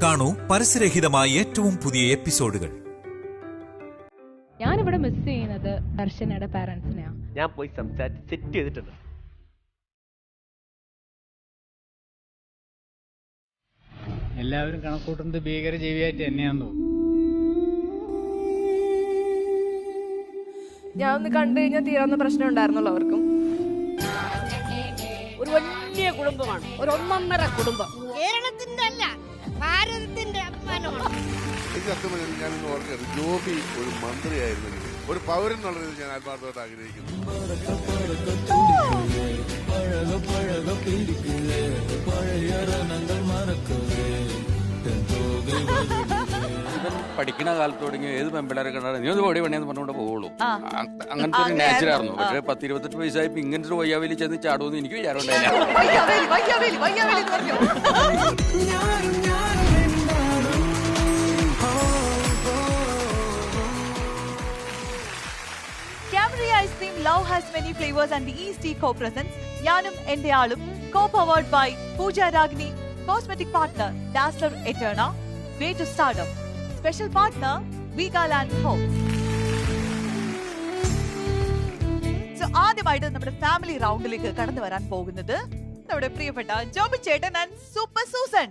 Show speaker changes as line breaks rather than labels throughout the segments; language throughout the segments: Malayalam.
കാണൂ പരസ്യരഹിതമായ ഏറ്റവും പുതിയ എപ്പിസോഡുകൾ.
ഞാനിവിടെ മിസ് ചെയ്യുന്നത് ദർശനയുടെ പാരന്റ്സിനെയാ.
ഞാൻ പോയി സംസാരിച്ച് സെറ്റ് ചെയ്തിട്ടുണ്ട്.
എല്ലാവരും കണക്കൂട്ടുന്നത് ഭീകരജീവിയായിട്ട് തന്നെയാന്ന് തോന്നുന്നു.
ഞാൻ ഒന്ന് കണ്ടു കഴിഞ്ഞാൽ തീരാവുന്ന പ്രശ്നം ഉണ്ടായിരുന്നല്ലോ അവർക്കും.
ഒരു വലിയ കുടുംബമാണ്, ഒരു ഒന്നൊന്നര കുടുംബം.
കേരളത്തിന്റെ അല്ല, ഭാരതത്തിന്റെ അഭിമാനമാണ്.
ഞാനിന്ന് പറഞ്ഞത് ജോബി ഒരു മന്ത്രിയായിരുന്നെങ്കിൽ ഒരു പൗരൻ എന്നുള്ള രീതിയിൽ ഞാൻ ആത്മാർത്ഥമായിട്ട് ആഗ്രഹിക്കുന്നു.
ഇവൻ പഠിക്കുന്ന കാലത്ത് തുടങ്ങി ഏത് പെമ്പിളരെ കണ്ടാലും നീ ഒന്ന് ഓടി പണിയെന്ന് പറഞ്ഞുകൊണ്ട് പോകുള്ളൂ. അങ്ങനത്തെ ഒരു നാച്ചറായിരുന്നു. പക്ഷെ 10-28 വയസ്സായപ്പോ ഇങ്ങനത്തെ ഒരു വയ്യാവേലി ചെന്ന് ചാടുമെന്ന് എനിക്ക് വിചാരമുണ്ടായില്ല.
Camry Ice Cream Love Has Many Flavors and the East Tea Co-Presents Yanum Ende Aalum Co-Powered by Pooja Ragini, Cosmetic Partner Dazzler Eterna, Way to Stardom, Special Partner Vegaland Home. So ആദ്യമായിട്ട് നമ്മുടെ ഫാമിലി റൗണ്ടിലേക്ക് കടന്നു വരാൻ പോകുന്നത് നമ്മുടെ പ്രിയപ്പെട്ട ജോബി ചേട്ടൻ ആൻഡ് സൂപ്പർ സൂസൻ.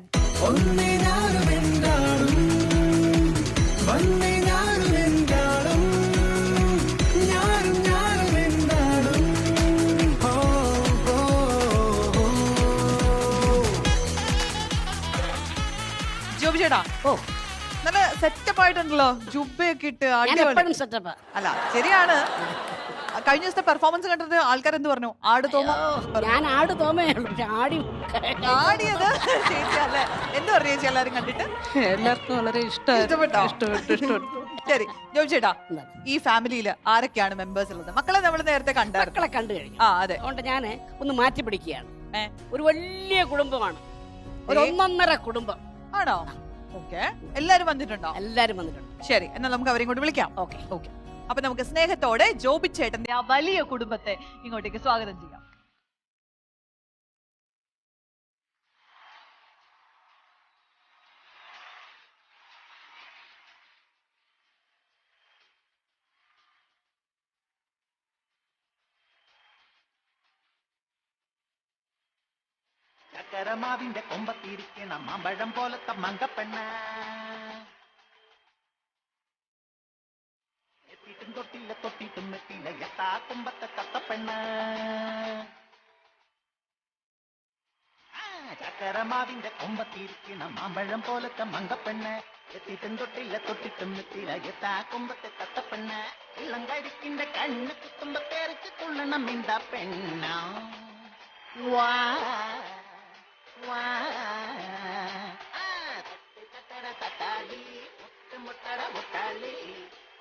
ജോബി ചേട്ടാ, നല്ല സെറ്റപ്പ് ആയിട്ടുണ്ടല്ലോ, ജുബയൊക്കെ ഇട്ട്.
സെറ്റപ്പ്
അല്ല, ശരിയാണ്. കഴിഞ്ഞ ദിവസത്തെ പെർഫോമൻസ് കണ്ടിട്ട് ആൾക്കാർ എന്ത് പറഞ്ഞു? ആട് തോമ.
ഞാൻ ആട് തോമയുള്ളൂ,
ആടിയത് ചേച്ചിയല്ലേ? എന്ത് പറഞ്ഞു ചേച്ചി എല്ലാരും കണ്ടിട്ട്?
എല്ലാവർക്കും വളരെ ഇഷ്ടപ്പെട്ടോ?
ശരി ജോബി ചേട്ടാ, ഈ ഫാമിലിയിൽ ആരൊക്കെയാണ് മെമ്പേഴ്സ് ഉള്ളത്? മക്കളെ നമ്മൾ നേരത്തെ
മക്കളെ കണ്ടു കഴിഞ്ഞു.
അതെ,
അതുകൊണ്ട് ഞാൻ ഒന്ന് മാറ്റി പിടിക്കുകയാണ്. ഒരു വലിയ കുടുംബമാണ്, ഒരു ഒന്നൊന്നര കുടുംബം.
ആണോ? ഓക്കെ, എല്ലാരും വന്നിട്ടുണ്ടോ?
എല്ലാരും വന്നിട്ടുണ്ട്.
ശരി, എന്നാൽ നമുക്ക് അവരെയും കൊണ്ട് വിളിക്കാം.
ഓക്കെ
ഓക്കെ, അപ്പൊ നമുക്ക് സ്നേഹത്തോടെ ജോബി ചേട്ടന്റെ ആ വലിയ കുടുംബത്തെ ഇങ്ങോട്ടേക്ക് സ്വാഗതം ചെയ്യാം.
ചക്കരമാവിന്റെ കൊമ്പത്തിരിക്കണം മാമ്പഴം പോലത്തെ മങ്കപ്പെണ്ണ, എത്തിയിട്ടും തൊട്ടില്ല തൊട്ടിട്ടും എത്തിയില്ല എത്താ കൊമ്പത്തെ തത്തപ്പെണ്ണ. ചക്കരമാവിന്റെ കൊമ്പത്തിരിക്കണം മാമ്പഴം പോലത്തെ മങ്കപ്പെണ്ണ, എത്തിയിട്ടും തൊട്ടില്ല തൊട്ടിട്ടും എത്തിയില്ല എത്താ കൊമ്പത്തെ തത്തപ്പെണ്ണ. ഇളം കരിക്കിന്റെ കണ്ണ് കുത്തുമ്പോ തെറിച്ച് തുള്ളണം മിണ്ട പെണ്ണ. വാ തട്ടാളി മുട്ടട മുട്ടാളി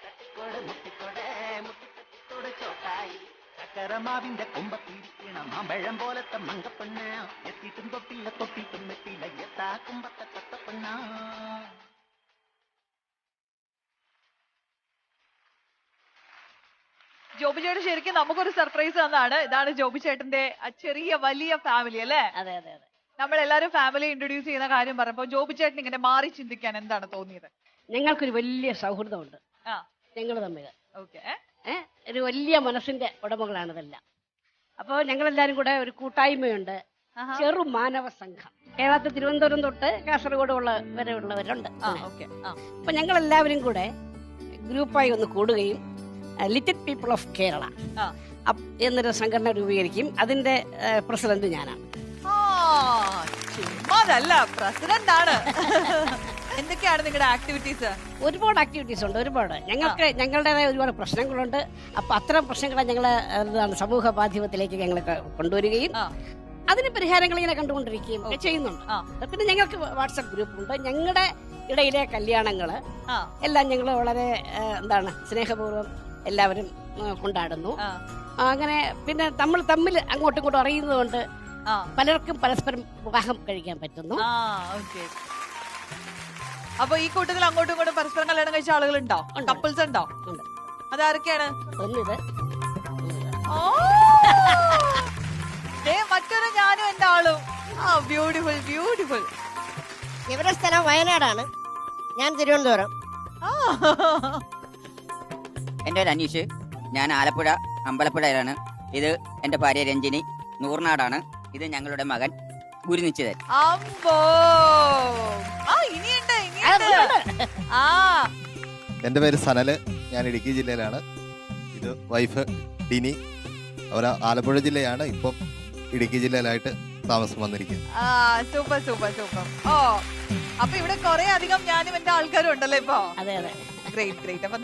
തട്ടിക്കോട് മുട്ടിക്കോടെ മുട്ടിത്തട്ടിക്കോട് ചോട്ടായി. ചക്കരമാവിന്റെ കൊമ്പത്തിരിക്കണം മാമ്പഴം പോലത്തെ മങ്കപ്പെണ്ണ, എത്തിയിട്ടും തൊട്ടില്ല തൊട്ടിട്ടും എത്തിയില്ല എത്താ കുമ്പത്തെ തത്തപ്പെണ്ണ.
ജോബി ചേട്ടൻ ശരിക്കും നമുക്കൊരു സർപ്രൈസ് തന്നാണ്. ഇതാണ് ജോബി ചേട്ടന്റെ ചെറിയ വലിയ ഫാമിലി അല്ലേ?
അതെ അതെ അതെ.
നമ്മൾ എല്ലാരും ഫാമിലി ഇൻട്രൊഡ്യൂസ് ചെയ്യുന്ന കാര്യം പറഞ്ഞപ്പോ ജോബി ചേട്ടൻ ഇങ്ങനെ മാറി ചിന്തിക്കാൻ എന്താണ് തോന്നിയത്?
ഞങ്ങൾക്കൊരു വലിയ സൗഹൃദമുണ്ട് ഞങ്ങൾ തമ്മിൽ.
ഓക്കെ,
ഒരു വലിയ മനസ്സിന്റെ ഉടമകളാണ് ഇതെല്ലാം. അപ്പോൾ ഞങ്ങളെല്ലാരും കൂടെ ഒരു കൂട്ടായ്മയുണ്ട്, ചെറു മാനവ സംഘം. കേരളത്തിൽ തിരുവനന്തപുരം തൊട്ട് കാസർഗോഡ് വരെ ഉള്ളവരുണ്ട്. അപ്പൊ ഞങ്ങളെല്ലാവരും കൂടെ ഗ്രൂപ്പായി ഒന്ന് കൂടുകയും ലിറ്റിൽ പീപ്പിൾ ഓഫ് കേരള എന്നൊരു സംഘടന രൂപീകരിക്കും. അതിന്റെ പ്രസിഡന്റ് ഞാനാണ്.
പ്രസിഡന്റ് ആണ്. എന്തൊക്കെയാണ് നിങ്ങളുടെ ആക്ടിവിറ്റീസ്?
ഒരുപാട് ആക്ടിവിറ്റീസ് ഉണ്ട്, ഒരുപാട്. ഞങ്ങളുടേതായ ഒരുപാട് പ്രശ്നങ്ങളുണ്ട്. അപ്പൊ അത്തരം പ്രശ്നങ്ങളെ ഞങ്ങൾ സമൂഹ മാധ്യമത്തിലേക്ക് ഞങ്ങൾ കൊണ്ടുവരികയും അതിന് പരിഹാരങ്ങൾ ഇങ്ങനെ കണ്ടുകൊണ്ടിരിക്കുകയും ഒക്കെ ചെയ്യുന്നുണ്ട്. പിന്നെ ഞങ്ങൾക്ക് വാട്സപ്പ് ഗ്രൂപ്പ് ഉണ്ട്. ഞങ്ങളുടെ ഇടയിലെ കല്യാണങ്ങള് എല്ലാം ഞങ്ങൾ വളരെ സ്നേഹപൂർവ്വം എല്ലാവരും കൊണ്ടാടുന്നു. അങ്ങനെ പിന്നെ നമ്മൾ തമ്മിൽ അങ്ങോട്ടും ഇങ്ങോട്ടും അറിയുന്നതുകൊണ്ട് പലർക്കും പരസ്പരം വിവാഹം കഴിക്കാൻ പറ്റുന്നു.
അപ്പൊ ഈ കൂട്ടത്തിൽ അങ്ങോട്ടും ഇങ്ങോട്ടും പരസ്പരം കല്യാണം കഴിച്ച ആളുകൾ ഉണ്ടോ? കപ്പിൾസ് ഉണ്ടോ? അതാരൊക്കെയാണ്?
ഒന്നിത്
മറ്റൊരു ഞാനും എന്റെ ആളും. Beautiful beautiful.
ഇവരുടെ സ്ഥലം വയനാടാണ്, ഞാൻ തിരുവനന്തപുരം.
എൻ്റെ ഒരു അനീഷ്, ഞാൻ ആലപ്പുഴ അമ്പലപ്പുഴയിലാണ്. ഇത് എൻ്റെ ഭാര്യ രഞ്ജിനി, നൂർനാടാണ്. ഇത് ഞങ്ങളുടെ മകൻ ഗുരുനിശ്ചിതൻ.
അമ്പോ ഇനിയുണ്ട് ഇനിയുണ്ട്. ആ
എൻ്റെ പേര് സനല്, ഞാൻ ഇടുക്കി ജില്ലയിലാണ്. ഇത് വൈഫ് ഡിനി, അവർ ആലപ്പുഴ ജില്ലയാണ്. ഇപ്പം ഇടുക്കി ജില്ലയിലായിട്ട് താമസം വന്നിരിക്കുന്നത്.
Super super super. ഓ അപ്പൊ ഇവിടെ കുറെ അധികം ഞാനും എന്റെ ആൾക്കാരും ഉണ്ടല്ലോ ഇപ്പൊ.
അതെ അതെ,
ഗ്രേറ്റ് ഗ്രേറ്റ്. അപ്പൊ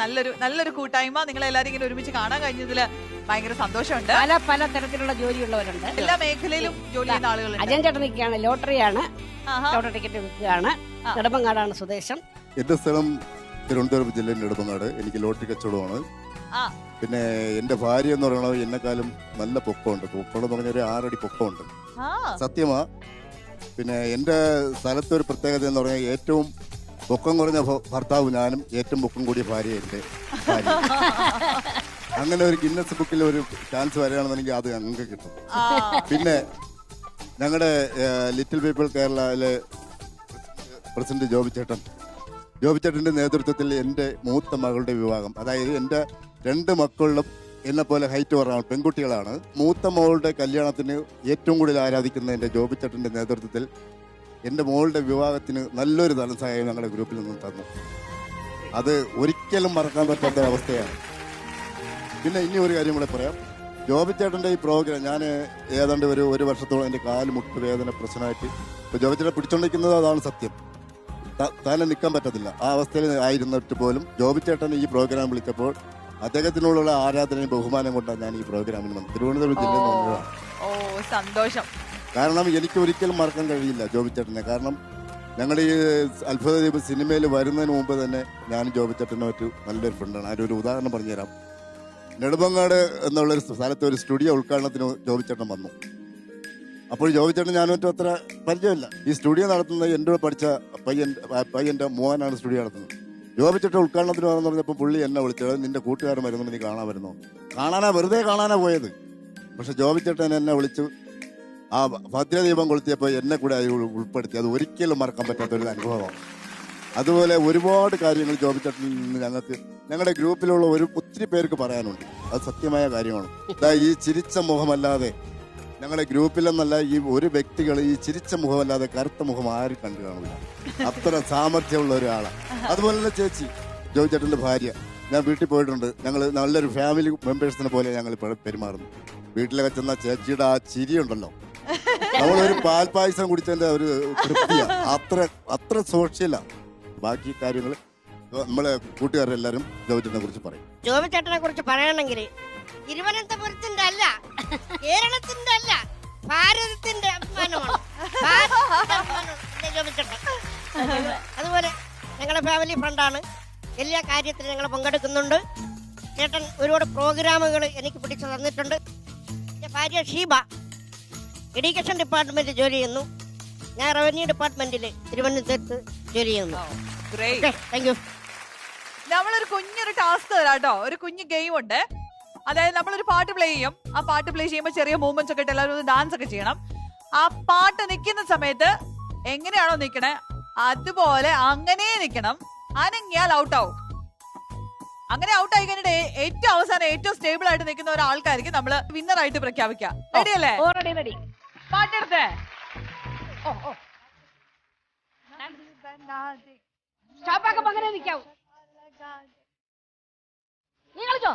നല്ലൊരു കൂട്ടായ്മ, നിങ്ങൾ എല്ലാരും ഇങ്ങനെ ഒരുമിച്ച് കാണാൻ കഴിഞ്ഞതില് ഭയങ്കര സന്തോഷമുണ്ട്.
പല തരത്തിലുള്ള ജോലിയുള്ളവരുണ്ട്,
എല്ലാ മേഖലയിലും ജോലി ചെയ്യുന്ന ആളുകളുണ്ട്.
അജയൻ ചേട്ടൻ നിൽക്കുകയാണ്, ലോട്ടറിയാണ്, ലോട്ടറി ടിക്കറ്റ് വിൽക്കുകയാണ്. നെടുമങ്ങാടാണ് സ്വദേശം.
എൻ്റെ സ്ഥലം തിരുവനന്തപുരം ജില്ലയിൽ നെടുമങ്ങാട്. എനിക്ക് ലോട്ടറി കച്ചവടമാണ്. പിന്നെ എൻ്റെ ഭാര്യ എന്ന് പറയുന്നത് എന്നെക്കാളും നല്ല പൊക്കമുണ്ട്. പൊക്കം എന്ന് പറഞ്ഞാൽ ഒരു 6 അടി പൊക്കമുണ്ട്, സത്യമാ. പിന്നെ എൻ്റെ സ്ഥലത്തെ ഒരു പ്രത്യേകത എന്ന് പറഞ്ഞാൽ ഏറ്റവും പൊക്കം കുറഞ്ഞ ഭർത്താവ് ഞാനും, ഏറ്റവും പൊക്കം കൂടിയ ഭാര്യ എൻ്റെ ഭാര്യ. അങ്ങനെ ഒരു ഗിന്നസ് ബുക്കിൽ ഒരു ചാൻസ് വരികയാണെന്നുണ്ടെങ്കിൽ അത് ഞങ്ങൾക്ക് കിട്ടും. പിന്നെ ഞങ്ങളുടെ ലിറ്റിൽ പീപ്പിൾ കേരളയിലെ പ്രസിഡന്റ് ജോബിച്ചേട്ടൻ്റെ നേതൃത്വത്തിൽ എൻ്റെ മൂത്ത മകളുടെ വിവാഹം, അതായത് എൻ്റെ 2 മക്കളിലും എന്നെ പോലെ ഹൈറ്റ് കുറവാണ്, പെൺകുട്ടികളാണ്. മൂത്ത മോളുടെ കല്യാണത്തിന് ഏറ്റവും കൂടുതൽ ആരാധിക്കുന്ന എൻ്റെ ജോബിച്ചേട്ടൻ്റെ നേതൃത്വത്തിൽ എൻ്റെ മോളുടെ വിവാഹത്തിന് നല്ലൊരു ധനസഹായം ഞങ്ങളുടെ ഗ്രൂപ്പിൽ നിന്നും തന്നു. അത് ഒരിക്കലും മറക്കാൻ പറ്റാത്ത അവസ്ഥയാണ്. പിന്നെ ഇനി ഒരു കാര്യം കൂടെ പറയാം. ജോബിച്ചേട്ടൻ്റെ ഈ പ്രോഗ്രാം ഞാൻ ഏതാണ്ട് ഒരു വർഷത്തോളം എൻ്റെ കാല് മുട്ട് വേദന പ്രശ്നമായിട്ട് ഇപ്പോൾ ജോബിച്ചേട്ടനെ പിടിച്ചുകൊണ്ടിരിക്കുന്നത് അതാണ് സത്യം. താനെ നിൽക്കാൻ പറ്റത്തില്ല, ആ അവസ്ഥയിൽ ആയിരുന്നിട്ട് പോലും ജോബിച്ചേട്ടൻ ഈ പ്രോഗ്രാം വിളിച്ചപ്പോൾ അദ്ദേഹത്തിനോടുള്ള ആരാധനയും ബഹുമാനം കൊണ്ടാണ് ഞാൻ ഈ പ്രോഗ്രാമിൽ വന്നത്. തിരുവനന്തപുരം ജില്ലയിൽ വന്നതാണ്.
സന്തോഷം.
കാരണം എനിക്ക് ഒരിക്കലും മറക്കാൻ കഴിയില്ല ജോബിച്ചേട്ടനെ. കാരണം ഞങ്ങളുടെ ഈ അത്ഭുത ദ്വീപ് സിനിമയിൽ വരുന്നതിന് മുമ്പ് തന്നെ ഞാൻ ജോബിച്ചേട്ടനുമായിട്ട് നല്ലൊരു ഫ്രണ്ടാണ്. അതിനൊരു ഉദാഹരണം പറഞ്ഞുതരാം. നെടുമങ്ങാട് എന്നുള്ളൊരു സ്ഥലത്ത് ഒരു സ്റ്റുഡിയോ ഉദ്ഘാടനത്തിന് ജോബിച്ചേട്ടൻ വന്നു. അപ്പോൾ ജോബിച്ചേട്ടൻ ഞാനുമായിട്ട് അത്ര പരിചയമില്ല. ഈ സ്റ്റുഡിയോ നടത്തുന്നത് എൻ്റെ പഠിച്ച പയ്യൻ്റെ മോഹനാണ് സ്റ്റുഡിയോ നടത്തുന്നത്. ജോബിച്ചേട്ടൻ ഉദ്ഘാടനത്തിന് വന്നു പറഞ്ഞപ്പോൾ പുള്ളി എന്നെ വിളിച്ചത്, നിന്റെ കൂട്ടുകാരൻ വരുന്നുണ്ട്, നീ കാണാൻ വരുന്നോ? വെറുതെ കാണാനാ പോയത്. പക്ഷെ ജോബിച്ചേട്ടൻ എന്നെ വിളിച്ചു ആ ഭദ്രദീപം കൊളുത്തിയപ്പോൾ എന്നെ കൂടെ ഉൾപ്പെടുത്തി. അത് ഒരിക്കലും മറക്കാൻ പറ്റാത്തൊരു അനുഭവമാണ്. അതുപോലെ ഒരുപാട് കാര്യങ്ങൾ ജോബിച്ചേട്ടനിൽ നിന്ന് ഞങ്ങളുടെ ഗ്രൂപ്പിലുള്ള ഒത്തിരി പേർക്ക് പറയാനുണ്ട്. അത് സത്യമായ കാര്യമാണ്. ഈ ചിരിച്ച മുഖമല്ലാതെ ഞങ്ങളുടെ ഗ്രൂപ്പിലെന്നല്ല, ഈ ഒരു വ്യക്തികൾ ഈ ചിരിച്ച മുഖമല്ലാതെ കറുത്ത മുഖം ആരും കണ്ടു കാണില്ല. അത്ര സാമർഥ്യമുള്ള ഒരാളാണ്. അതുപോലെ തന്നെ ചേച്ചി, ജോബിച്ചേട്ടൻ്റെ ഭാര്യ, ഞാൻ വീട്ടിൽ പോയിട്ടുണ്ട്. ഞങ്ങൾ നല്ലൊരു ഫാമിലി മെമ്പേഴ്സിനെ പോലെ ഞങ്ങൾ പെരുമാറുന്നു. വീട്ടിലൊക്കെ ചെന്ന ചേച്ചിയുടെ ആ ചിരിയുണ്ടല്ലോ, നമ്മളൊരു പാൽപ്പായസം കുടിച്ചതിന്റെ ഒരു തൃപ്തിയാണ്. അത്ര സോഷ്യലാണ്. ബാക്കി കാര്യങ്ങൾ നമ്മളെ കൂട്ടുകാരെല്ലാരും ജോബിച്ചേട്ടനെ കുറിച്ച് പറയും.
ജോബിച്ചേട്ടനെ കുറിച്ച് പറയണമെങ്കിൽ തിരുവനന്തപുരത്തിന്റെ അല്ല, കേരളത്തിന്റെ അല്ല, ഭാരതത്തിന്റെ അഭിമാനമാണ് ജോബിച്ചേട്ടൻ. അതുപോലെ ഞങ്ങളുടെ ഫാമിലി ഫ്രണ്ടാണ്. എല്ലാ കാര്യത്തിലും ഞങ്ങൾ പങ്കെടുക്കുന്നുണ്ട്. ചേട്ടൻ ഒരുപാട് പ്രോഗ്രാമുകൾ എനിക്ക് പിടിച്ചു തന്നിട്ടുണ്ട്. എൻ്റെ ഭാര്യ ഷീബ എഡ്യൂക്കേഷൻ ഡിപ്പാർട്ട്മെന്റ് ജോലി ചെയ്യുന്നു. ഞാൻ റവന്യൂ ഡിപ്പാർട്ട്മെന്റിൽ തിരുവനന്തപുരത്ത് ജോലി ചെയ്യുന്നു. Thank you.
നമ്മളൊരു കുഞ്ഞൊരു ടാസ്ക് തരാം കേട്ടോ. ഒരു കുഞ്ഞു ഗെയിം ഉണ്ട്. അതായത് നമ്മളൊരു പാട്ട് പ്ലേ ചെയ്യും. ആ പാട്ട് പ്ലേ ചെയ്യുമ്പോൾ ചെറിയ മൂവ്മെന്റ്സ് ഒക്കെ ഇട്ട് എല്ലാവരും ഡാൻസ് ഒക്കെ ചെയ്യണം. ആ പാട്ട് നിൽക്കുന്ന സമയത്ത് എങ്ങനെയാണോ നിൽക്കണേ അതുപോലെ അങ്ങനെ നിൽക്കണം. അനങ്ങിയാൽ ഔട്ടാവും. അങ്ങനെ ഔട്ട് ആയി കഴിഞ്ഞിട്ട് ഏറ്റവും അവസാനം ഏറ്റവും സ്റ്റേബിൾ ആയിട്ട് നിൽക്കുന്ന ഒരാൾക്കായിരിക്കും നമ്മള് വിന്നർ ആയിട്ട് പ്രഖ്യാപിക്കാം. റെഡി അല്ലേ?
റെഡി.
പാട്ടെടുത്തേ.
അങ്ങനെ നിൽക്കാവൂ. നീ കളിച്ചോ.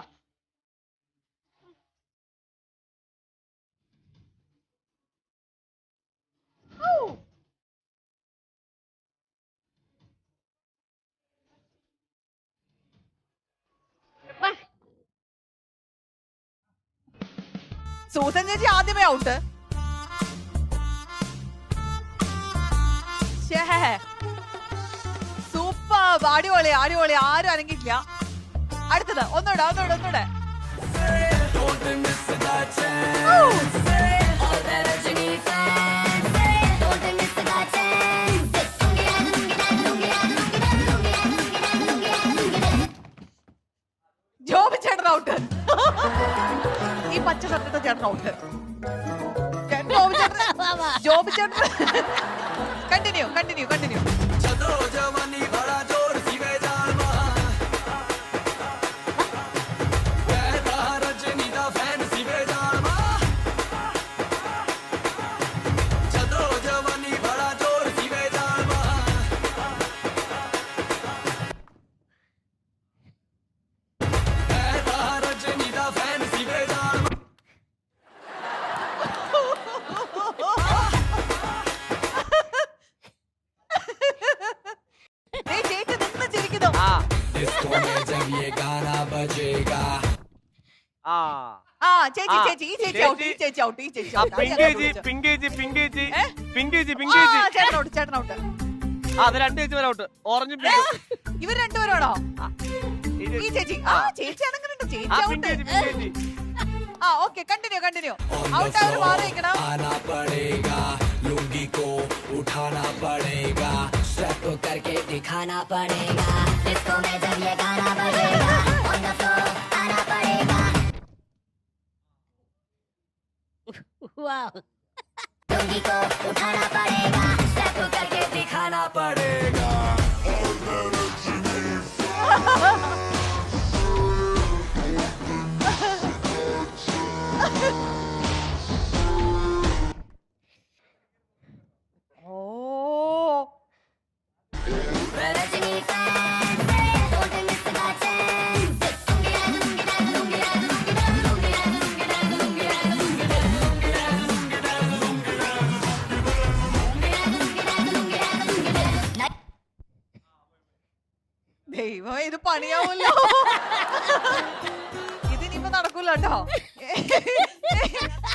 സൂസൻ ചേച്ചി ആദ്യമേ ഔട്ട്. സൂപ്പർ, അടിപൊളി അടിപൊളി. ആരും അനങ്ങിയില്ല. അടുത്തത് ഒന്നൂടെ. ജോബി ചേട്ടൻ ഔട്ട്. ഈ പച്ച ഷർട്ടിട്ട ചേട്ടൻ ഔട്ട്. ജോബി ചേട്ടൻ കണ്ടിന്യൂ. ആ ചേച്ചി ചേച്ചി ഈ ചേച്ചി ഔട്ട് ഈ ചേച്ചി ഔട്ട് ഈ ചേച്ചി ഔട്ട് ചേട്ടനോട്ട് ചേട്ടനോട്ട്
അത് രണ്ട് ചേച്ചി വരെ ഔട്ട് ഓറഞ്ചും
ഇവർ രണ്ടുപേരാണോ ഈ ചേച്ചി ആ ചേച്ചി അടങ്ങുന്നുണ്ട് ചേച്ചി ഔട്ട് ആ ഓക്കെ കണ്ടിന്യൂ കണ്ടിന്യൂ ഔട്ട് അവർ മാറി നിൽക്കണം
Wow.
Oh. ദൈവം ഇത് പണിയാവൂല്ലോ ഇതിനിപ്പോ നടക്കൂല കേട്ടോ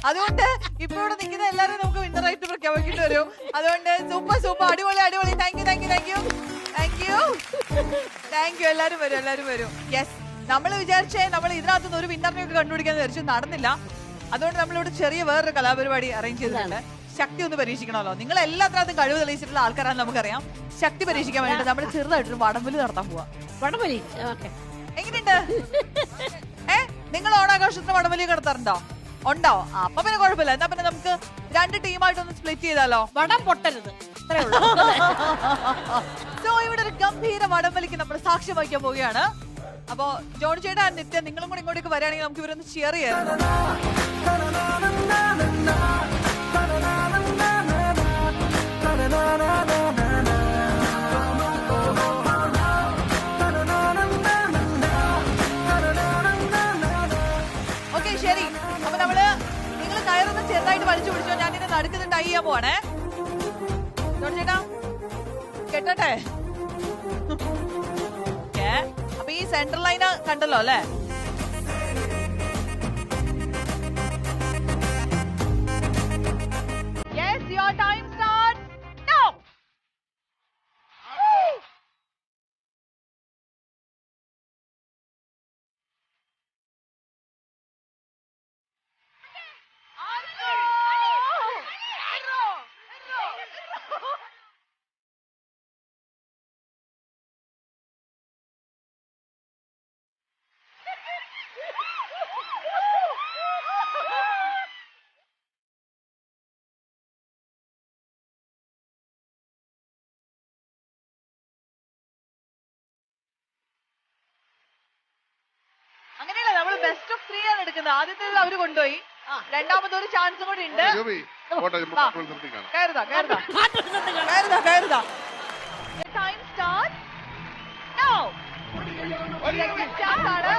അതുകൊണ്ട് ഇപ്പൊ ഇവിടെ നിൽക്കുന്ന എല്ലാരും നമുക്ക് വിന്നറായിട്ട് പ്രഖ്യാപിക്കേണ്ടി വരും അതുകൊണ്ട് സൂപ്പർ സൂപ്പർ അടിപൊളി അടിപൊളി thank you thank you thank you thank you thank you എല്ലാരും വരും യെസ് നമ്മൾ വിചാരിച്ചേ നമ്മൾ ഇതിനകത്തുനിന്ന് ഒരു വിന്നറിനെയൊക്കെ കണ്ടുപിടിക്കാന്ന് വിചാരിച്ചു നടന്നില്ല അതുകൊണ്ട് നമ്മളിവിടെ ചെറിയ വേറൊരു കലാപരിപാടി അറേഞ്ച് ചെയ്തിട്ടുണ്ട് ശക്തി ഒന്ന് പരീക്ഷിക്കണമല്ലോ നിങ്ങൾ എല്ലാത്തിനകത്തും കഴിവ് തെളിയിച്ചിട്ടുള്ള ആൾക്കാരാണെന്ന് നമുക്കറിയാം ശക്തി പരീക്ഷിക്കാൻ വേണ്ടിട്ട് നമ്മൾ ചെറുതായിട്ടൊരു വടംവലി നടത്താൻ പോവാ
വടംവലി
എങ്ങനെയുണ്ട് നിങ്ങൾ ഓണാഘോഷത്തിന് വടംവലി നടത്താറുണ്ടോ ഉണ്ടോ അപ്പൊ പിന്നെ കുഴപ്പമില്ല എന്നാ പിന്നെ നമുക്ക് രണ്ട് ടീമായിട്ടൊന്ന് സ്പ്ലിറ്റ് ചെയ്താലോ
വടം പൊട്ടരുത്
സോ ഇവിടെ ഒരു ഗംഭീര വടംവലിക്ക് നമ്മൾ സാക്ഷ്യം വഹിക്കാൻ പോവുകയാണ് അപ്പൊ ജോണി ചേട്ടാ നിത്യ നിങ്ങളും കൂടി ഇങ്ങോട്ടേക്ക് വരികയാണെങ്കിൽ നമുക്ക് ഇവരൊന്ന് ഷെയർ ചെയ്യാം ഓക്കെ ശരി അപ്പൊ നമ്മള് നിങ്ങൾ കയറൊന്ന് ചെറുതായിട്ട് വലിച്ചു പിടിച്ചോ ഞാൻ ഇതിനെ നടുക്കുന്ന ടൈ ചെയ്യാൻ പോവാണേ ജോണി ചേട്ടാ കേട്ടോട്ടെ അപ്പൊ ഈ സെൻട്രൽ ലൈന് കണ്ടല്ലോ അല്ലേ Yes, your time starts now. അങ്ങനെയല്ല നമ്മൾ ബെസ്റ്റ് ഓഫ് 3 ആണ് എടുക്കുന്നത് ആദ്യത്തേത് അവര് കൊണ്ടുപോയി രണ്ടാമത്തെ ഒരു ചാൻസും കൂടി ഉണ്ട് time start now second chance ആണ്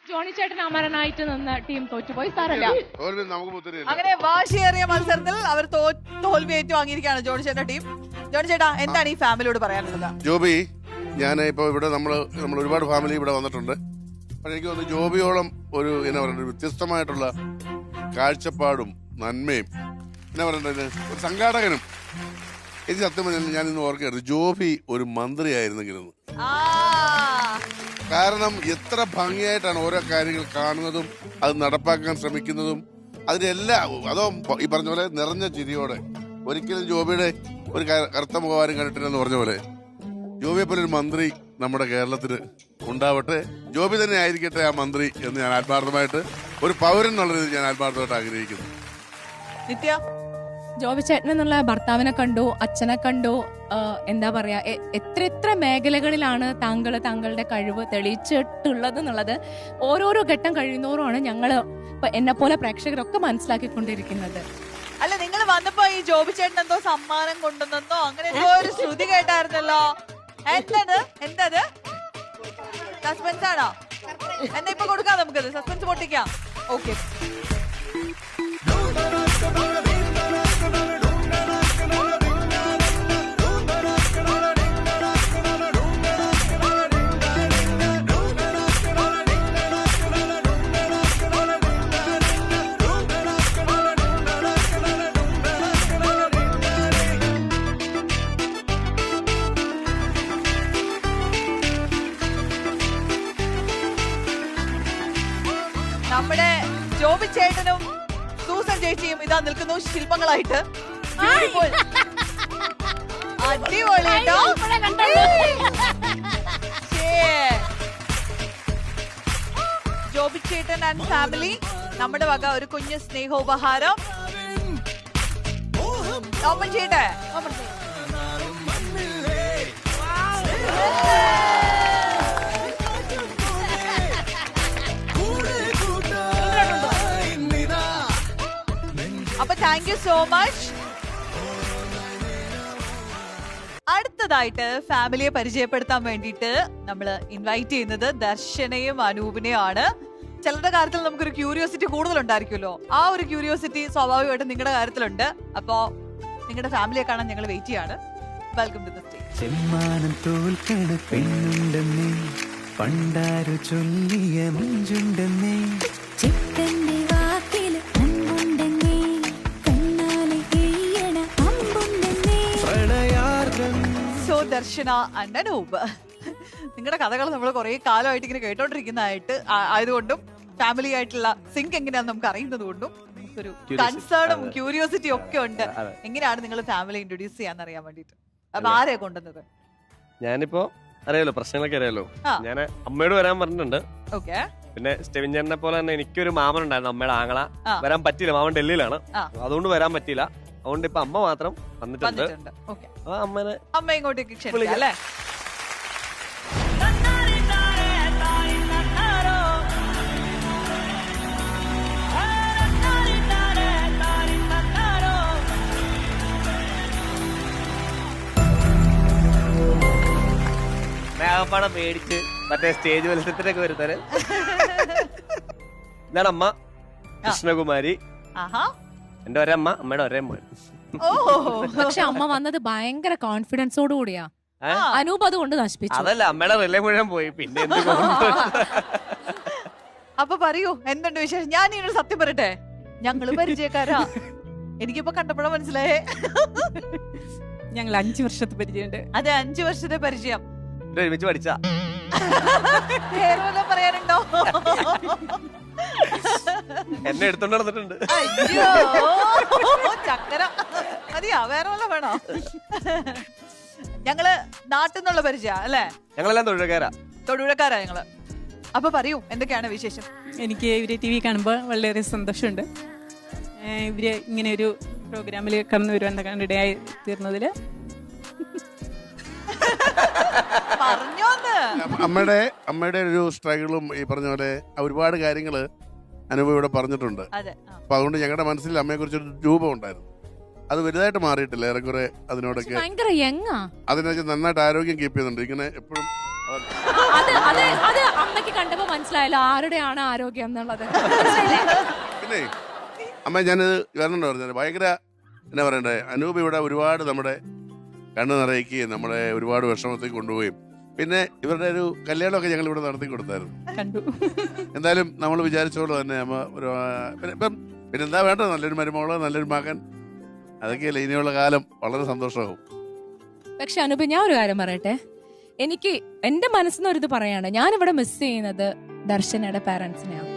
ജോണി ചേട്ടൻ അമരനായിട്ട് നിന്ന് ടീം തോറ്റുപോയി സാരല്ല
അങ്ങനെ വാശിയേറിയ മത്സരത്തിൽ അവർ തോൽവി ഏറ്റുവാങ്ങിയിരിക്കുകയാണ് ജോണി ചേട്ടൻ ടീം ജോണി ചേട്ടാ എന്താണ് ഈ ഫാമിലിയോട് പറയാനുള്ളത്
ജോബി ഞാൻ ഇപ്പോൾ ഇവിടെ നമ്മൾ ഒരുപാട് ഫാമിലി ഇവിടെ വന്നിട്ടുണ്ട് പക്ഷെ എനിക്ക് തോന്നുന്നു ജോബിയോളം ഒരു എന്നാ പറയുക വ്യത്യസ്തമായിട്ടുള്ള കാഴ്ചപ്പാടും നന്മയും എന്നാ പറയണ്ടത് ഒരു സംഘാടകനും എനിക്ക് സത്യം പറഞ്ഞാൽ ഞാൻ ഇന്ന് ഓർക്കരുത് ജോബി ഒരു മന്ത്രിയായിരുന്നെങ്കിലും കാരണം എത്ര ഭംഗിയായിട്ടാണ് ഓരോ കാര്യങ്ങൾ കാണുന്നതും അത് നടപ്പാക്കാൻ ശ്രമിക്കുന്നതും അതിനെല്ലാം അതോ ഈ പറഞ്ഞ പോലെ നിറഞ്ഞ ചിരിയോടെ ഒരിക്കലും ജോബിയുടെ ഒരു കറുത്ത മുഖവാരം കണ്ടിട്ടില്ലെന്ന് പറഞ്ഞ പോലെ ജോബിയെ പോലെ ഒരു മന്ത്രി നമ്മുടെ കേരളത്തിൽ ഉണ്ടാവട്ടെ ജോബി തന്നെ ആയിരിക്കട്ടെ ആ മന്ത്രി എന്ന് ഞാൻ ആത്മാർത്ഥമായിട്ട് ഒരു പൗരൻ എന്നുള്ള രീതിയിൽ ഞാൻ ആത്മാർത്ഥമായിട്ട് ആഗ്രഹിക്കുന്നു
നിത്യ?
ജോബി ചേട്ടൻ എന്നുള്ള ഭർത്താവിനെ കണ്ടു, അച്ഛനെ കണ്ടു. എന്താ പറയാ, എത്ര മേഖലകളിലാണ് താങ്കളുടെ കഴിവ് തെളിയിച്ചിട്ടുള്ളത് എന്നുള്ളത് ഓരോരോ ഘട്ടം കഴിയുന്നോറുമാണ് ഞങ്ങള് എന്നെ പോലെ പ്രേക്ഷകരൊക്കെ മനസ്സിലാക്കിക്കൊണ്ടിരിക്കുന്നത്.
അല്ല, നിങ്ങൾ വന്നപ്പോ ഈ ജോബി ചേട്ടൻ എന്തോ സമ്മാനം കൊണ്ടുവന്നോ അങ്ങനെ എന്തോ ഒരു ശ്രുതി കേട്ടായിരുന്നല്ലോ. എന്തത് സസ്പെൻസ് ആണോ? എന്നാ ഇപ്പൊ കൊടുക്കാം, നമുക്കത് സസ്പെൻസ് പൊട്ടിക്കാം. ഓക്കെ. നമ്മുടെ ജോബി ചേട്ടനും സൂസൻ ചേച്ചിയും ഇതാ നിൽക്കുന്നു ശില്പങ്ങളായിട്ട്. അടിപൊളി കേട്ടോ. ജോബി ചേട്ടൻ ആൻഡ് ഫാമിലി നമ്മുടെ വക ഒരു കുഞ്ഞ് സ്നേഹോപഹാരം. ഓപ്പൺ ചെയ്യട്ടെ. അപ്പൊ താങ്ക് യു സോ മച്ച്. അടുത്തതായിട്ട് ഫാമിലിയെ പരിചയപ്പെടുത്താൻ വേണ്ടിയിട്ട് നമ്മൾ ഇൻവൈറ്റ് ചെയ്യുന്നത് ദർശനയും അനൂപിനെയും ആണ്. ചിലരുടെ കാര്യത്തിൽ നമുക്കൊരു ക്യൂരിയോസിറ്റി കൂടുതലുണ്ടായിരിക്കുമല്ലോ. ആ ഒരു ക്യൂരിയോസിറ്റി സ്വാഭാവികമായിട്ടും നിങ്ങളുടെ കാര്യത്തിലുണ്ട്. അപ്പോ നിങ്ങളുടെ ഫാമിലിയെ കാണാൻ ഞങ്ങൾ വെയിറ്റ് ചെയ്യാണ്. Welcome to the stage.
ചെമ്മാനം തോൽക്കണ പെണ്ണുണ്ടെന്നേ പണ്ടാരു ചൊല്ലിയ മുഞ്ചുണ്ടെന്നേ ചിക്കന്റെ വാക്കില് അമ്പുണ്ടെന്നേ കണ്ണാലെ കീയണ അമ്പുണ്ടെന്നേ പ്രണയാർദ്രം.
സോ ദർശന ആൻഡ് അനൂപ്, നിങ്ങളുടെ കഥകൾ നമ്മൾ കുറെ കാലമായിട്ട് ഇങ്ങനെ കേട്ടോണ്ടിരിക്കുന്നതായിട്ട് ആയതുകൊണ്ടും ഫാമിലി ആയിട്ടുള്ള സിങ്ക് എങ്ങനെയാണെന്ന് നമുക്ക് അറിയുന്നത് കൊണ്ടും നമുക്കൊരു കൺസേണും ക്യൂരിയോസിറ്റിയും ഒക്കെ ഉണ്ട്. എങ്ങനെയാണ് നിങ്ങൾ ഫാമിലി ഇൻട്രൊഡ്യൂസ് ചെയ്യാന്ന് അറിയാൻ വേണ്ടിട്ട്. അപ്പൊ ആരെയാ കൊണ്ടുവന്നത്?
ഞാനിപ്പോ അറിയാലോ, പ്രശ്നങ്ങളൊക്കെ അറിയാലോ. ഞാൻ അമ്മയോട് വരാൻ പറഞ്ഞിട്ടുണ്ട്.
ഓക്കെ.
പിന്നെ സ്റ്റെവിൻ ചേട്ടനെ പോലെ തന്നെ എനിക്കൊരു മാമൻ ഉണ്ടായിരുന്നു, അമ്മയുടെ ആങ്ങള. വരാൻ പറ്റിയില്ല, മാമൻ ഡൽഹിയിലാണ്, അതുകൊണ്ട് വരാൻ പറ്റിയില്ല. അതുകൊണ്ട് ഇപ്പൊ അമ്മ മാത്രം വന്നിട്ടുണ്ട്.
അമ്മ ഇങ്ങോട്ടേക്ക് ക്ഷണിക്കാം അല്ലേ?
മേഘപ്പാടം മേടിച്ച് മറ്റേ സ്റ്റേജ് മത്സരത്തിനൊക്കെ വരുത്താന്. ഇതാണ് അമ്മ കൃഷ്ണകുമാരി. എന്റെ ഒരമ്മ, അമ്മയുടെ ഒരേ മോൻ.
പക്ഷെ അമ്മ വന്നത് ഭയങ്കര കോൺഫിഡൻസോട് കൂടിയാ. അനൂപ് അതുകൊണ്ട് നശിപ്പിച്ചു.
അതല്ല, അമ്മയുടെ റിലേ മുഴുവൻ പോയി. പിന്നെ
അപ്പൊ പറയൂ, എന്തുണ്ട് വിശേഷം? ഞാൻ ഇതിനൊരു സത്യം പറയട്ടെ, ഞങ്ങള് പരിചയക്കാരാ. എനിക്കിപ്പോ കണ്ടപ്പോഴാ മനസ്സിലായേ.
ഞങ്ങൾ 5 വർഷത്തെ പരിചയമുണ്ട്.
അതെ, 5 വർഷത്തെ പരിചയം.
ഒരുമിച്ച് പഠിച്ച.
പറയാനുണ്ടോ?
എന്നെ എടുത്തോണ്ട് നടന്നിട്ടുണ്ട്.
ചക്കര മതിയാ, വേറെ വല്ല വേണോ? ഞങ്ങള് നാട്ടിൽ നിന്നുള്ള പരിചയ അല്ലേ?
ഞങ്ങളെല്ലാം
തൊഴിലുറക്കാരാ ഞങ്ങള്. അപ്പൊ പറയൂ, എന്തൊക്കെയാണ് വിശേഷം?
എനിക്ക് ഇവരെ TV കാണുമ്പോൾ വളരെ സന്തോഷമുണ്ട്. ഇവര് ഇങ്ങനെ ഒരു പ്രോഗ്രാമിൽ കടന്നു വരുവാൻ ഇടയായി തീർന്നതില്.
അമ്മയുടെ ഒരു സ്ട്രഗിളും ഈ പറഞ്ഞ പോലെ ഒരുപാട് കാര്യങ്ങള് അനുഭവം ഇവിടെ പറഞ്ഞിട്ടുണ്ട്. അപ്പൊ അതുകൊണ്ട് ഞങ്ങളുടെ മനസ്സിൽ അമ്മയെ കുറിച്ചൊരു രൂപം ഉണ്ടായിരുന്നു. അത് വലുതായിട്ട് മാറിയിട്ടില്ല, ഏറെക്കുറെ അതിനോടൊക്കെ അതിനൊക്കെ നന്നായിട്ട് ആരോഗ്യം കീപ്പ് ചെയ്യുന്നുണ്ട്. ഇങ്ങനെ എപ്പോഴും
അമ്മയ്ക്ക് കണ്ടപ്പോ മനസ്സിലായല്ലോ ആരുടെയാണ് ആരോഗ്യം എന്നുള്ളത്.
പിന്നെ അമ്മ ഞാനിത് വരണുണ്ടോ പറഞ്ഞാൽ ഭയങ്കര എന്നാ പറയണ്ടേ, അനൂപ് ഇവിടെ ഒരുപാട് നമ്മുടെ കണ്ണു നിറയ്ക്കുകയും നമ്മളെ ഒരുപാട് വിഷമത്തേക്ക് കൊണ്ടുപോവുകയും പിന്നെ ഇവരുടെ ഒരു കല്യാണമൊക്കെ ഞങ്ങൾ ഇവിടെ നടത്തി കൊടുത്തായിരുന്നു. എന്തായാലും നമ്മൾ വിചാരിച്ചോളൂ തന്നെ അമ്മ ഒരു പിന്നെ എന്താ വേണ്ടത്, നല്ലൊരു മരുമോള്, നല്ലൊരു മകൻ, അതൊക്കെയല്ലേ ഇനിയുള്ള കാലം വളരെ സന്തോഷമാവും.
പക്ഷെ അനുപ്, ഞാൻ ഒരു കാര്യം പറയട്ടെ, എനിക്ക് എന്റെ മനസ്സിനൊരിത് പറയാണ്, ഞാനിവിടെ മിസ് ചെയ്യുന്നത് ദർശനയുടെ പാരന്റ്സിനെയാണ്.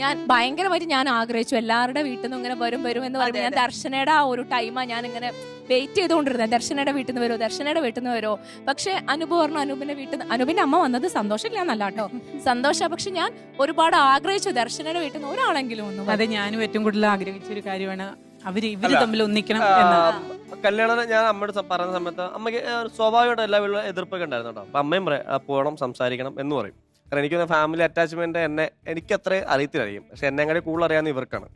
ഞാൻ ഭയങ്കരമായിട്ട് ഞാൻ ആഗ്രഹിച്ചു എല്ലാവരുടെ വീട്ടിൽ നിന്നും ഇങ്ങനെ വരും എന്ന് പറയുമ്പോൾ ഞാൻ ദർശനയുടെ ആ ഒരു ടൈമാ ഞാൻ ഇങ്ങനെ വെയിറ്റ് ചെയ്തുകൊണ്ടിരുന്നത്. ദർശനയുടെ വീട്ടിൽ നിന്ന് വരുമോ, ദർശനയുടെ വീട്ടിൽ നിന്ന് വരുമോ. പക്ഷെ അനൂപ് പറഞ്ഞു അനൂപിന്റെ വീട്ടിൽ നിന്ന്, അനൂപിന്റെ അമ്മ വന്നത് സന്തോഷമില്ല എന്നല്ല കേട്ടോ, സന്തോഷം. പക്ഷെ ഞാൻ ഒരുപാട് ആഗ്രഹിച്ചു ദർശനയുടെ വീട്ടിൽ നിന്ന് ഒരാളെങ്കിലും ഒന്നും.
അതെ, ഞാനും ഏറ്റവും കൂടുതൽ ആഗ്രഹിച്ച ഒരു കാര്യമാണ് ഇവര് തമ്മിൽ ഒന്നിക്കണം എന്ന്.
കല്യാണം ഞാൻ അമ്മയോട് പറഞ്ഞ സമയത്ത് അമ്മയ്ക്ക് സ്വാഭാവികമായിട്ട് എല്ലാ വീട്ടിലും എതിർപ്പൊക്കെ ഉണ്ടായിരുന്നു കേട്ടോ. അപ്പൊ അമ്മയും പോകണം, സംസാരിക്കണം എന്ന് പറയും. കാരണം എനിക്കൊന്ന് ഫാമിലി അറ്റാച്ച്മെന്റ് എനിക്കത്ര അറിയത്തില്ലായിരിക്കും. പക്ഷെ എന്നെ കൂടി കൂടുതൽ അറിയാവുന്ന ഇവർക്കാണ്.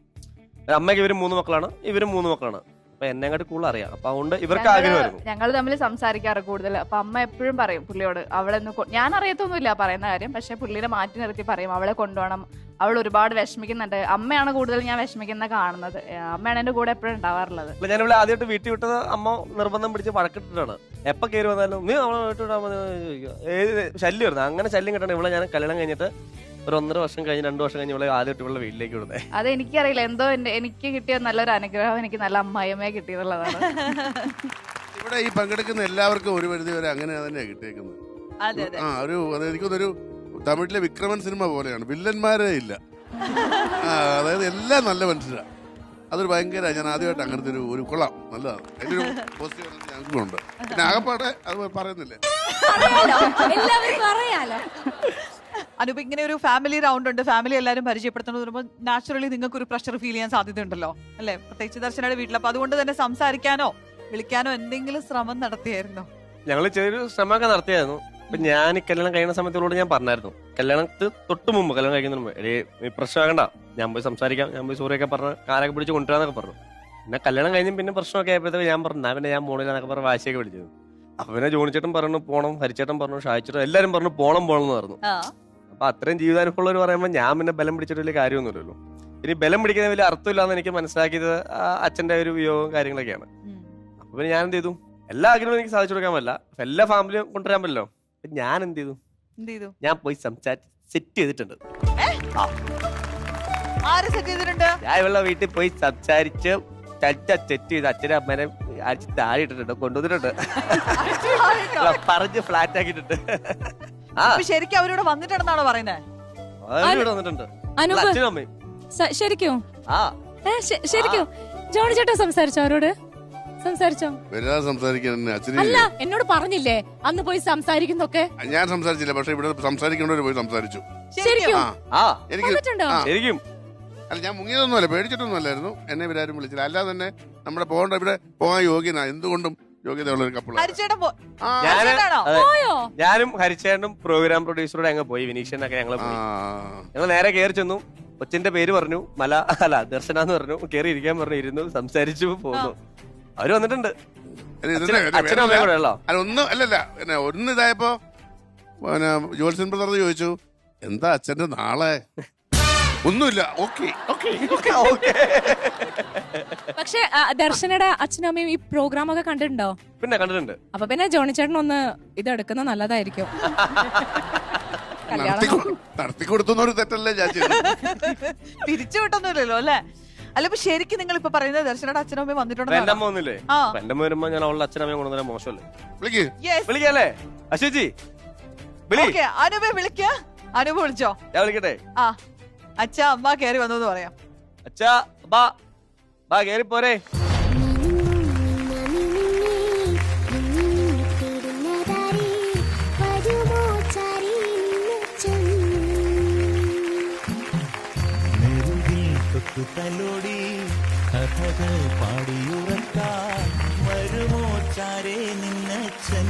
അമ്മയ്ക്ക് ഇവരും 3 മക്കളാണ്, ഇവരും 3 മക്കളാണ്. അപ്പൊ എന്നെ കൂടി കൂടുതൽ അറിയാം. അപ്പൊ അതുകൊണ്ട് ഇവർക്ക് ആഗ്രഹമായിരുന്നു.
ഞങ്ങൾ തമ്മിൽ സംസാരിക്കാറ് കൂടുതൽ. അപ്പൊ അമ്മ എപ്പോഴും പറയും പുള്ളിയോട്, അവളെ ഞാൻ അറിയത്തൊന്നുമില്ല പറയുന്ന കാര്യം, പക്ഷെ പുള്ളിനെ മാറ്റി നിർത്തി പറയും അവളെ കൊണ്ടുപോകണം, അവൾ ഒരുപാട് വിഷമിക്കുന്നുണ്ട്. അമ്മയാണ് കൂടുതൽ ഞാൻ വിഷമിക്കുന്ന കാണുന്നത്. അമ്മയാണ് എന്റെ കൂടെ എപ്പോഴും ഉണ്ടാവാറുള്ളത്.
ഞാൻ ഇവിടെ ആദ്യമായിട്ട് വീട്ടിൽ വിട്ടത് അമ്മ നിർബന്ധം പിടിച്ച് വഴക്കിട്ടിട്ടാണ്. എപ്പൊ കയറി വന്നാലും നീ അവളെ വീട്ടിൽ ശല്യം വരുന്നത്. അങ്ങനെ ശല്യം കിട്ടണം. ഇവിടെ ഞാൻ കല്യാണം കഴിഞ്ഞിട്ട് ഒരു 1.5 വർഷം കഴിഞ്ഞ് 2 വർഷം കഴിഞ്ഞ് ഇവിടെ ആദ്യമായിട്ട് ഇവിടെ വീട്ടിലേക്ക് വിടുന്നത്.
അത് എനിക്കറിയില്ല, എന്തോ എനിക്ക് കിട്ടിയ നല്ലൊരു അനുഗ്രഹം, എനിക്ക് നല്ല അമ്മായിയമ്മയെ കിട്ടിയതുള്ളതാണ്.
ഇവിടെ ഈ പങ്കെടുക്കുന്ന എല്ലാവർക്കും ഒരു പരിധി വരെ അങ്ങനെ തന്നെയാണ് കിട്ടിയേക്കുന്നത്. എനിക്കൊന്നൊരു തമിഴിലെ വിക്രമൻ സിനിമ പോലെയാണ്, വില്ലന്മാരേ ഇല്ല. അതായത് എല്ലാം നല്ല മനുഷ്യരാണ്. അതൊരു ഭയങ്കര, ഞാൻ ആദ്യമായിട്ട് അങ്ങനത്തെ ഒരു കൊള്ളാം, നല്ലതാണ്. അതിന്റെ ഒരു പോസിറ്റീവ് ഞങ്ങൾക്കുണ്ട്. പിന്നെ ആകപ്പാടെ അത് പറയുന്നില്ലേ,
അനുപ ഇങ്ങനെ ഒരു ഫാമിലി റൗണ്ട് ഉണ്ട്, ഫാമിലി എല്ലാവരും പരിചയപ്പെടുത്തണമെന്ന് പറയുമ്പോൾ നാച്ചുറലി നിങ്ങൾക്ക് ഒരു പ്രഷർ ഫീൽ ചെയ്യാൻ സാധ്യതയുണ്ടല്ലോ അല്ലെ, പ്രത്യേകിച്ച് ദർശനയുടെ വീട്ടിൽ. അപ്പൊ അതുകൊണ്ട് തന്നെ സംസാരിക്കാനോ വിളിക്കാനോ എന്തെങ്കിലും ശ്രമം നടത്തിയായിരുന്നോ?
ഞങ്ങൾ ചെറിയൊരു ശ്രമമൊക്കെ നടത്തിയായിരുന്നു. ഇപ്പൊ ഞാൻ കല്യാണം കഴിയുന്ന സമയത്തോട് ഞാൻ പറഞ്ഞായിരുന്നു, കല്യാണത്തിന് തൊട്ട് മുമ്പ്, കല്യാണം കഴിക്കുന്നതിന് മുമ്പ്, നീ പ്രശ്നമാകണ്ട, ഞാൻ പോയി സംസാരിക്കാം, ഞാൻ പോയി സോറിയൊക്കെ പറഞ്ഞ് കാലൊക്കെ പിടിച്ച് കൊണ്ടുവരാന്നൊക്കെ പറഞ്ഞു. പിന്നെ കല്യാണം കഴിഞ്ഞ് പിന്നെ പ്രശ്നമൊക്കെ ആയപ്പോഴത്തേക്ക് ഞാൻ പറഞ്ഞു, പിന്നെ ഞാൻ മോണിലെന്നൊക്കെ പറഞ്ഞ് വാശിയൊക്കെ പിടിച്ചത്. അപ്പൊ പിന്നെ ജോണിച്ചേട്ടൻ പറഞ്ഞു പോണം, ഹരിച്ചേട്ടൻ പറഞ്ഞു, ഷായിച്ചേട്ടൻ, എല്ലാരും പറഞ്ഞു പോണം എന്ന് പറഞ്ഞു. അപ്പൊ അത്രയും ജീവിതാനുഭവമുള്ളവർ പറയുമ്പോൾ ഞാൻ പിന്നെ ബലം പിടിച്ചിട്ട് വലിയ കാര്യമൊന്നുമില്ലല്ലോ. ഇനി ബലം പിടിക്കുന്ന വലിയ അർത്ഥമില്ലാന്ന് എനിക്ക് മനസ്സിലാക്കിയത് അച്ഛന്റെ ഒരു വിയോഗവും കാര്യങ്ങളൊക്കെയാണ്. അപ്പൊ പിന്നെ ഞാൻ എന്ത് ചെയ്തു, എല്ലാ ആഗ്രഹവും എനിക്ക് സാധിച്ചു കൊടുക്കാൻ പറ്റില്ല, എല്ലാ ഫാമിലിയും കൊണ്ടുവരാൻ പറ്റില്ലോ. ഞാൻ എന്ത് ചെയ്തു, ഞാൻ പോയി സംസാരിച്ച് സെറ്റ് ചെയ്തിട്ടുണ്ട്. ഞാൻ ഇവളുടെ വീട്ടിൽ പോയി സംസാരിച്ച് സെറ്റ് ചെയ്ത് അച്ഛനെ അമ്മേനെ അടിച്ച് താഴെ ഇട്ടിട്ടുണ്ട്, കൊണ്ടുവന്നിട്ടുണ്ട്, പറഞ്ഞ് ഫ്ലാറ്റ് ആക്കിയിട്ടുണ്ട്.
ശരിക്കും അവരോട് വന്നിട്ടുണ്ടെന്നാണോ പറയുന്നത്?
വന്നിട്ടുണ്ട്
ശരിക്കും ശരിക്കും ജോണി ചേട്ടാ സംസാരിച്ചോ അവരോട്? സംസാരിച്ചോ?
അല്ല,
എന്നോട് പറഞ്ഞില്ലേ അന്ന് പോയി സംസാരിക്കുന്നൊക്കെ?
ഞാൻ സംസാരിച്ചില്ല, പക്ഷെ ഇവിടെ സംസാരിക്കേണ്ടവര് പോയി സംസാരിച്ചു.
ശരിക്കും?
അല്ല, ഞാൻ മുങ്ങിയതൊന്നുമല്ല, പേടിച്ചിട്ടൊന്നുമല്ലായിരുന്നു. എന്നെ ഇവരാരും വിളിച്ചില്ല. അല്ലാതെ തന്നെ നമ്മുടെ പോകേണ്ട ഇവിടെ പോകാൻ യോഗ്യനാ, എന്തുകൊണ്ടും യോഗ്യതയുള്ള ഒരു കപ്പിളാണ്.
ഞാനും ഹരിച്ചേട്ടനും പ്രോഗ്രാം പ്രൊഡ്യൂസറോടെ അങ്ങ് പോയി, വിനീഷനൊക്കെ ഞങ്ങൾ നേരെ കയറി ചെന്നു. കൊച്ചിന്റെ പേര് പറഞ്ഞു, ദർശന എന്ന് പറഞ്ഞു, കയറി ഇരിക്കാൻ പറഞ്ഞു, ഇരുന്നു, സംസാരിച്ചു പോന്നു. അവര് വന്നിട്ടുണ്ട്. അച്ഛനും അമ്മയും കൂടെ ഉള്ളോ?
ഒന്ന് ഇതായപ്പോ ജോത്സ്യൻ ബ്രദർ ചോദിച്ചു, എന്താ അച്ഛന്റെ നാളെ? ഒന്നുമില്ല,
പക്ഷെ ദർശനയുടെ അച്ഛനും അമ്മയും ഈ പ്രോഗ്രാം ഒക്കെ കണ്ടിട്ടുണ്ടോ?
പിന്നെ കണ്ടിട്ടുണ്ട്.
അപ്പൊ പിന്നെ ജോണി ചേട്ടൻ ഒന്ന് ഇതെടുക്കുന്ന നല്ലതായിരിക്കും.
നടത്തി കൊടുത്തൊരു തെറ്റല്ലേ ഞാൻ
തിരിച്ചു വിട്ടൊന്നുമില്ലല്ലോ അല്ലെ? അല്ല, ഇപ്പൊ ശരിക്കും നിങ്ങൾ ഇപ്പൊ പറയുന്നത് ദർശനയുടെ അച്ഛനും അമ്മയും വന്നിട്ടുണ്ടോ?
എന്റെ അമ്മ വന്നില്ലേ? എന്റെ അമ്മ വരുമ്പോ ഞാൻ അവളുടെ അച്ഛനമ്മയും കൊണ്ടുവരാൻ മോശമല്ലേ? വിളിക്കല്ലേ അശ്വജി?
അനുപെ വിളിക്ക. അനുപ വിളിച്ചോ?
ഞാൻ വിളിക്കട്ടെ?
അച്ഛാ അമ്മ കേറി വന്നു പറയാം.
അച്ഛാ ബാ കേറി പോരെ.
തലോടി കഥകൾ പാടിയുറക്കാൻ വരുമോ ചാരേ നിന്നച്ഛൻ?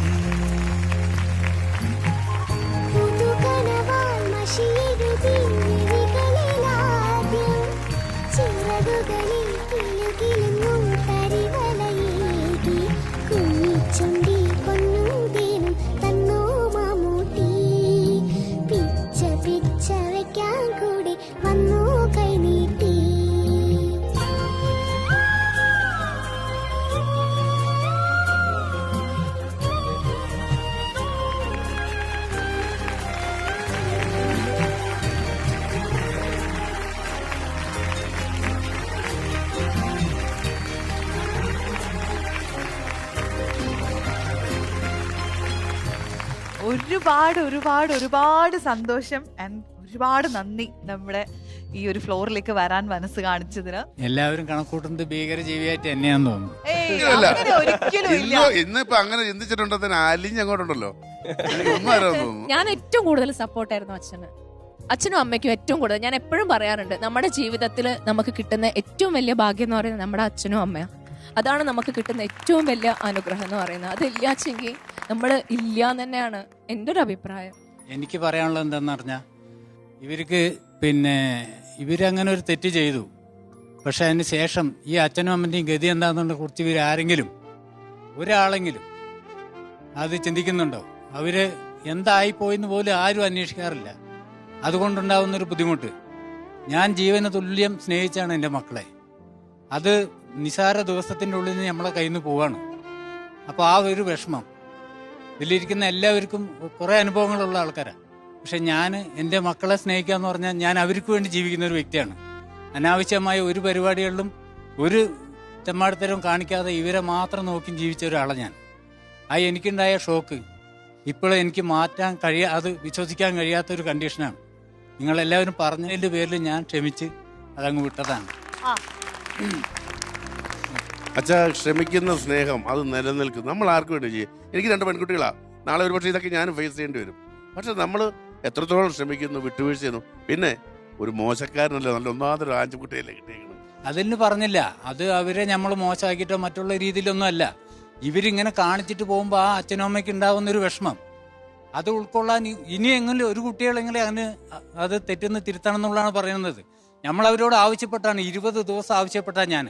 ഒരുപാട് സന്തോഷം ആൻഡ് ഒരുപാട് നന്ദി നമ്മുടെ ഈ ഒരു ഫ്ലോറിലേക്ക് വരാൻ മനസ്സ് കാണിച്ചതിന്.
എല്ലാവരും കണക്കൂട്ടുന്നത് ഭീകര ജീവിയായിട്ട് തന്നെയാന്ന് തോന്നുന്നു.
ഒരിക്കലും ഇല്ല.
ഇന്നിപ്പോ അങ്ങനെ ചിന്തിച്ചിട്ടുണ്ടോ? അലിഞ്ഞ് അങ്ങോട്ടുണ്ടല്ലോ.
ഞാൻ ഏറ്റവും കൂടുതൽ സപ്പോർട്ടായിരുന്നു അച്ഛന്. അച്ഛനും അമ്മയ്ക്കും ഏറ്റവും കൂടുതൽ ഞാൻ എപ്പോഴും പറയാറുണ്ട്, നമ്മുടെ ജീവിതത്തിൽ നമുക്ക് കിട്ടുന്ന ഏറ്റവും വലിയ ഭാഗ്യം എന്ന് പറയുന്നത് നമ്മുടെ അച്ഛനും അമ്മയാണ്. അതാണ് നമുക്ക് കിട്ടുന്ന ഏറ്റവും വലിയ അനുഗ്രഹം എന്ന് പറയുന്നത്. അതില്ലാച്ചെങ്കിൽ നമ്മൾ ഇല്ല എന്ന് തന്നെയാണ് എൻ്റെ ഒരു അഭിപ്രായം.
എനിക്ക് പറയാനുള്ളത് എന്താണെന്ന് പറഞ്ഞാൽ, ഇവർക്ക് ഇവരങ്ങനെ ഒരു തെറ്റ് ചെയ്തു. പക്ഷെ അതിന് ശേഷം ഈ അച്ഛനും അമ്മൻ്റെയും ഗതി എന്താണെന്നതിനെ കുറിച്ച് ഇവരാരെങ്കിലും ഒരാളെങ്കിലും അത് ചിന്തിക്കുന്നുണ്ടോ? അവര് എന്തായിപ്പോയെന്ന് പോലും ആരും അന്വേഷിക്കാറില്ല. അതുകൊണ്ടുണ്ടാവുന്നൊരു ബുദ്ധിമുട്ട്. ഞാൻ ജീവന തുല്യം സ്നേഹിച്ചാണ് എൻ്റെ മക്കളെ. അത് നിസാര ദിവസത്തിൻ്റെ ഉള്ളിൽ നിന്ന് നമ്മളെ കയ്യിൽ നിന്ന് പോവാണ്. അപ്പോൾ ആ ഒരു വിഷമം ഇതിലിരിക്കുന്ന എല്ലാവർക്കും കുറേ അനുഭവങ്ങളുള്ള ആൾക്കാരാണ്. പക്ഷെ ഞാൻ എൻ്റെ മക്കളെ സ്നേഹിക്കുക എന്ന് പറഞ്ഞാൽ ഞാൻ അവർക്ക് വേണ്ടി ജീവിക്കുന്ന ഒരു വ്യക്തിയാണ്. അനാവശ്യമായ ഒരു പരിപാടികളിലും ഒരു തെമ്മാടിത്തരവും കാണിക്കാതെ ഇവരെ മാത്രം നോക്കി ജീവിച്ച ഒരാളാണ് ഞാൻ. എനിക്കുണ്ടായ ഷോക്ക് ഇപ്പോഴും എനിക്ക് മാറ്റാൻ അത് വിശ്വസിക്കാൻ കഴിയാത്തൊരു കണ്ടീഷനാണ്. നിങ്ങളെല്ലാവരും പറഞ്ഞതിൻ്റെ പേരിൽ ഞാൻ ക്ഷമിച്ച് അതങ്ങ് വിട്ടതാണ്.
അച്ഛാ, ക്ഷമിക്കുന്ന സ്നേഹം അത് നിലനിൽക്കും. നമ്മൾ ആർക്കും വേണ്ടി ചെയ്യും. എനിക്ക് 2 പെൺകുട്ടികളാണ്. നാളെ ഒരു പക്ഷേ ഇതൊക്കെ ഞാൻ ഫേസ് ചെയ്യേണ്ടി വരും. പക്ഷെ നമ്മൾ എത്രത്തോളം ക്ഷമിക്കുന്നു, വിട്ടുവീഴ്ച ചെയ്യുന്നു. പിന്നെ ഒരു മോശക്കാരനല്ല, നല്ല ഒന്നാമതൊരു ആഞ്ചുകുട്ടിയല്ലേ കിട്ടിയിരിക്കുന്നത്.
അതിന് പറഞ്ഞില്ല, അത് അവരെ നമ്മൾ മോശമാക്കിയിട്ടോ മറ്റുള്ള രീതിയിലൊന്നും അല്ല. ഇവരിങ്ങനെ കാണിച്ചിട്ട് പോകുമ്പോൾ ആ അച്ഛനും അമ്മയ്ക്ക് ഉണ്ടാകുന്നൊരു വിഷമം അത് ഉൾക്കൊള്ളാൻ ഇനിയെങ്കിലും ഒരു കുട്ടികളെങ്കിലും അതിന് അത് തെറ്റെന്ന് തിരുത്തണം എന്നുള്ളതാണ് പറയുന്നത്. നമ്മളവരോട് ആവശ്യപ്പെട്ടാണ് 20 ദിവസം ആവശ്യപ്പെട്ടാണ് ഞാൻ.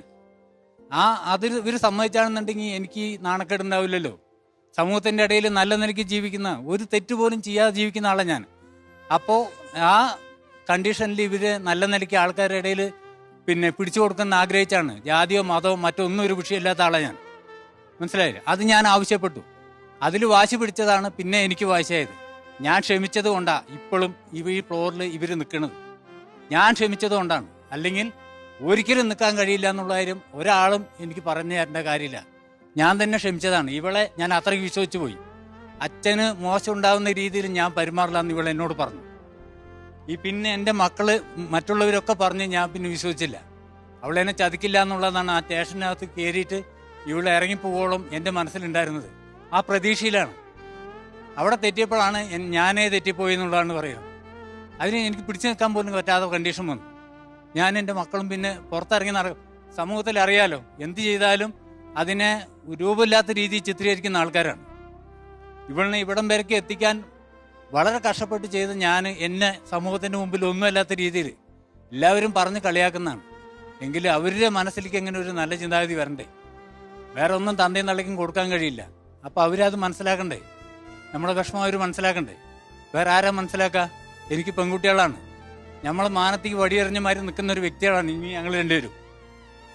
അതിൽ ഇവർ സമ്മതിച്ചാണെന്നുണ്ടെങ്കിൽ എനിക്ക് നാണക്കേടുണ്ടാവില്ലല്ലോ. സമൂഹത്തിൻ്റെ ഇടയിൽ നല്ല നിലയ്ക്ക് ജീവിക്കുന്ന, ഒരു തെറ്റ് പോലും ചെയ്യാതെ ജീവിക്കുന്ന ആളാണ് ഞാൻ. അപ്പോൾ ആ കണ്ടീഷനിൽ ഇവര് നല്ല നിലയ്ക്ക് ആൾക്കാരുടെ ഇടയിൽ പിടിച്ചു കൊടുക്കുന്ന ആഗ്രഹിച്ചാണ്. ജാതിയോ മതമോ മറ്റൊന്നും ഒരു വിഷയമില്ലാത്ത ആളാണ് ഞാൻ. മനസ്സിലായില്ലേ? അത് ഞാൻ ആവശ്യപ്പെട്ടു. അതിൽ വാശി പിടിച്ചതാണ് പിന്നെ എനിക്ക് വാശിയായത്. ഞാൻ ക്ഷമിച്ചത് കൊണ്ടാണ് ഇപ്പോഴും ഈ ഫ്ലോറിൽ ഇവർ നിൽക്കുന്നത്. ഞാൻ ക്ഷമിച്ചത് കൊണ്ടാണ്. അല്ലെങ്കിൽ ഒരിക്കലും നിൽക്കാൻ കഴിയില്ല എന്നുള്ള കാര്യം ഒരാളും എനിക്ക് പറഞ്ഞു തരേണ്ട കാര്യമില്ല. ഞാൻ തന്നെ ക്ഷമിച്ചതാണ്. ഇവളെ ഞാൻ അത്രയ്ക്ക് വിശ്വസിച്ചു പോയി. അച്ഛന് മോശം ഉണ്ടാകുന്ന രീതിയിൽ ഞാൻ പെരുമാറില്ല എന്ന് ഇവളെ എന്നോട് പറഞ്ഞു. പിന്നെ എൻ്റെ മക്കള് മറ്റുള്ളവരൊക്കെ പറഞ്ഞ് ഞാൻ പിന്നെ വിശ്വസിച്ചില്ല. അവളെന്നെ ചതിക്കില്ല എന്നുള്ളതാണ് ആ സ്റ്റേഷനകത്ത് കയറിയിട്ട് ഇവളെ ഇറങ്ങിപ്പോവോളം എൻ്റെ മനസ്സിലുണ്ടായിരുന്നത്. ആ പ്രതീക്ഷയിലാണ്. അവിടെ തെറ്റിയപ്പോഴാണ് ഞാനേ തെറ്റിപ്പോയി എന്നുള്ളതാണ് പറയുക. അതിന് എനിക്ക് പിടിച്ചു നിൽക്കാൻ പോലും പറ്റാത്ത കണ്ടീഷൻ വന്നു. ഞാൻ എൻ്റെ മക്കളും പിന്നെ പുറത്തിറങ്ങി സമൂഹത്തിൽ അറിയാലോ, എന്ത് ചെയ്താലും അതിനെ രൂപമില്ലാത്ത രീതിയിൽ ചിത്രീകരിക്കുന്ന ആൾക്കാരാണ്. ഇവളിനെ ഇവിടം വരയ്ക്ക് എത്തിക്കാൻ വളരെ കഷ്ടപ്പെട്ട് ചെയ്ത് ഞാൻ എന്നെ സമൂഹത്തിൻ്റെ മുമ്പിൽ ഒന്നുമല്ലാത്ത രീതിയിൽ എല്ലാവരും പറഞ്ഞ് കളിയാക്കുന്നതാണ്. എങ്കിലും അവരുടെ മനസ്സിലേക്ക് എങ്ങനെ ഒരു നല്ല ചിന്താഗതി വരണ്ടേ? വേറെ ഒന്നും തന്തയും തള്ളയ്ക്കും കൊടുക്കാൻ കഴിയില്ല. അപ്പോൾ അവരത് മനസ്സിലാക്കണ്ടേ? നമ്മളെ വിഷമം അവർ മനസ്സിലാക്കണ്ടേ? വേറെ ആരാ മനസ്സിലാക്കുക? എനിക്ക് പെൺകുട്ടികളാണ്. നമ്മളെ മാനത്തേക്ക് വടിയെറിഞ്ഞമാരി നിൽക്കുന്ന ഒരു വ്യക്തികളാണ് ഇനി ഞങ്ങൾ രണ്ടുപേരും.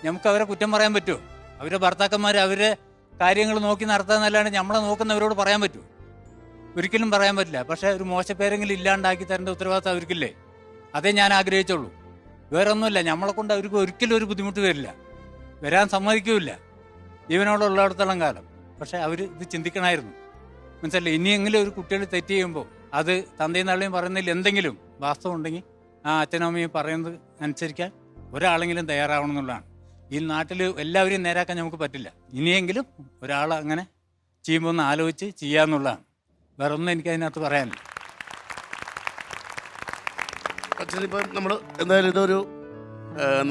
നമുക്ക് അവരെ കുറ്റം പറയാൻ പറ്റുമോ? അവരെ ഭർത്താക്കന്മാർ അവരെ കാര്യങ്ങൾ നോക്കി നടത്താന്നല്ലാണ്ട് നമ്മളെ നോക്കുന്നവരോട് പറയാൻ പറ്റുമോ? ഒരിക്കലും പറയാൻ പറ്റില്ല. പക്ഷെ ഒരു മോശപ്പേരെങ്കിലും ഇല്ലാണ്ടാക്കി തരേണ്ട ഉത്തരവാദിത്തം അവർക്കില്ലേ? അതേ ഞാൻ ആഗ്രഹിച്ചുള്ളൂ. വേറെ ഒന്നുമില്ല. നമ്മളെ കൊണ്ട് അവർക്ക് ഒരിക്കലും ഒരു ബുദ്ധിമുട്ട് വരില്ല, വരാൻ സമ്മതിക്കില്ല ജീവനോടുള്ളിടത്തോളം കാലം. പക്ഷെ അവർ ഇത് ചിന്തിക്കണമായിരുന്നു. മനസ്സിലല്ലേ? ഇനിയെങ്കിലും ഒരു കുട്ടികൾ തെറ്റ് ചെയ്യുമ്പോൾ അത് തന്തയും തള്ളയും പറയുന്നതിൽ എന്തെങ്കിലും വാസ്തവം ഉണ്ടെങ്കിൽ ആ അച്ഛനും അമ്മയും പറയുന്നത് അനുസരിക്കാൻ ഒരാളെങ്കിലും തയ്യാറാവണം എന്നുള്ളതാണ്. ഈ നാട്ടിൽ എല്ലാവരെയും നേരാക്കാൻ നമുക്ക് പറ്റില്ല. ഇനിയെങ്കിലും ഒരാൾ അങ്ങനെ ചെയ്യുമ്പോൾ ഒന്ന് ആലോചിച്ച് ചെയ്യാന്നുള്ളതാണ്. വേറെ ഒന്നും എനിക്ക് അതിനകത്ത് പറയാനില്ല.
അച്ഛനിപ്പം നമ്മൾ എന്തായാലും ഇതൊരു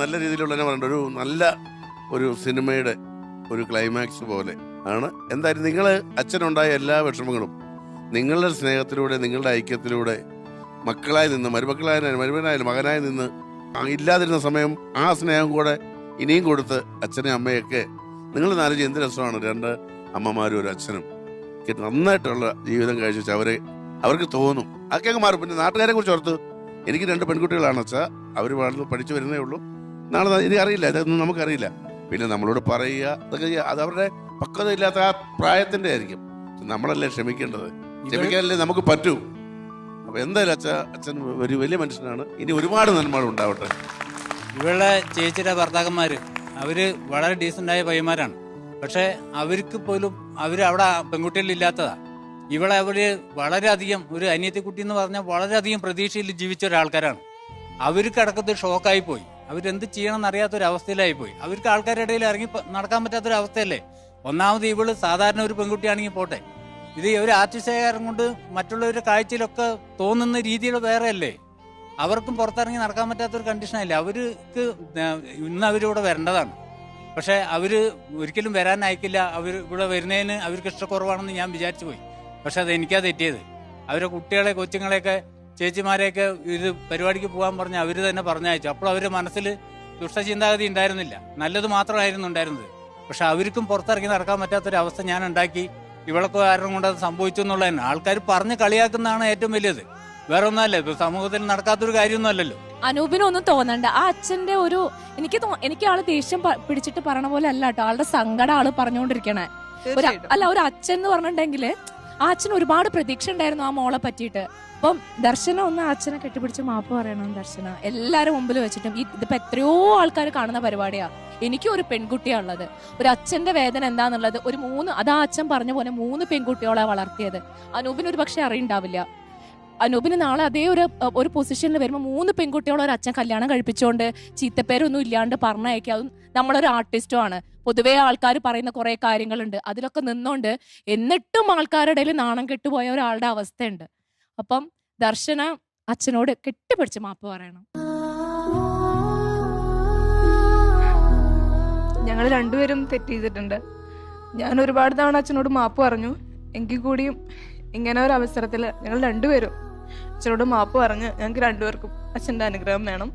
നല്ല രീതിയിലുള്ള ഒരു നല്ല ഒരു സിനിമയുടെ ഒരു ക്ലൈമാക്സ് പോലെ ആണ്. എന്തായാലും നിങ്ങൾ അച്ഛനുണ്ടായ എല്ലാ വിഷമങ്ങളും നിങ്ങളുടെ സ്നേഹത്തിലൂടെ, നിങ്ങളുടെ ഐക്യത്തിലൂടെ മക്കളായി നിന്ന്, മരുമകനായാലും മകനായി നിന്ന് ഇല്ലാതിരുന്ന സമയം ആ സ്നേഹം കൂടെ ഇനിയും കൊടുത്ത് അച്ഛനെയും അമ്മയൊക്കെ നിങ്ങൾ നാലഞ്ച് എന്ത് രസമാണ്. 2 അമ്മമാരും ഒരു അച്ഛനും നന്നായിട്ടുള്ള ജീവിതം കഴിച്ചു അവർക്ക് തോന്നും. അതൊക്കെ അങ്ങ് മാറും. പിന്നെ നാട്ടുകാരെ കുറിച്ച് ഓർത്ത് എനിക്ക് 2 പെൺകുട്ടികളാണ് അച്ഛാ. അവർ വളർന്ന് പഠിച്ചു വരുന്നേ ഉള്ളൂ. നാളെ എനിക്കറിയില്ല, ഇതൊന്നും നമുക്കറിയില്ല. പിന്നെ നമ്മളോട് പറയുക, അതൊക്കെ അത് അവരുടെ പക്വത ഇല്ലാത്ത ആ പ്രായത്തിന്റെ ആയിരിക്കും. നമ്മളല്ലേ ക്ഷമിക്കേണ്ടത്. ക്ഷമിക്കാനല്ലേ നമുക്ക് പറ്റൂ. അപ്പൊ എന്തായാലും അച്ഛൻ ഒരു വലിയ മനുഷ്യനാണ്. ഇനി ഒരുപാട് നന്മകൾ ഉണ്ടാവട്ടെ.
ഇവളുടെ ചേച്ചിയുടെ ഭർത്താക്കന്മാര് അവര് വളരെ ഡീസൻ്റായ പയ്യന്മാരാണ്. പക്ഷെ അവർക്ക് പോലും അവിടെ പെൺകുട്ടികളില്ലാത്തതാ. ഇവളെ അവര് വളരെയധികം ഒരു അനിയത്തിക്കുട്ടി എന്ന് പറഞ്ഞാൽ വളരെയധികം പ്രതീക്ഷയിൽ ജീവിച്ച ഒരാൾക്കാരാണ്. അവർക്ക് അടക്കത്ത് ഷോക്കായി പോയി. അവരെന്ത് ചെയ്യണമെന്ന് അറിയാത്തൊരവസ്ഥയിലായി പോയി. അവർക്ക് ആൾക്കാരുടെ ഇടയിൽ ഇറങ്ങി നടക്കാൻ പറ്റാത്തൊരവസ്ഥയല്ലേ. ഒന്നാമത് ഇവള് സാധാരണ ഒരു പെൺകുട്ടിയാണെങ്കിൽ പോട്ടെ, ഇത് ഒരു ആർട്ടിസ്റ്റുകാരൻ കൊണ്ട് മറ്റുള്ളവരുടെ കാഴ്ചയിലൊക്കെ തോന്നുന്ന രീതികൾ വേറെ അല്ലേ. അവർക്കും പുറത്തിറങ്ങി നടക്കാൻ പറ്റാത്തൊരു കണ്ടീഷനായില്ല. അവർക്ക് ഇന്ന് അവരിവിടെ വരേണ്ടതാണ്, പക്ഷെ അവർ ഒരിക്കലും വരാൻ അയക്കില്ല. അവർ ഇവിടെ വരുന്നതിന് അവർക്ക് ഇഷ്ടക്കുറവാണെന്ന് ഞാൻ വിചാരിച്ചു പോയി. പക്ഷെ അത് എനിക്കാ തെറ്റിയത്. അവരെ കുട്ടികളെ കൊച്ചുങ്ങളെയൊക്കെ ചേച്ചിമാരെയൊക്കെ ഇത് പരിപാടിക്ക് പോകാൻ പറഞ്ഞ് അവർ തന്നെ പറഞ്ഞയച്ചു. അപ്പോൾ അവരുടെ മനസ്സിൽ ദുഷ്ടചിന്താഗതി ഉണ്ടായിരുന്നില്ല, നല്ലത് മാത്രമായിരുന്നു ഉണ്ടായിരുന്നത്. പക്ഷെ അവർക്കും പുറത്തിറങ്ങി നടക്കാൻ പറ്റാത്തൊരവസ്ഥ ഞാൻ ഉണ്ടാക്കി. ഇവളൊക്കെ കാരണം കൊണ്ട് അത് സംഭവിച്ചു എന്നുള്ളതന്നെ ആൾക്കാർ പറഞ്ഞ് കളിയാക്കുന്നതാണ് ഏറ്റവും വലിയത്. വേറെ ഒന്നുമല്ല, ഇപ്പൊ സമൂഹത്തിൽ നടക്കാത്തൊരു കാര്യമൊന്നും അല്ലല്ലോ.
അനൂപിനൊന്നും തോന്നണ്ട. ആ അച്ഛന്റെ ഒരു എനിക്ക് ആള് ദേഷ്യം പിടിച്ചിട്ട് പറയണ പോലെ അല്ല കേട്ടോ, ആളുടെ സങ്കടം ആള് പറഞ്ഞുകൊണ്ടിരിക്കണേ. ഒരു അച്ഛൻ എന്ന് പറഞ്ഞിട്ടുണ്ടെങ്കിൽ ആ അച്ഛന് ഒരുപാട് പ്രതീക്ഷ ഉണ്ടായിരുന്നു ആ മോളെ പറ്റിയിട്ട്. അപ്പം ദർശന ഒന്ന് അച്ഛനെ കെട്ടിപ്പിടിച്ച് മാപ്പ് പറയണം ദർശന, എല്ലാരും മുമ്പിൽ വെച്ചിട്ടും. ഇതിപ്പോ എത്രയോ ആൾക്കാർ കാണുന്ന പരിപാടിയാ. എനിക്കും ഒരു പെൺകുട്ടിയാ ഉള്ളത്. ഒരു അച്ഛന്റെ വേദന എന്താന്നുള്ളത് അതാ അച്ഛൻ പറഞ്ഞ പോലെ 3 പെൺകുട്ടികളെ വളർത്തിയത്. അനൂപിന് ഒരു പക്ഷെ അറിയുണ്ടാവില്ല. അനൂപിന് നാളെ അതേ ഒരു പൊസിഷനിൽ വരുമ്പോൾ 3 പെൺകുട്ടികളെ ഒരു അച്ഛൻ കല്യാണം കഴിപ്പിച്ചുകൊണ്ട് ചീത്തപ്പേരൊന്നും ഇല്ലാണ്ട് പറഞ്ഞയക്കുക. അതും നമ്മളൊരു ആർട്ടിസ്റ്റും ആണ്. പൊതുവേ ആൾക്കാർ പറയുന്ന കുറെ കാര്യങ്ങളുണ്ട്, അതിലൊക്കെ നിന്നോണ്ട് എന്നിട്ടും ആൾക്കാരുടെ ഇടയിൽ നാണം കെട്ടുപോയ ഒരാളുടെ അവസ്ഥയുണ്ട്. അപ്പം ദർശന അച്ഛനോട് കെട്ടിപ്പിടിച്ച് മാപ്പ് പറയണം.
ഞങ്ങൾ രണ്ടുപേരും തെറ്റ് ചെയ്തിട്ടുണ്ട്. ഞാൻ ഒരുപാട് തവണ അച്ഛനോട് മാപ്പ് പറഞ്ഞു. എങ്കിൽ കൂടിയും ഇങ്ങനെ ഒരു അവസരത്തിൽ ഞങ്ങൾ രണ്ടുപേരും അച്ഛനോട് മാപ്പ് പറഞ്ഞ് ഞങ്ങൾക്ക് രണ്ടുപേർക്കും അച്ഛൻ്റെ അനുഗ്രഹം വേണം.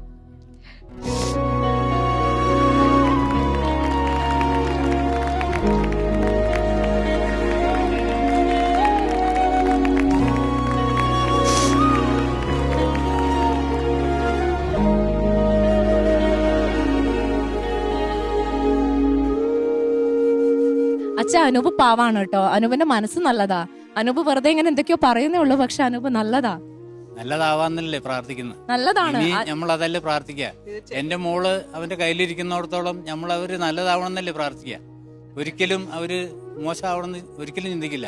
അച്ഛൻ അനൂപ് പാവാണ് കേട്ടോ. അനൂപിന്റെ മനസ്സ് നല്ലതാ. അനൂപ് വെറുതെ ഇങ്ങനെ എന്തൊക്കെയോ പറയുന്നേ ഉള്ളൂ, പക്ഷെ അനൂപ്
നല്ലതാവാന്നല്ലേ പ്രാർത്ഥിക്കുന്നത്.
നല്ലതാണ്,
നമ്മൾ അതല്ലേ പ്രാർത്ഥിക്കുക. എന്റെ മോള് അവന്റെ കയ്യിലിരിക്കുന്നിടത്തോളം നമ്മൾ അവര് നല്ലതാവണമെന്നല്ലേ പ്രാർത്ഥിക്കുക. ഒരിക്കലും അവര് മോശമാവണമെന്ന് ഒരിക്കലും ചിന്തിക്കില്ല.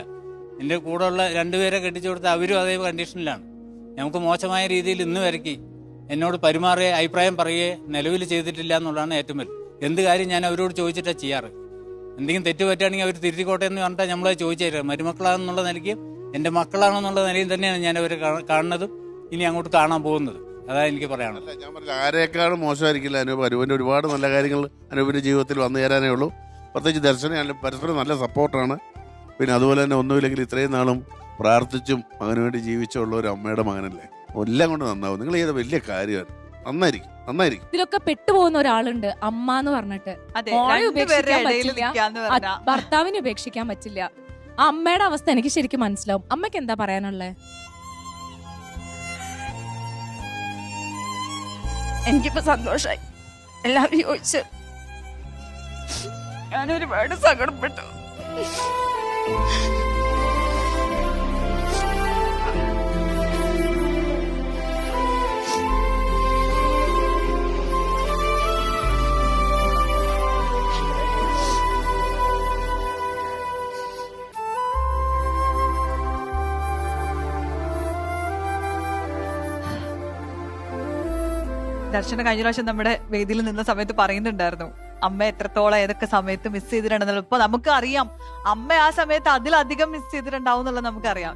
എന്റെ കൂടെ ഉള്ള 2 പേരെ കെട്ടിച്ചു കൊടുത്ത അവരും അതേ കണ്ടീഷനിലാണ്. നമുക്ക് മോശമായ രീതിയിൽ ഇന്ന് വരയ്ക്ക് എന്നോട് പെരുമാറിയ അഭിപ്രായം പറയുകയെ നിലവിൽ ചെയ്തിട്ടില്ല എന്നുള്ളതാണ് ഏറ്റവും വലുത്. എന്ത് കാര്യം ഞാൻ അവരോട് ചോദിച്ചിട്ടാണ് ചെയ്യാറ്. എന്തെങ്കിലും തെറ്റ് പറ്റുകയാണെങ്കിൽ അവർ തിരുത്തിക്കോട്ടെ എന്ന് പറഞ്ഞാൽ നമ്മളത് ചോദിച്ചു തരാം. മരുമക്കളാണെന്നുള്ള നിലയ്ക്ക് എൻ്റെ മക്കളാണെന്നുള്ള നിലയിൽ തന്നെയാണ് ഞാൻ അവരെ കാണുന്നതും ഇനി അങ്ങോട്ട് കാണാൻ പോകുന്നത്. അതാ എനിക്ക് പറയാനുള്ളത്.
ഞാൻ പറഞ്ഞ ആരെക്കാളും മോശമായിരിക്കില്ല അനൂപ്. അനൂപിൻ്റെ ഒരുപാട് നല്ല കാര്യങ്ങൾ അനൂപിൻ്റെ ജീവിതത്തിൽ വന്നു ചേരാനേ ഉള്ളൂ. പ്രത്യേകിച്ച് ദർശനം പരസ്പരം നല്ല സപ്പോർട്ടാണ്. പിന്നെ അതുപോലെ തന്നെ ഒന്നുമില്ലെങ്കിൽ ഇത്രയും നാളും പ്രാർത്ഥിച്ചും മകന് വേണ്ടി ജീവിച്ചുള്ള ഒരു അമ്മയുടെ മകനല്ലേ, എല്ലാം കൊണ്ട് നന്നാവും. നിങ്ങൾ ചെയ്ത വലിയ കാര്യമാണ്. നന്നായിരിക്കും.
ഇതിലൊക്കെ പെട്ടുപോകുന്ന ഒരാളുണ്ട്, അമ്മ എന്ന് പറഞ്ഞിട്ട്. മോളെ ഉപേക്ഷിക്കാൻ പറ്റില്ല, ഭർത്താവിനെ ഉപേക്ഷിക്കാൻ പറ്റില്ല. ആ അമ്മയുടെ അവസ്ഥ എനിക്ക് ശരിക്കും മനസ്സിലാവും. അമ്മയ്ക്ക് എന്താ പറയാനുള്ളത്?
എനിക്കിപ്പോ സന്തോഷായി. എല്ലാവരും ചോദിച്ചു, ഞാനൊരുപാട് സങ്കടപ്പെട്ടു.
ദർശന കഴിഞ്ഞ പ്രാവശ്യം നമ്മുടെ വേദിയിൽ നിന്ന സമയത്ത് പറയുന്നുണ്ടായിരുന്നു അമ്മ എത്രത്തോളം ഏതൊക്കെ സമയത്ത് മിസ് ചെയ്തിട്ടുണ്ടെന്നുള്ളത്. ഇപ്പൊ നമുക്ക് അറിയാം അമ്മ ആ സമയത്ത് അതിലധികം മിസ് ചെയ്തിട്ടുണ്ടാവും എന്നുള്ളത് നമുക്കറിയാം.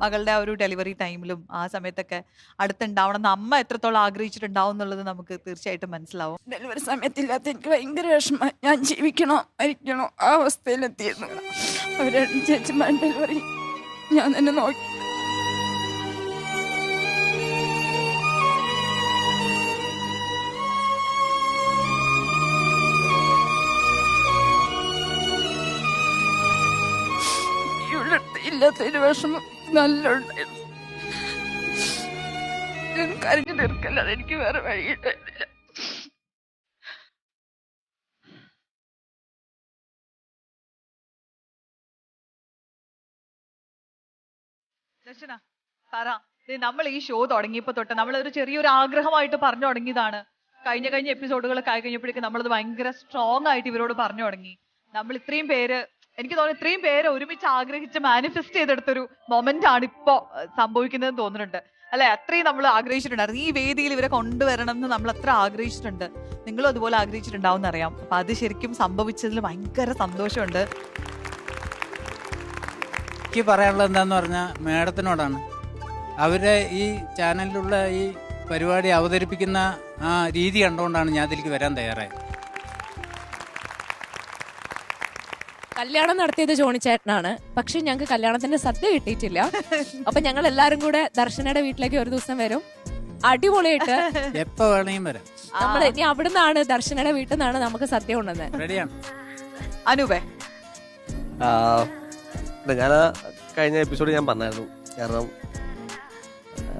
മകളുടെ ആ ഒരു ഡെലിവറി ടൈമിലും ആ സമയത്തൊക്കെ അടുത്തുണ്ടാവണം എന്ന് അമ്മ എത്രത്തോളം ആഗ്രഹിച്ചിട്ടുണ്ടാവും എന്നുള്ളത് നമുക്ക് തീർച്ചയായിട്ടും മനസ്സിലാവും.
ഡെലിവറി സമയത്തില്ലാത്ത എനിക്ക് ഭയങ്കര വിഷമം. ഞാൻ ജീവിക്കണോ മരിക്കണോ ആ അവസ്ഥയിലെത്തിയിരുന്നു. അവരുടെ ചേച്ചിമാർ ഡെലിവറി ഞാൻ തന്നെ നോക്കി. ഇല്ലാത്തൊരു വിഷമം നല്ല ഉണ്ടായിരുന്നു. കരഞ്ഞു തീർക്കല്ലാതെ എനിക്ക് വേറെ വഴിയിട്ടില്ല.
ദർശന പറ, നമ്മൾ ഈ ഷോ തുടങ്ങിയപ്പോ തൊട്ട് നമ്മളൊരു ചെറിയൊരു ആഗ്രഹമായിട്ട് പറഞ്ഞു തുടങ്ങിയതാണ്. കഴിഞ്ഞ എപ്പിസോഡുകളൊക്കെ ആയി കഴിഞ്ഞപ്പോഴേക്കും നമ്മളത് ഭയങ്കര സ്ട്രോങ് ആയിട്ട് ഇവരോട് പറഞ്ഞു തുടങ്ങി. നമ്മൾ ഇത്രയും പേര്, എനിക്ക് തോന്നുന്നു ഇത്രയും പേര് ഒരുമിച്ച് ആഗ്രഹിച്ച് മാനിഫെസ്റ്റ് ചെയ്തെടുത്തൊരു മൊമെന്റ് ആണ് ഇപ്പോ സംഭവിക്കുന്നതെന്ന് തോന്നുന്നുണ്ട് അല്ലെ? അത്രയും നമ്മൾ ആഗ്രഹിച്ചിട്ടുണ്ടായിരുന്നു. ഈ വേദിയിൽ ഇവരെ കൊണ്ടുവരണം എന്ന് നമ്മൾ അത്ര ആഗ്രഹിച്ചിട്ടുണ്ട്. നിങ്ങളും അതുപോലെ ആഗ്രഹിച്ചിട്ടുണ്ടാവും എന്നറിയാം. അപ്പൊ അത് ശരിക്കും സംഭവിച്ചതിൽ ഭയങ്കര സന്തോഷമുണ്ട്.
എനിക്ക് പറയാനുള്ളത് എന്താന്ന് പറഞ്ഞാൽ മേഡത്തിനോടാണ്. അവരെ ഈ ചാനലിലുള്ള ഈ പരിപാടി അവതരിപ്പിക്കുന്ന ആ രീതി കണ്ടുകൊണ്ടാണ് ഞാൻ ഇതിലേക്ക് വരാൻ തയ്യാറായത്.
കല്യാണം നടത്തിയത് ജോണി ചേട്ടനാണ്, പക്ഷെ ഞങ്ങൾക്ക് കല്യാണത്തിന്റെ സദ്യ കിട്ടിയിട്ടില്ല. അപ്പൊ ഞങ്ങൾ എല്ലാരും കൂടെ ദർശനയുടെ വീട്ടിലേക്ക് ഒരു ദിവസം വരും, അടിപൊളിയായിട്ട്
എപ്പോ വേണമെങ്കിലും വരാം.
നമ്മൾ ഇനി അവിടുന്നാണ് ദർശനയുടെ വീട്ടിൽ നിന്നാണ് നമുക്ക് സദ്യ കൊണ്ടുവന്നത്.
റെഡിയാണ്.
അനൂപേ,
ഞാൻ കഴിഞ്ഞ എപ്പിസോഡ് ഞാൻ പറഞ്ഞായിരുന്നു, കാരണം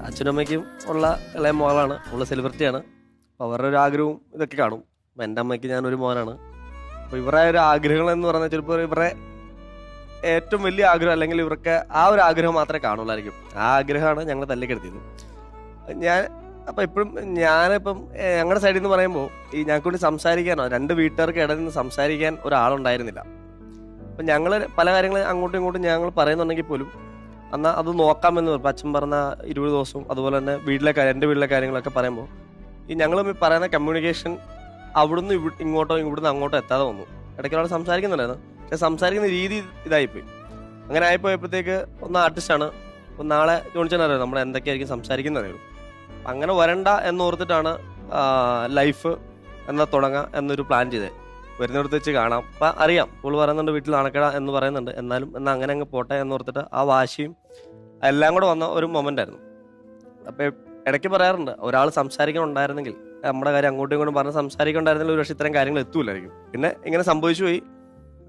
അച്ഛനും അമ്മയ്ക്കും ഉള്ള ഇളയ മോളാണ്, ഉള്ള സെലിബ്രിറ്റിയാണ്. അപ്പോൾ അവരുടെ ഒരു ആഗ്രഹവും ഇതൊക്കെ കാണും. അപ്പം എൻ്റെ അമ്മയ്ക്ക് ഞാനൊരു മോനാണ്. അപ്പോൾ ഇവരുടെ ഒരു ആഗ്രഹങ്ങൾ എന്ന് പറഞ്ഞാൽ ചിലപ്പോൾ ഇവരുടെ ഏറ്റവും വലിയ ആഗ്രഹം, അല്ലെങ്കിൽ ഇവർക്ക് ആ ഒരു ആഗ്രഹം മാത്രമേ കാണുള്ളായിരിക്കും. ആ ആഗ്രഹമാണ് ഞങ്ങൾ തല്ലിക്കെടുത്തിയത്. ഞാൻ അപ്പം എപ്പോഴും ഞാനിപ്പം ഞങ്ങളുടെ സൈഡിൽ നിന്ന് പറയുമ്പോൾ ഈ ഞങ്ങൾക്ക് വേണ്ടി സംസാരിക്കാനോ രണ്ട് വീട്ടുകാർക്ക് ഇടയിൽ നിന്ന് സംസാരിക്കാൻ ഒരാളുണ്ടായിരുന്നില്ല. അപ്പം ഞങ്ങൾ പല കാര്യങ്ങൾ അങ്ങോട്ടും ഇങ്ങോട്ടും ഞങ്ങൾ പറയുന്നുണ്ടെങ്കിൽ പോലും എന്നാൽ അത് നോക്കാമെന്ന് പറഞ്ഞു. അച്ഛൻ പറഞ്ഞ 20 ദിവസവും അതുപോലെ തന്നെ എൻ്റെ വീട്ടിലെ കാര്യങ്ങളൊക്കെ പറയുമ്പോൾ ഈ ഞങ്ങൾ പറയുന്ന കമ്മ്യൂണിക്കേഷൻ അവിടുന്ന് ഇങ്ങോട്ടോ ഇവിടുന്ന് അങ്ങോട്ടോ എത്താതെ വന്നു. ഇടയ്ക്ക് ഒരാൾ സംസാരിക്കുന്നുണ്ടായിരുന്നു, പക്ഷെ സംസാരിക്കുന്ന രീതി ഇതായിപ്പോയി. അങ്ങനെ ആയിപ്പോയപ്പോഴത്തേക്ക് ഒന്ന് ആർട്ടിസ്റ്റാണ്, അപ്പം നാളെ ജോണിച്ചനറിയാം നമ്മൾ എന്തൊക്കെയായിരിക്കും സംസാരിക്കുന്നത് അറിയുള്ളൂ. അങ്ങനെ വരണ്ട എന്നോർത്തിട്ടാണ് ലൈഫ് എന്നാൽ തുടങ്ങാം എന്നൊരു പ്ലാൻ ചെയ്തത്. വരുന്നിടത്ത് വെച്ച് കാണാം. അപ്പം അറിയാം പുള്ളി പറയുന്നുണ്ട് വീട്ടിൽ നടക്കട എന്ന് പറയുന്നുണ്ട്, എന്നാലും എന്നാൽ അങ്ങനെ അങ്ങ് പോട്ടെ എന്നോർത്തിട്ട് ആ വാശിയും എല്ലാം കൂടെ വന്ന ഒരു മൊമെൻ്റ് ആയിരുന്നു. അപ്പം ഇടയ്ക്ക് പറയാറുണ്ട്, ഒരാൾ സംസാരിക്കണുണ്ടായിരുന്നെങ്കിൽ നമ്മുടെ കാര്യം അങ്ങോട്ടും ഇങ്ങോട്ടും പറഞ്ഞ് സംസാരിക്കണ്ടായിരുന്നെങ്കിൽ ഒരു പക്ഷേ ഇത്തരം കാര്യങ്ങൾ എത്തൂലായിരിക്കും. പിന്നെ ഇങ്ങനെ സംഭവിച്ചു പോയി.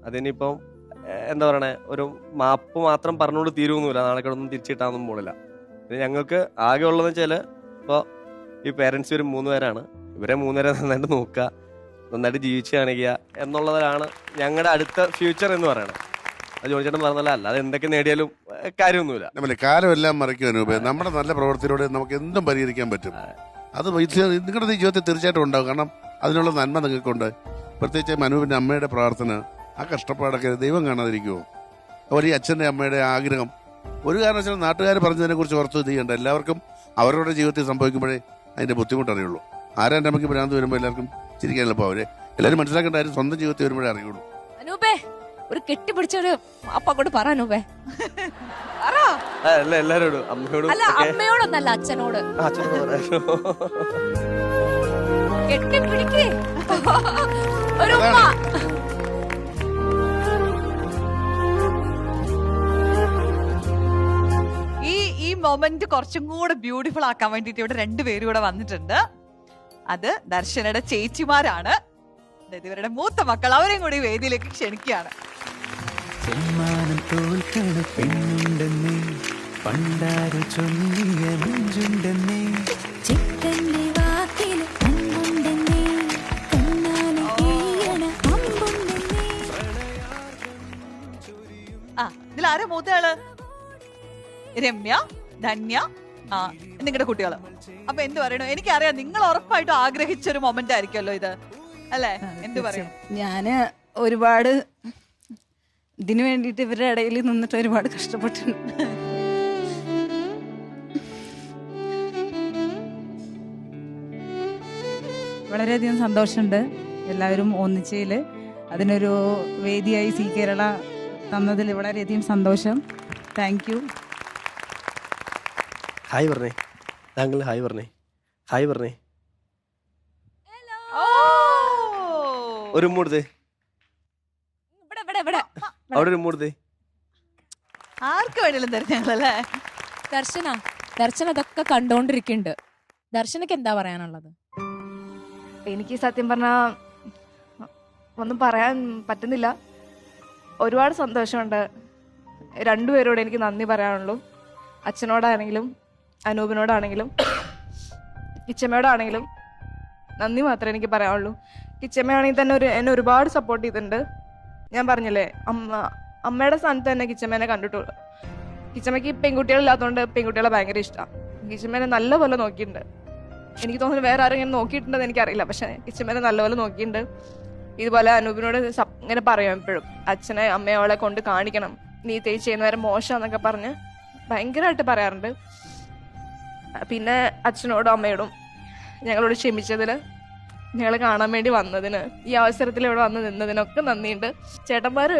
അതിനിപ്പം എന്താ പറയണേ, ഒരു മാപ്പ് മാത്രം പറഞ്ഞുകൊണ്ട് തീരുമൊന്നുമില്ല, നാളെ കിടന്നും തിരിച്ചിട്ടാന്നും പോലില്ല. പിന്നെ ഞങ്ങൾക്ക് ആകെ ഉള്ളതെന്ന് വെച്ചാൽ ഇപ്പോൾ ഈ പേരൻസ് ഒരു 3 പേരാണ്. ഇവരെ 3 പേരെ നന്നായിട്ട് നോക്കുക, നന്നായിട്ട് ജീവിച്ച് കാണിക്കുക എന്നുള്ളതാണ് ഞങ്ങളുടെ അടുത്ത ഫ്യൂച്ചർ എന്ന് പറയണം. അത് ജോണിച്ചേട്ടൻ പറഞ്ഞല്ല, അല്ലാതെ എന്തൊക്കെ നേടിയാലും കാര്യമൊന്നുമില്ല.
നമ്മളെ കാലം എല്ലാം മറിക്കും. നമ്മുടെ നല്ല പ്രവർത്തിയിലൂടെ നമുക്ക് എന്തും പരിഹരിക്കാൻ പറ്റും. അത് നിങ്ങളുടെ ജീവിതത്തിൽ തീർച്ചയായിട്ടും ഉണ്ടാകും. കാരണം അതിനുള്ള നന്മ നിങ്ങൾക്കുണ്ട്. പ്രത്യേകിച്ച് മനുവിൻ്റെ അമ്മയുടെ പ്രാർത്ഥന, ആ കഷ്ടപ്പാടൊക്കെ ദൈവം കാണാതിരിക്കുമോ? അതുപോലെ ഈ അച്ഛൻ്റെ അമ്മയുടെ ആഗ്രഹം ഒരു കാരണവശാലും നാട്ടുകാർ പറഞ്ഞതിനെ കുറിച്ച് ഓർത്ത് ഇത് ചെയ്യേണ്ട. എല്ലാവർക്കും അവരുടെ ജീവിതത്തിൽ സംഭവിക്കുമ്പോഴേ അതിന്റെ ബുദ്ധിമുട്ട് അറിയുള്ളൂ. ആരാ എൻ്റെ അമ്മയ്ക്ക് ഭ്രാന്ത് വരുമ്പോൾ എല്ലാവർക്കും ചിരിക്കാൻ എളുപ്പം. അവരെ എല്ലാവരും മനസ്സിലാക്കേണ്ട കാര്യം സ്വന്തം ജീവിതത്തിൽ വരുമ്പോഴേ അറിയുള്ളൂ.
അനൂപേ, ഒരു കെട്ടിപ്പിടിച്ചൊരു അപ്പ അങ്ങോട്ട് പറ അനൂപേ.
എല്ലാരോടും അമ്മയോടും
അല്ല, അമ്മയോടൊന്നല്ല അച്ഛനോട്. കെട്ടിപ്പിടിക്കേ ഒരു ഉമ്മ.
ഈ മൊമെന്റ് കുറച്ചും കൂടെ ബ്യൂട്ടിഫുൾ ആക്കാൻ വേണ്ടിട്ട് ഇവിടെ 2 പേരും കൂടെ വന്നിട്ടുണ്ട്. അത് ദർശനയുടെ ചേച്ചിമാരാണ്. ഇവരുടെ മൂത്ത മക്കൾ, അവരെയും കൂടി വേദിയിലേക്ക് ക്ഷണിക്കുകയാണ്. ഇതിലാരാ മൂത്തയാള്? രമ്യ, ധന്യ, നിങ്ങളുടെ കുട്ടികള്. അപ്പൊ എന്ത് പറയണു? എനിക്കറിയാം നിങ്ങൾ ഉറപ്പായിട്ടും ആഗ്രഹിച്ചൊരു മൊമെന്റ് ആയിരിക്കുമല്ലോ ഇത്, അല്ലേ? എന്ത് പറയും?
ഞാന് ഒരുപാട് ഇതിനു വേണ്ടിയിട്ട് ഇവരുടെ ഇടയിൽ നിന്നിട്ട് ഒരുപാട് കഷ്ടപ്പെട്ടിട്ടുണ്ട്. വളരെയധികം സന്തോഷമുണ്ട് എല്ലാവരും ഒന്നിച്ചതിൽ. അതിനൊരു വേദിയായി സി കേരള തന്നതിൽ വളരെയധികം സന്തോഷം. Thank you.
ഹായ് പറഞ്ഞേ, താങ്കൾ ഹായ് പറഞ്ഞേ. ഹായ് പറഞ്ഞേ. ഒരു മൂടുതേ അവിടെ ഒരു മൂടുതേ.
ആർക്ക് വേണേലും തരുന്നല്ലേ
ദർശന അതൊക്കെ കണ്ടോണ്ടിരിക്കുന്നുണ്ട്. ദർശനക്ക് എന്താ പറയാനുള്ളത്?
എനിക്ക് സത്യം പറഞ്ഞാൽ ഒന്നും പറയാൻ പറ്റുന്നില്ല. ഒരുപാട് സന്തോഷമുണ്ട്. 2 പേരോട് എനിക്ക് നന്ദി പറയാനുള്ളൂ. അച്ഛനോടാണെങ്കിലും അനൂപിനോടാണെങ്കിലും കിച്ചമ്മയോടാണെങ്കിലും നന്ദി മാത്രമേ എനിക്ക് പറയാനുള്ളൂ. കിച്ചമ്മയാണെങ്കിൽ തന്നെ എന്നെ ഒരുപാട് സപ്പോർട്ട് ചെയ്തിട്ടുണ്ട്. ഞാൻ പറഞ്ഞില്ലേ, അമ്മയുടെ സ്ഥാനത്ത് തന്നെ കിച്ചമ്മേനെ കണ്ടിട്ടുള്ളൂ. കിച്ചമ്മയ്ക്ക് പെൺകുട്ടികളില്ലാത്തതുകൊണ്ട് പെൺകുട്ടികളെ ഭയങ്കര ഇഷ്ടമാണ്. കിച്ചമ്മേനെ നല്ലപോലെ നോക്കിയിട്ടുണ്ട്. എനിക്ക് തോന്നുന്നു വേറെ ആരെങ്കിലും നോക്കിയിട്ടുണ്ടെന്ന് എനിക്കറിയില്ല, പക്ഷെ കിച്ചമ്മേനെ നല്ലപോലെ നോക്കിയിട്ടുണ്ട്. ഇതുപോലെ അനൂപിനോട് ഇങ്ങനെ പറയും എപ്പോഴും, അച്ഛനെ അമ്മയെ അവളെ കൊണ്ട് കാണിക്കണം, നീ തേച്ച് ചെയ്യുന്നവരെ മോശം എന്നൊക്കെ പറഞ്ഞ് ഭയങ്കരമായിട്ട് പറയാറുണ്ട്. പിന്നെ അച്ഛനോടും അമ്മയോടും ഞങ്ങളോട് ക്ഷമിച്ചതിൽ, ഞങ്ങൾ കാണാൻ വേണ്ടി വന്നതിന്, ഈ അവസരത്തിൽ ഇവിടെ വന്ന് നിന്നതിനൊക്കെ നന്ദിയുണ്ട്. ചേട്ടന്മാർ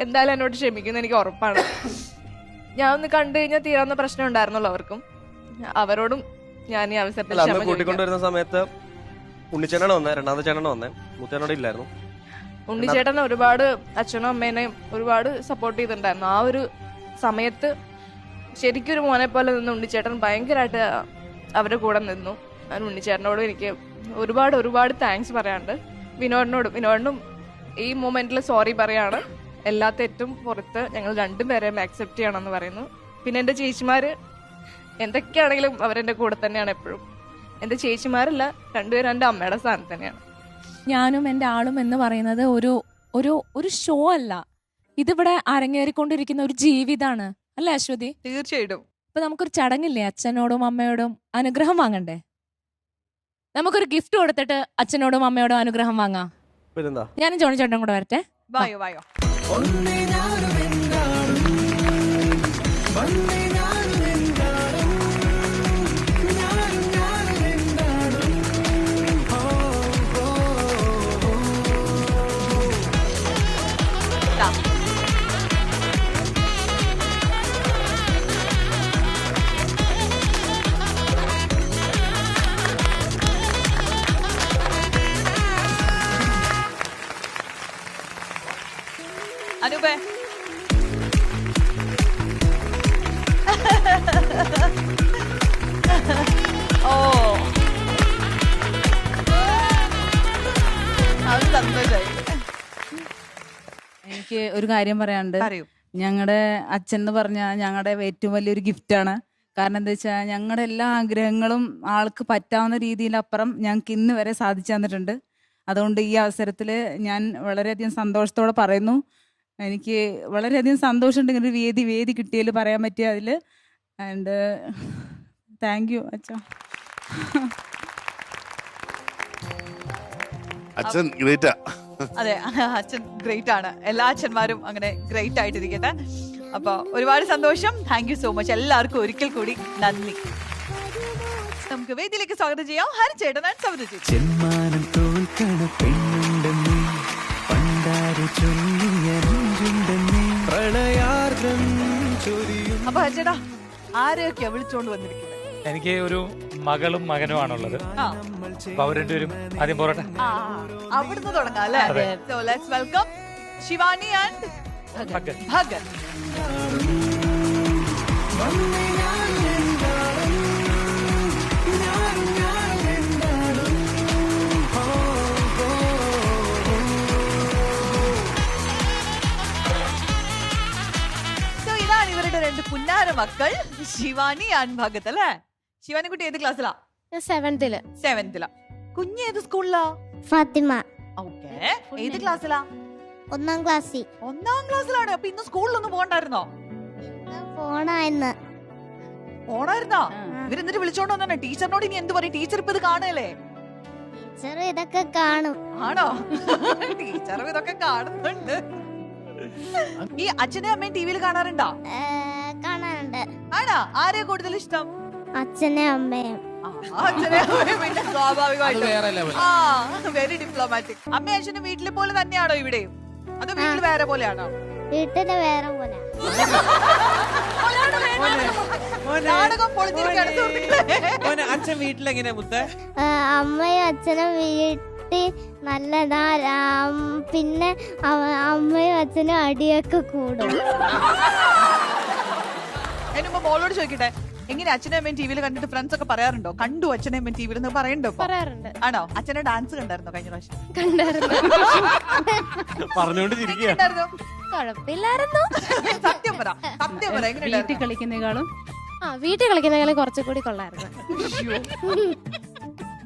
എന്തായാലും എന്നോട് ക്ഷമിക്കുമെന്ന് എനിക്ക് ഉറപ്പാണ്. ഞാൻ ഒന്ന് കണ്ടു കഴിഞ്ഞാൽ തീരാവുന്ന പ്രശ്നം ഉണ്ടായിരുന്നുള്ളൂ അവർക്കും. അവരോടും ഞാൻ ഈ അവസരത്തിൽ
അല്ല, അന്ന്
ക്ഷമ ചോദിക്കാം.
കൂട്ടിക്കൊണ്ടുവരുന്ന സമയത്ത് ഉണ്ണിച്ചേട്ടനാണ് വന്നേ, രണ്ടാമത്തെ ചേട്ടനാണ് വന്നേ, മൂത്തേനോട് ഇല്ലായിരുന്നു.
ഉണ്ണിച്ചേട്ടൻ ഒരുപാട് അച്ഛനും അമ്മേനെയും ഒരുപാട് സപ്പോർട്ട് ചെയ്തിട്ടുണ്ടായിരുന്നു. ആ ഒരു സമയത്ത് ശരിക്കും ഒരു മോനെ പോലെ നിന്ന് ഉണ്ണിച്ചേട്ടൻ ഭയങ്കരമായിട്ട് അവരുടെ കൂടെ നിന്നു. ഞാൻ ഉണ്ണിച്ചേട്ടനോടും എനിക്ക് ഒരുപാട് ഒരുപാട് താങ്ക്സ് പറയാനുണ്ട്. വിനോദിനും ഈ മൊമെന്റിൽ സോറി പറയാണ്. എല്ലാ തെറ്റും പുറത്ത് ഞങ്ങൾ രണ്ടുപേരെയും ആക്സെപ്റ്റ് ചെയ്യണമെന്ന് പറയുന്നു. പിന്നെ എൻ്റെ ചേച്ചിമാര് എന്തൊക്കെയാണെങ്കിലും അവരെൻ്റെ കൂടെ തന്നെയാണ് എപ്പോഴും. എൻ്റെ ചേച്ചിമാരല്ല, രണ്ടുപേരും എൻ്റെ അമ്മയുടെ സ്ഥാനത്ത് തന്നെയാണ്.
ഞാനും എൻ്റെ ആളും എന്ന് പറയുന്നത് ഒരു ഒരു ഒരു ഷോ അല്ല, ഇതിവിടെ അരങ്ങേറിക്കൊണ്ടിരിക്കുന്ന ഒരു ജീവിതമാണ് അല്ലേ അശ്വതി?
തീർച്ചയായിട്ടും.
ഇപ്പൊ നമുക്കൊരു ചടങ്ങില്ലേ, അച്ഛനോടും അമ്മയോടും അനുഗ്രഹം വാങ്ങണ്ടേ? നമുക്കൊരു ഗിഫ്റ്റ് കൊടുത്തിട്ട് അച്ഛനോടും അമ്മയോടും അനുഗ്രഹം വാങ്ങാം. ഞാനും ജോണി ചേട്ടനും കൂടെ വരട്ടെ.
വായോ വായോ. അനൂപേ, ഓ അത് സന്തോഷായി.
എനിക്ക് ഒരു കാര്യം പറയാനുണ്ട്. ഞങ്ങളുടെ അച്ഛൻ എന്ന് പറഞ്ഞാൽ ഞങ്ങളുടെ ഏറ്റവും വലിയൊരു ഗിഫ്റ്റാണ്. കാരണം എന്താ വെച്ചാൽ ഞങ്ങളുടെ എല്ലാ ആഗ്രഹങ്ങളും ആൾക്ക് പറ്റാവുന്ന രീതിയിലപ്പുറം ഞങ്ങൾക്ക് ഇന്ന് വരെ സാധിച്ചു തന്നിട്ടുണ്ട്. അതുകൊണ്ട് ഈ അവസരത്തിൽ ഞാൻ വളരെയധികം സന്തോഷത്തോടെ പറയുന്നു, എനിക്ക് വളരെയധികം സന്തോഷമുണ്ട് ഇങ്ങനെ ഒരു വേദി കിട്ടിയതിൽ പറയാൻ പറ്റിയ അതിൽ. ആൻഡ് താങ്ക് യു അച്ഛാ.
അച്ഛൻ ഗ്രേറ്റാ.
അതെ, അച്ഛൻ ഗ്രേറ്റ് ആണ്. എല്ലാ അച്ഛന്മാരും അങ്ങനെ ഗ്രേറ്റ് ആയിട്ടിരിക്കട്ടെ. അപ്പൊ ഒരുപാട് സന്തോഷം. Thank you so much. എല്ലാവർക്കും ഒരിക്കൽ കൂടി നന്ദി. നമുക്ക് വേദിയിലേക്ക് സ്വാഗതം ചെയ്യാം ഹരിചേട്ടൻ ആൻഡ് സവിത ചേച്ചി.
ചെമ്മാനം തോൽക്കണ പെണ്ണുണ്ടെന്നേ, പണ്ടാരു ചൊല്ലിയ നെഞ്ചുണ്ടെന്നേ, പ്രളയാർദ്രം ചൊരിയും.
അപ്പൊ ഹരിചേട്ടാ, ആരെയൊക്കെയാ വിളിച്ചോണ്ട് വന്നിരിക്കുന്നത്?
എനിക്ക് ഒരു മകളും മകനുമാണുള്ളത്. അപ്പൊ അവർ രണ്ടുപേരും ആദ്യം പോരട്ടെ.
അവിടുന്ന് തുടങ്ങാം അല്ലേ? So let's welcome Shivani and Bhagat. ഇതാണ് ഇവരുടെ രണ്ട് പുന്നാര മക്കൾ ശിവാനി ആൻഡ് ഭഗത് അല്ലേ? ശിവാനി കുട്ടി ഏത് ക്ലാസ്സിലാ? സെവൻത്തിലാ. കുഞ്ഞ് ഏത് സ്കൂളിലാ?
ഫാത്തിമ.
ഓക്കേ. ഏത് ക്ലാസ്സിലാ?
1ാം ക്ലാസ്സിൽ.
1ാം ക്ലാസ്സിലാണ്. അപ്പൊ ഇന്ന് സ്കൂളിലൊന്നും പോകണ്ടായിരുന്നോ?
പോണായിരുന്നോ?
ഇവരെന്നിട്ട് വിളിച്ചോണ്ട് വന്നെ ടീച്ചറിനോട് ഇനി എന്ത് പറയും? ടീച്ചർ ഇപ്പൊ ഇത് കാണല്ലേ?
ടീച്ചർ ഇതൊക്കെ കാണും.
ആണോ? ടീച്ചറും ഇതൊക്കെ കാണുന്നുണ്ട്. ഈ അച്ഛനെ അമ്മയും ടിവിയിൽ കാണാറുണ്ടോ?
കാണാറുണ്ട്.
ആണോ? ആരെയാ കൂടുതൽ ഇഷ്ടം?
അച്ഛനെ അമ്മയും.
അച്ഛനെ അമ്മയും പിന്നെ സ്വാഭാവികമായിട്ടും. Very diplomatic. അമ്മയും അച്ഛനും വീട്ടിലെ പോലെ തന്നെയാണോ ഇവിടെയും? അതോ വീട്ടിൽ വേറെ പോലെയാണോ?
വീട്ടില് വേറെ പോലെ.
നാടകം പൊളിഞ്ഞിരിക്കുകയാണ്.
അച്ഛൻ വീട്ടിലെങ്ങനെയാ മുത്തേ?
അമ്മയും അച്ഛനും വീട്ടിൽ നല്ലതാ. പിന്നെ അമ്മയും അച്ഛനും അടിയൊക്കെ കൂടും.
അതിനുമ്പോ മോളോട് ചോദിക്കട്ടെ, എങ്ങനെ അച്ഛനും അമ്മയും ടിവിയിൽ കണ്ടിട്ട് ഫ്രണ്ട്സ് ഒക്കെ പറയാറുണ്ടോ? കണ്ടു അച്ഛനും അമ്മയും ടിവിയിൽ എന്ന് പറയണ്ടോ?
പറയാറുണ്ട്.
ആണോ? അച്ഛനെ ഡാൻസ് കണ്ടായിരുന്നോ കഴിഞ്ഞ പ്രാവശ്യം?
കണ്ടായിരുന്നു.
പറഞ്ഞോണ്ട്
കുഴപ്പമില്ലായിരുന്നു.
സത്യം പറ, സത്യം പറ.
വീട്ടിൽ കളിക്കുന്നേക്കാളും
വീട്ടിൽ കളിക്കുന്നതിനേക്കാളും കുറച്ചുകൂടി കൊള്ളായിരുന്നു.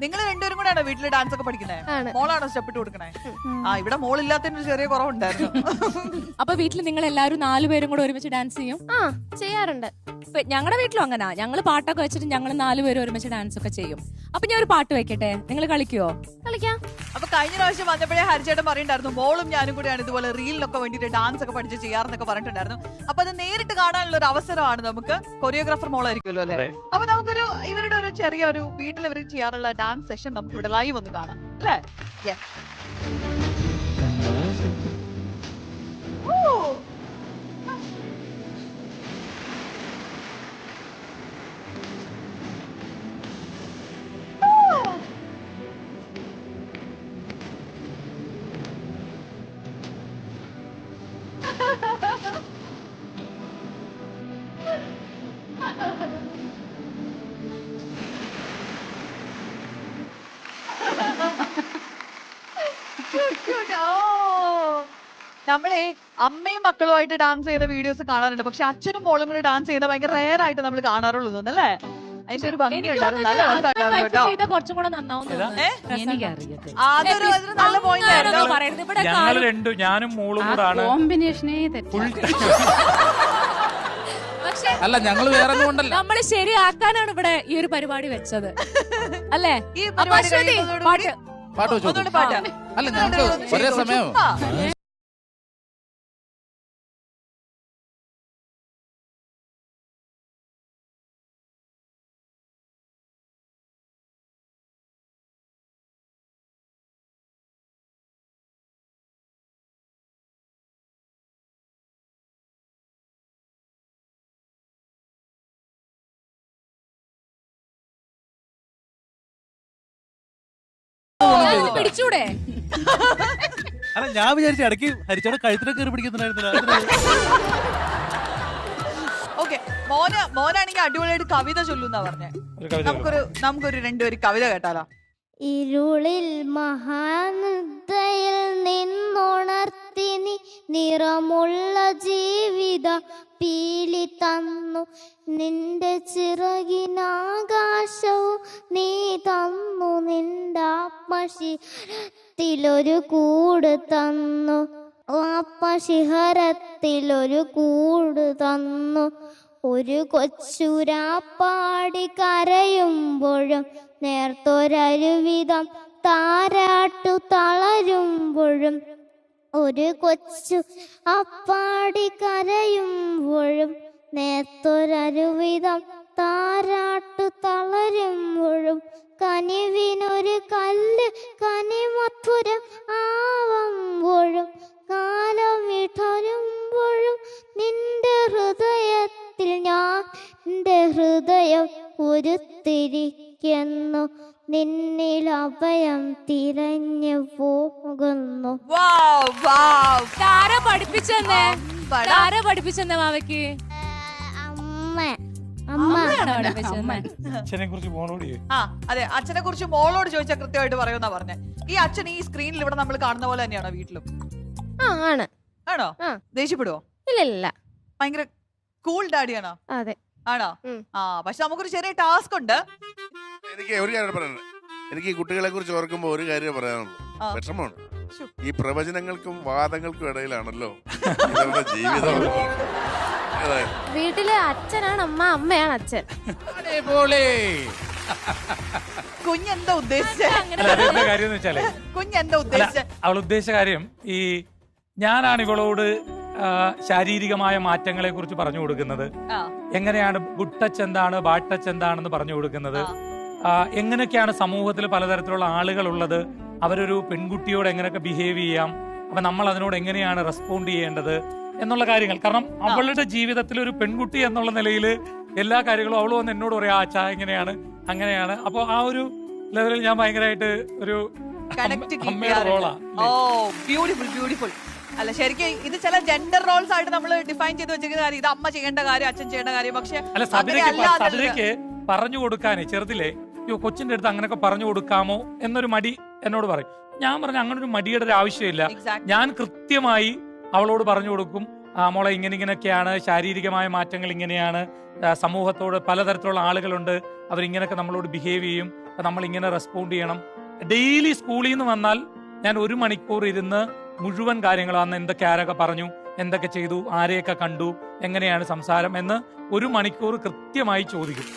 നിങ്ങൾ രണ്ടുപേരും കൂടെ ആണോ വീട്ടില് ഡാൻസ് ഒക്കെ പഠിക്കുന്നത്? മോളാണോ സ്റ്റെപ്പ് ഇട്ട് കൊടുക്കണേ? ഇവിടെ മോളില്ലാത്തതിന് ചെറിയ കുറവുണ്ടായിരുന്നു.
അപ്പൊ വീട്ടിൽ നിങ്ങൾ എല്ലാവരും 4 പേരും കൂടെ ഒരുമിച്ച് ഡാൻസ് ചെയ്യും?
ചെയ്യാറുണ്ട്.
ഞങ്ങളുടെ വീട്ടിലും അങ്ങനെ. ഞങ്ങള് പാട്ടൊക്കെ വെച്ചിട്ട് ഞങ്ങൾ 4 പേരും ഒരുമിച്ച് ഡാൻസ് ഒക്കെ ചെയ്യും. അപ്പൊ ഞാൻ ഒരു പാട്ട് വെക്കട്ടെ, നിങ്ങൾ കളിക്കുവോ?
കളിക്കാം.
അപ്പൊ കഴിഞ്ഞ പ്രാവശ്യം വന്നപ്പോഴേ ഹരിചേട്ടൻ പറയുന്നുണ്ടായിരുന്നു മോളും ഞാനും കൂടെയാണ് ഇതുപോലെ റീലിനൊക്കെ വേണ്ടിട്ട് ഡാൻസ് ഒക്കെ പഠിച്ച് ചെയ്യാറെന്നൊക്കെ പറഞ്ഞിട്ടുണ്ടായിരുന്നു. അപ്പൊ അത് നേരിട്ട് കാണാനുള്ള ഒരു അവസരമാണ് നമുക്ക്. കൊറിയോഗ്രാഫർ മോളായിരിക്കുമല്ലോ അല്ലെ? അപ്പൊ നമുക്കൊരു ഇവരുടെ ഒരു ചെറിയ ഒരു വീട്ടിൽ ഇവർ ചെയ്യാറുള്ള ഡാൻസ് സെഷൻ നമുക്ക് ഇവിടെ ലൈവ് ഒന്ന് കാണാം അല്ലേ? നമ്മളെ അമ്മയും മക്കളുമായിട്ട് ഡാൻസ് ചെയ്ത വീഡിയോസ് കാണാറുണ്ട്, പക്ഷെ അച്ഛനും മോളും കൂടി ഡാൻസ് ചെയ്ത ഭയങ്കര റയർ ആയിട്ട് നമ്മൾ കാണാറുള്ളൂ അല്ലേ? അതിന്റെ ഒരു ഭംഗി ഉണ്ടായിരുന്നു. നല്ല രസമായിരുന്നു കേട്ടോ.
കുറച്ചും കൂടെ നന്നാവും
അതൊരു നല്ല പോയിന്റ് ആയിരുന്നു.
ഞങ്ങൾ രണ്ടും, ഞാനും മോളും കൂടാണ്
കോമ്പിനേഷനേ
അല്ല,
ഞങ്ങൾ വേറെ കൊണ്ടല്ല,
നമ്മള് ശരിയാക്കാനാണ് ഇവിടെ ഈ ഒരു പരിപാടി വെച്ചത് അല്ലേ?
ഈ പരിപാടി
പാട്ട് വെച്ചു. അല്ല ഞങ്ങൾക്ക് ഒരേ സമയം
പിടിച്ചൂടെ?
അല്ല, ഞാൻ വിചാരിച്ചു ഇടയ്ക്ക് ഹരിച്ചോടെ കഴുത്തിനെ കയറി പിടിക്കുന്നുണ്ടായിരുന്നില്ല.
ഓക്കെ, മോനാണെങ്കിൽ അടിപൊളിയായിട്ട് കവിത ചൊല്ലുന്നാ പറഞ്ഞേ. നമുക്കൊരു രണ്ടുപേര് കവിത കേട്ടാലോ?
ഇരുളിൽ മഹാനൃത്തയിൽ നിന്നുണർത്തി നീ നിറമുള്ള ജീവിത പീലി തന്നു, നിന്റെ ചിറകിനാകാശവും നീ തന്നു, നിന്റെ ആത്മശിഹരത്തിലൊരു കൂട് തന്നു, ആത്മശിഹരത്തിലൊരു കൂട് തന്നു. ഒരു കൊച്ചുരാപ്പാടി കരയുമ്പോഴും നേർത്തൊരരുവിധം താരാട്ടു തളരുമ്പോഴും, ഒരു കൊച്ചു അപ്പാടി കരയുമ്പോഴും നേർത്തൊരരുവിധം താരാട്ടു തളരുമ്പോഴും, കനിവിനൊരു കല്ല് കനിമധുരം ആവുമ്പോഴും, കാലമിടരുമ്പോഴും നിന്റെ ഹൃദയത്തിൽ ഞാൻ എൻ്റെ ഹൃദയം ഉരുത്തിരിക്കുന്നു, നിന്നിൽ അഭയം തിരഞ്ഞു പോകുന്നു.
പഠിപ്പിച്ചെന്നേ മാവയ്ക്ക്?
അച്ഛനെ കുറിച്ച് മോളോട്
അതെ, അച്ഛനെ കുറിച്ച് മോളോട് ചോദിച്ചാൽ കൃത്യമായിട്ട് പറയുമെന്നാ പറഞ്ഞേ. ഈ അച്ഛൻ ഈ സ്ക്രീനിൽ ഇവിടെ നമ്മൾ കാണുന്ന പോലെ തന്നെയാണോ വീട്ടിലും? ആണോ? ദേഷ്യപ്പെടുവോ?
ഇല്ല,
ഭയങ്കര കൂൾ ഡാഡിയാണോ?
അതെ.
ആണോ? പക്ഷെ നമുക്കൊരു ചെറിയ ടാസ്ക് ഉണ്ട്.
എനിക്ക് ഒരു കാര്യം പറയാനുണ്ട്. എനിക്ക് ഈ കുട്ടികളെ കുറിച്ച് ഓർക്കുമ്പോ ഒരു കാര്യം പറയാനുള്ളൂ. വിഷമമാണ്. ഈ പ്രവചനങ്ങൾക്കും വാദങ്ങൾക്കും ഇടയിലാണല്ലോ ഇവരുടെ ജീവിതം.
വീട്ടില് അച്ഛനാണ് അമ്മ, അമ്മയാണ് അച്ഛൻ.
കുഞ്ഞെന്താ ഉദ്ദേശിച്ചേ?
അവൾ ഉദ്ദേശിച്ച കാര്യം, ഈ ഞാനാണ് ഇവളോട് ശാരീരികമായ മാറ്റങ്ങളെ കുറിച്ച് പറഞ്ഞു കൊടുക്കുന്നത്, എങ്ങനെയാണ് ഗുഡ് ടച്ച് എന്താണ്, ബാഡ് ടച്ച് എന്താണെന്ന് പറഞ്ഞു കൊടുക്കുന്നത്, എങ്ങനെയൊക്കെയാണ് സമൂഹത്തിൽ പലതരത്തിലുള്ള ആളുകളുള്ളത്, അവരൊരു പെൺകുട്ടിയോട് എങ്ങനെയൊക്കെ ബിഹേവ് ചെയ്യാം, അപ്പൊ നമ്മൾ അതിനോട് എങ്ങനെയാണ് റെസ്പോണ്ട് ചെയ്യേണ്ടത് എന്നുള്ള കാര്യങ്ങൾ. കാരണം അവളുടെ ജീവിതത്തിൽ ഒരു പെൺകുട്ടി എന്നുള്ള നിലയിൽ എല്ലാ കാര്യങ്ങളും അവൾ വന്ന് എന്നോട് പറയാം, അച്ഛാ എങ്ങനെയാണ് അങ്ങനെയാണ്. അപ്പൊ ആ ഒരു ലെവലിൽ ഞാൻ ഭയങ്കരമായിട്ട് ഒരു അമ്മയുടെ റോളാ.
ബ്യൂട്ടിഫുൾ. അല്ല, ശരിക്കും ഇത് ചില ജെൻഡർ റോൾസ് ആയിട്ട് നമ്മൾ ഡിഫൈൻ ചെയ്ത് വെച്ചിരിക്കുന്ന കാര്യം, ഇത് അമ്മ ചെയ്യേണ്ട കാര്യം, അച്ഛൻ ചെയ്യേണ്ട കാര്യം. പക്ഷെ
അല്ല, സബിതയ്ക്ക് പറഞ്ഞു കൊടുക്കാനേ ചെറുതിലെ കൊച്ചിന്റെ അടുത്ത് അങ്ങനെയൊക്കെ പറഞ്ഞു കൊടുക്കാമോ എന്നൊരു മടി എന്നോട് പറയും. ഞാൻ പറഞ്ഞു അങ്ങനെ ഒരു മടിയുടെ ഒരു ആവശ്യമില്ല. ഞാൻ കൃത്യമായി അവളോട് പറഞ്ഞു കൊടുക്കും, മോളെ ഇങ്ങനെയൊക്കെയാണ്, ശാരീരികമായ മാറ്റങ്ങൾ ഇങ്ങനെയാണ്, സമൂഹത്തോട് പലതരത്തിലുള്ള ആളുകളുണ്ട്, അവരിങ്ങനെയൊക്കെ നമ്മളോട് ബിഹേവ് ചെയ്യും, നമ്മൾ ഇങ്ങനെ റെസ്പോണ്ട് ചെയ്യണം. ഡെയിലി സ്കൂളിൽ നിന്ന് വന്നാൽ ഞാൻ 1 മണിക്കൂർ ഇരുന്ന് മുഴുവൻ കാര്യങ്ങളും അന്ന് എന്തൊക്കെ ആരൊക്കെ പറഞ്ഞു, എന്തൊക്കെ ചെയ്തു, ആരെയൊക്കെ കണ്ടു, എങ്ങനെയാണ് സംസാരം എന്ന് 1 മണിക്കൂർ കൃത്യമായി ചോദിക്കും.